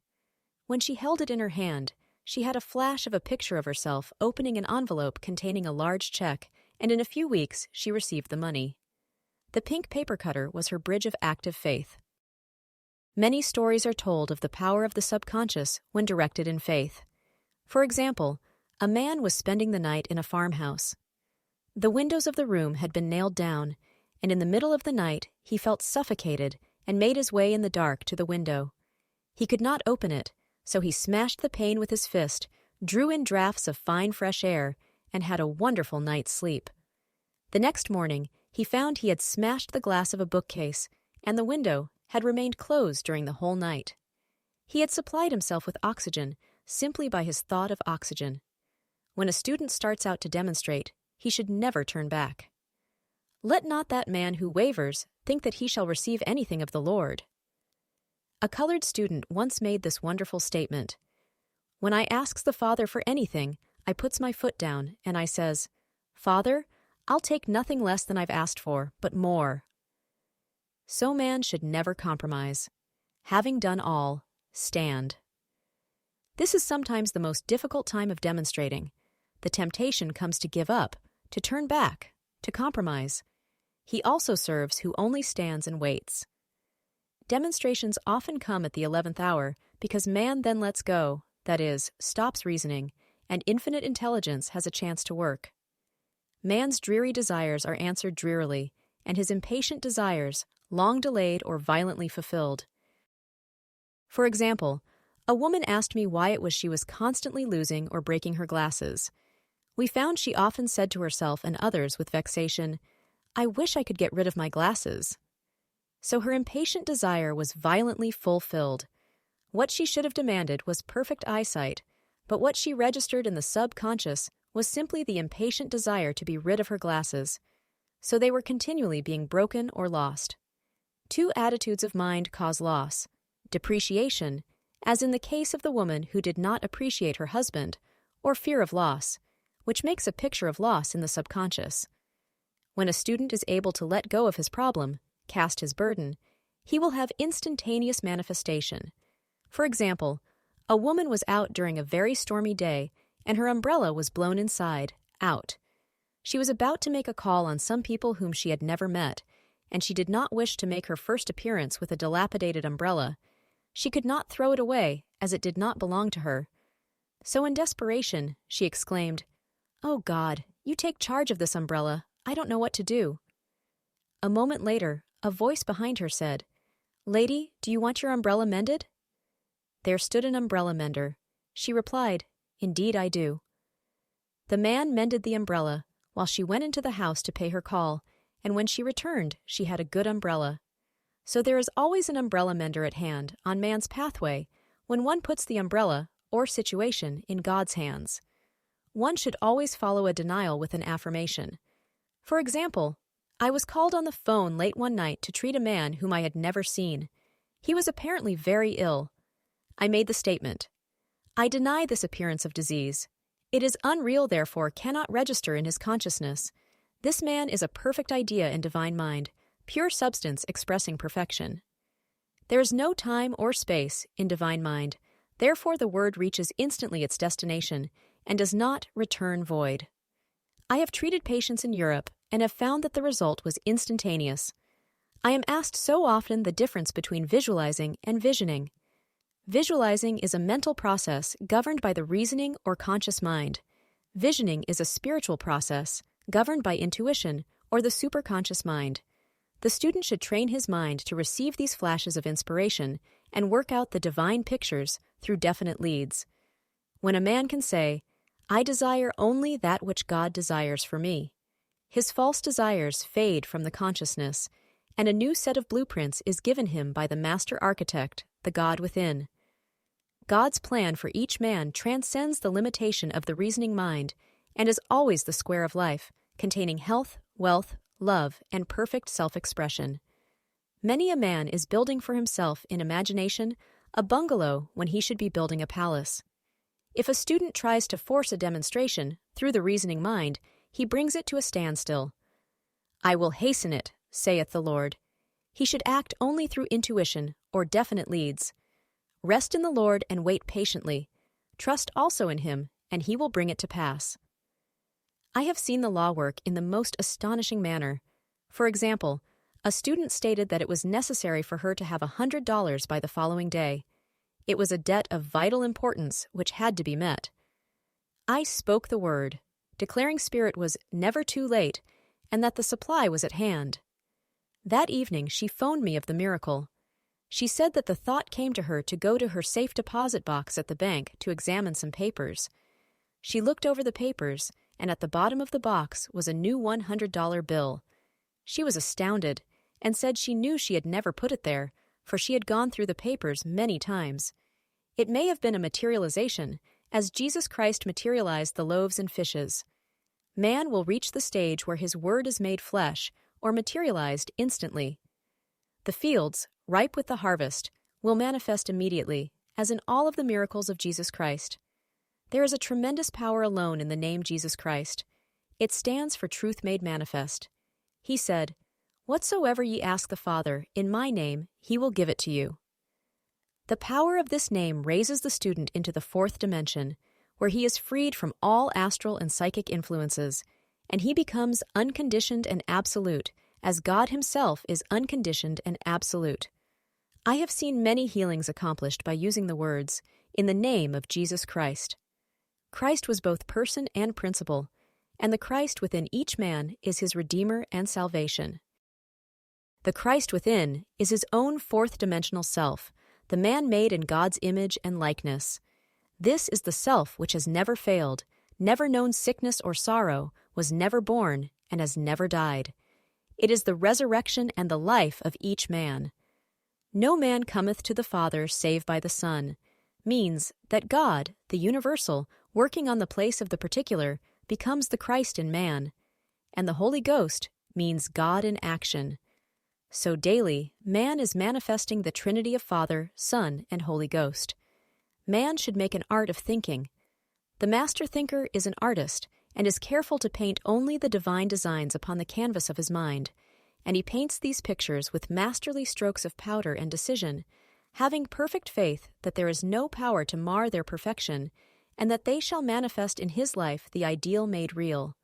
When she held it in her hand, she had a flash of a picture of herself opening an envelope containing a large check, and in a few weeks she received the money. The pink paper cutter was her bridge of active faith. Many stories are told of the power of the subconscious when directed in faith. For example, a man was spending the night in a farmhouse. The windows of the room had been nailed down, and in the middle of the night he felt suffocated and made his way in the dark to the window. He could not open it, so he smashed the pane with his fist, drew in draughts of fine fresh air, and had a wonderful night's sleep. The next morning, he found he had smashed the glass of a bookcase, and the window had remained closed during the whole night. He had supplied himself with oxygen simply by his thought of oxygen. When a student starts out to demonstrate, he should never turn back. Let not that man who wavers think that he shall receive anything of the Lord. A colored student once made this wonderful statement, "When I asks the Father for anything, I puts my foot down and I says, 'Father, I'll take nothing less than I've asked for, but more.'" So man should never compromise. Having done all, stand. This is sometimes the most difficult time of demonstrating. The temptation comes to give up, to turn back, to compromise. He also serves who only stands and waits. Demonstrations often come at the 11th hour because man then lets go, that is, stops reasoning, and infinite intelligence has a chance to work. Man's dreary desires are answered drearily, and his impatient desires, long delayed or violently fulfilled. For example, a woman asked me why it was she was constantly losing or breaking her glasses. We found she often said to herself and others with vexation, "I wish I could get rid of my glasses." So her impatient desire was violently fulfilled. What she should have demanded was perfect eyesight, but what she registered in the subconscious was simply the impatient desire to be rid of her glasses. So they were continually being broken or lost. Two attitudes of mind cause loss: depreciation, as in the case of the woman who did not appreciate her husband, or fear of loss, which makes a picture of loss in the subconscious. When a student is able to let go of his problem, cast his burden, he will have instantaneous manifestation. For example, a woman was out during a very stormy day, and her umbrella was blown inside, out. She was about to make a call on some people whom she had never met, and she did not wish to make her first appearance with a dilapidated umbrella. She could not throw it away, as it did not belong to her. So in desperation, she exclaimed, "Oh God, you take charge of this umbrella. I don't know what to do." A moment later, a voice behind her said, "Lady, do you want your umbrella mended?" There stood an umbrella mender. She replied, "Indeed I do." The man mended the umbrella, while she went into the house to pay her call, and when she returned, she had a good umbrella. So there is always an umbrella mender at hand on man's pathway when one puts the umbrella, or situation, in God's hands. One should always follow a denial with an affirmation. For example, I was called on the phone late one night to treat a man whom I had never seen. He was apparently very ill. I made the statement, "I deny this appearance of disease. It is unreal, therefore cannot register in his consciousness. This man is a perfect idea in divine mind, pure substance expressing perfection. There is no time or space in divine mind, therefore the word reaches instantly its destination and does not return void. I have treated patients in Europe and have found that the result was instantaneous. I am asked so often the difference between visualizing and visioning. Visualizing is a mental process governed by the reasoning or conscious mind. Visioning is a spiritual process governed by intuition or the superconscious mind. The student should train his mind to receive these flashes of inspiration and work out the divine pictures through definite leads. When a man can say, "I desire only that which God desires for me," his false desires fade from the consciousness, and a new set of blueprints is given him by the master architect, the God within. God's plan for each man transcends the limitation of the reasoning mind and is always the square of life, containing health, wealth, love, and perfect self-expression. Many a man is building for himself in imagination a bungalow when he should be building a palace. If a student tries to force a demonstration through the reasoning mind, he brings it to a standstill. "I will hasten it," saith the Lord. He should act only through intuition or definite leads. Rest in the Lord and wait patiently. Trust also in Him, and He will bring it to pass. I have seen the law work in the most astonishing manner. For example, a student stated that it was necessary for her to have $100 by the following day. It was a debt of vital importance which had to be met. I spoke the word, declaring Spirit was never too late and that the supply was at hand. That evening she phoned me of the miracle. She said that the thought came to her to go to her safe deposit box at the bank to examine some papers. She looked over the papers, and at the bottom of the box was a new $100 bill. She was astounded, and said she knew she had never put it there, for she had gone through the papers many times. It may have been a materialization, as Jesus Christ materialized the loaves and fishes. Man will reach the stage where his word is made flesh, or materialized instantly. The fields, ripe with the harvest, will manifest immediately, as in all of the miracles of Jesus Christ. There is a tremendous power alone in the name Jesus Christ. It stands for truth made manifest. He said, "Whatsoever ye ask the Father, in my name, he will give it to you." The power of this name raises the student into the fourth dimension, where he is freed from all astral and psychic influences, and he becomes unconditioned and absolute, as God Himself is unconditioned and absolute. I have seen many healings accomplished by using the words, "in the name of Jesus Christ." Christ was both person and principle, and the Christ within each man is his Redeemer and salvation. The Christ within is his own fourth-dimensional self, the man made in God's image and likeness. This is the self which has never failed, never known sickness or sorrow, was never born, and has never died. It is the resurrection and the life of each man. "No man cometh to the Father save by the Son," means that God, the universal, working on the place of the particular, becomes the Christ in man, and the Holy Ghost means God in action. So daily, man is manifesting the Trinity of Father, Son, and Holy Ghost. Man should make an art of thinking. The master thinker is an artist, and is careful to paint only the divine designs upon the canvas of his mind, and he paints these pictures with masterly strokes of powder and decision, having perfect faith that there is no power to mar their perfection, and that they shall manifest in his life the ideal made real.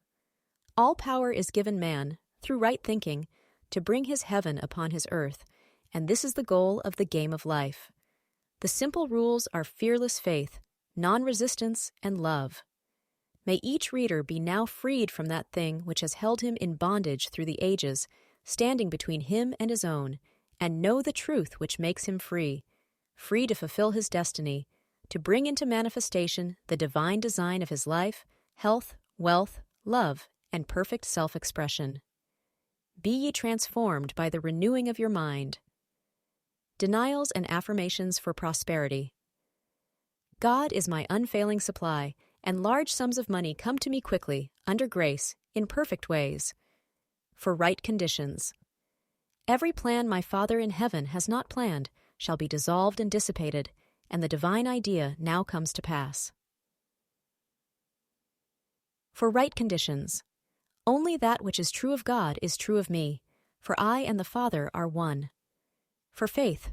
All power is given man, through right thinking, to bring his heaven upon his earth, and this is the goal of the game of life. The simple rules are fearless faith, non-resistance, and love. May each reader be now freed from that thing which has held him in bondage through the ages, standing between him and his own, and know the truth which makes him free, free to fulfill his destiny, to bring into manifestation the divine design of his life, health, wealth, love, and perfect self-expression. Be ye transformed by the renewing of your mind. Denials and affirmations for prosperity. God is my unfailing supply, and large sums of money come to me quickly, under grace, in perfect ways. For right conditions. Every plan my Father in heaven has not planned shall be dissolved and dissipated, and the divine idea now comes to pass. For right conditions. Only that which is true of God is true of me, for I and the Father are one. For faith.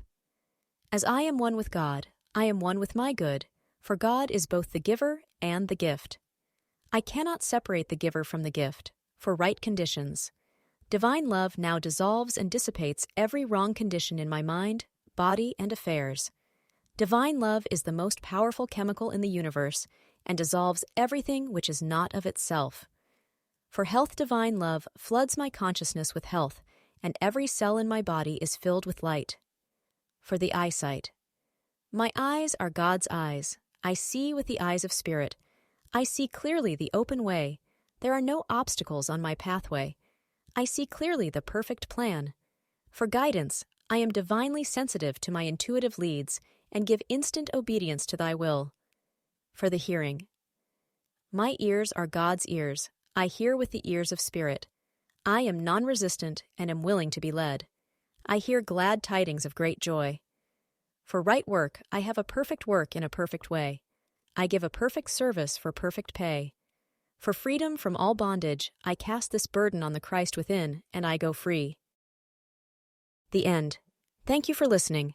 As I am one with God, I am one with my good, for God is both the giver and the gift. I cannot separate the giver from the gift, for right conditions. Divine love now dissolves and dissipates every wrong condition in my mind, body, and affairs. Divine love is the most powerful chemical in the universe and dissolves everything which is not of itself. For health, divine love floods my consciousness with health, and every cell in my body is filled with light. For the eyesight. My eyes are God's eyes. I see with the eyes of spirit. I see clearly the open way. There are no obstacles on my pathway. I see clearly the perfect plan. For guidance, I am divinely sensitive to my intuitive leads and give instant obedience to thy will. For the hearing. My ears are God's ears. I hear with the ears of spirit. I am non-resistant and am willing to be led. I hear glad tidings of great joy. For right work, I have a perfect work in a perfect way. I give a perfect service for perfect pay. For freedom from all bondage, I cast this burden on the Christ within, and I go free. The end. Thank you for listening.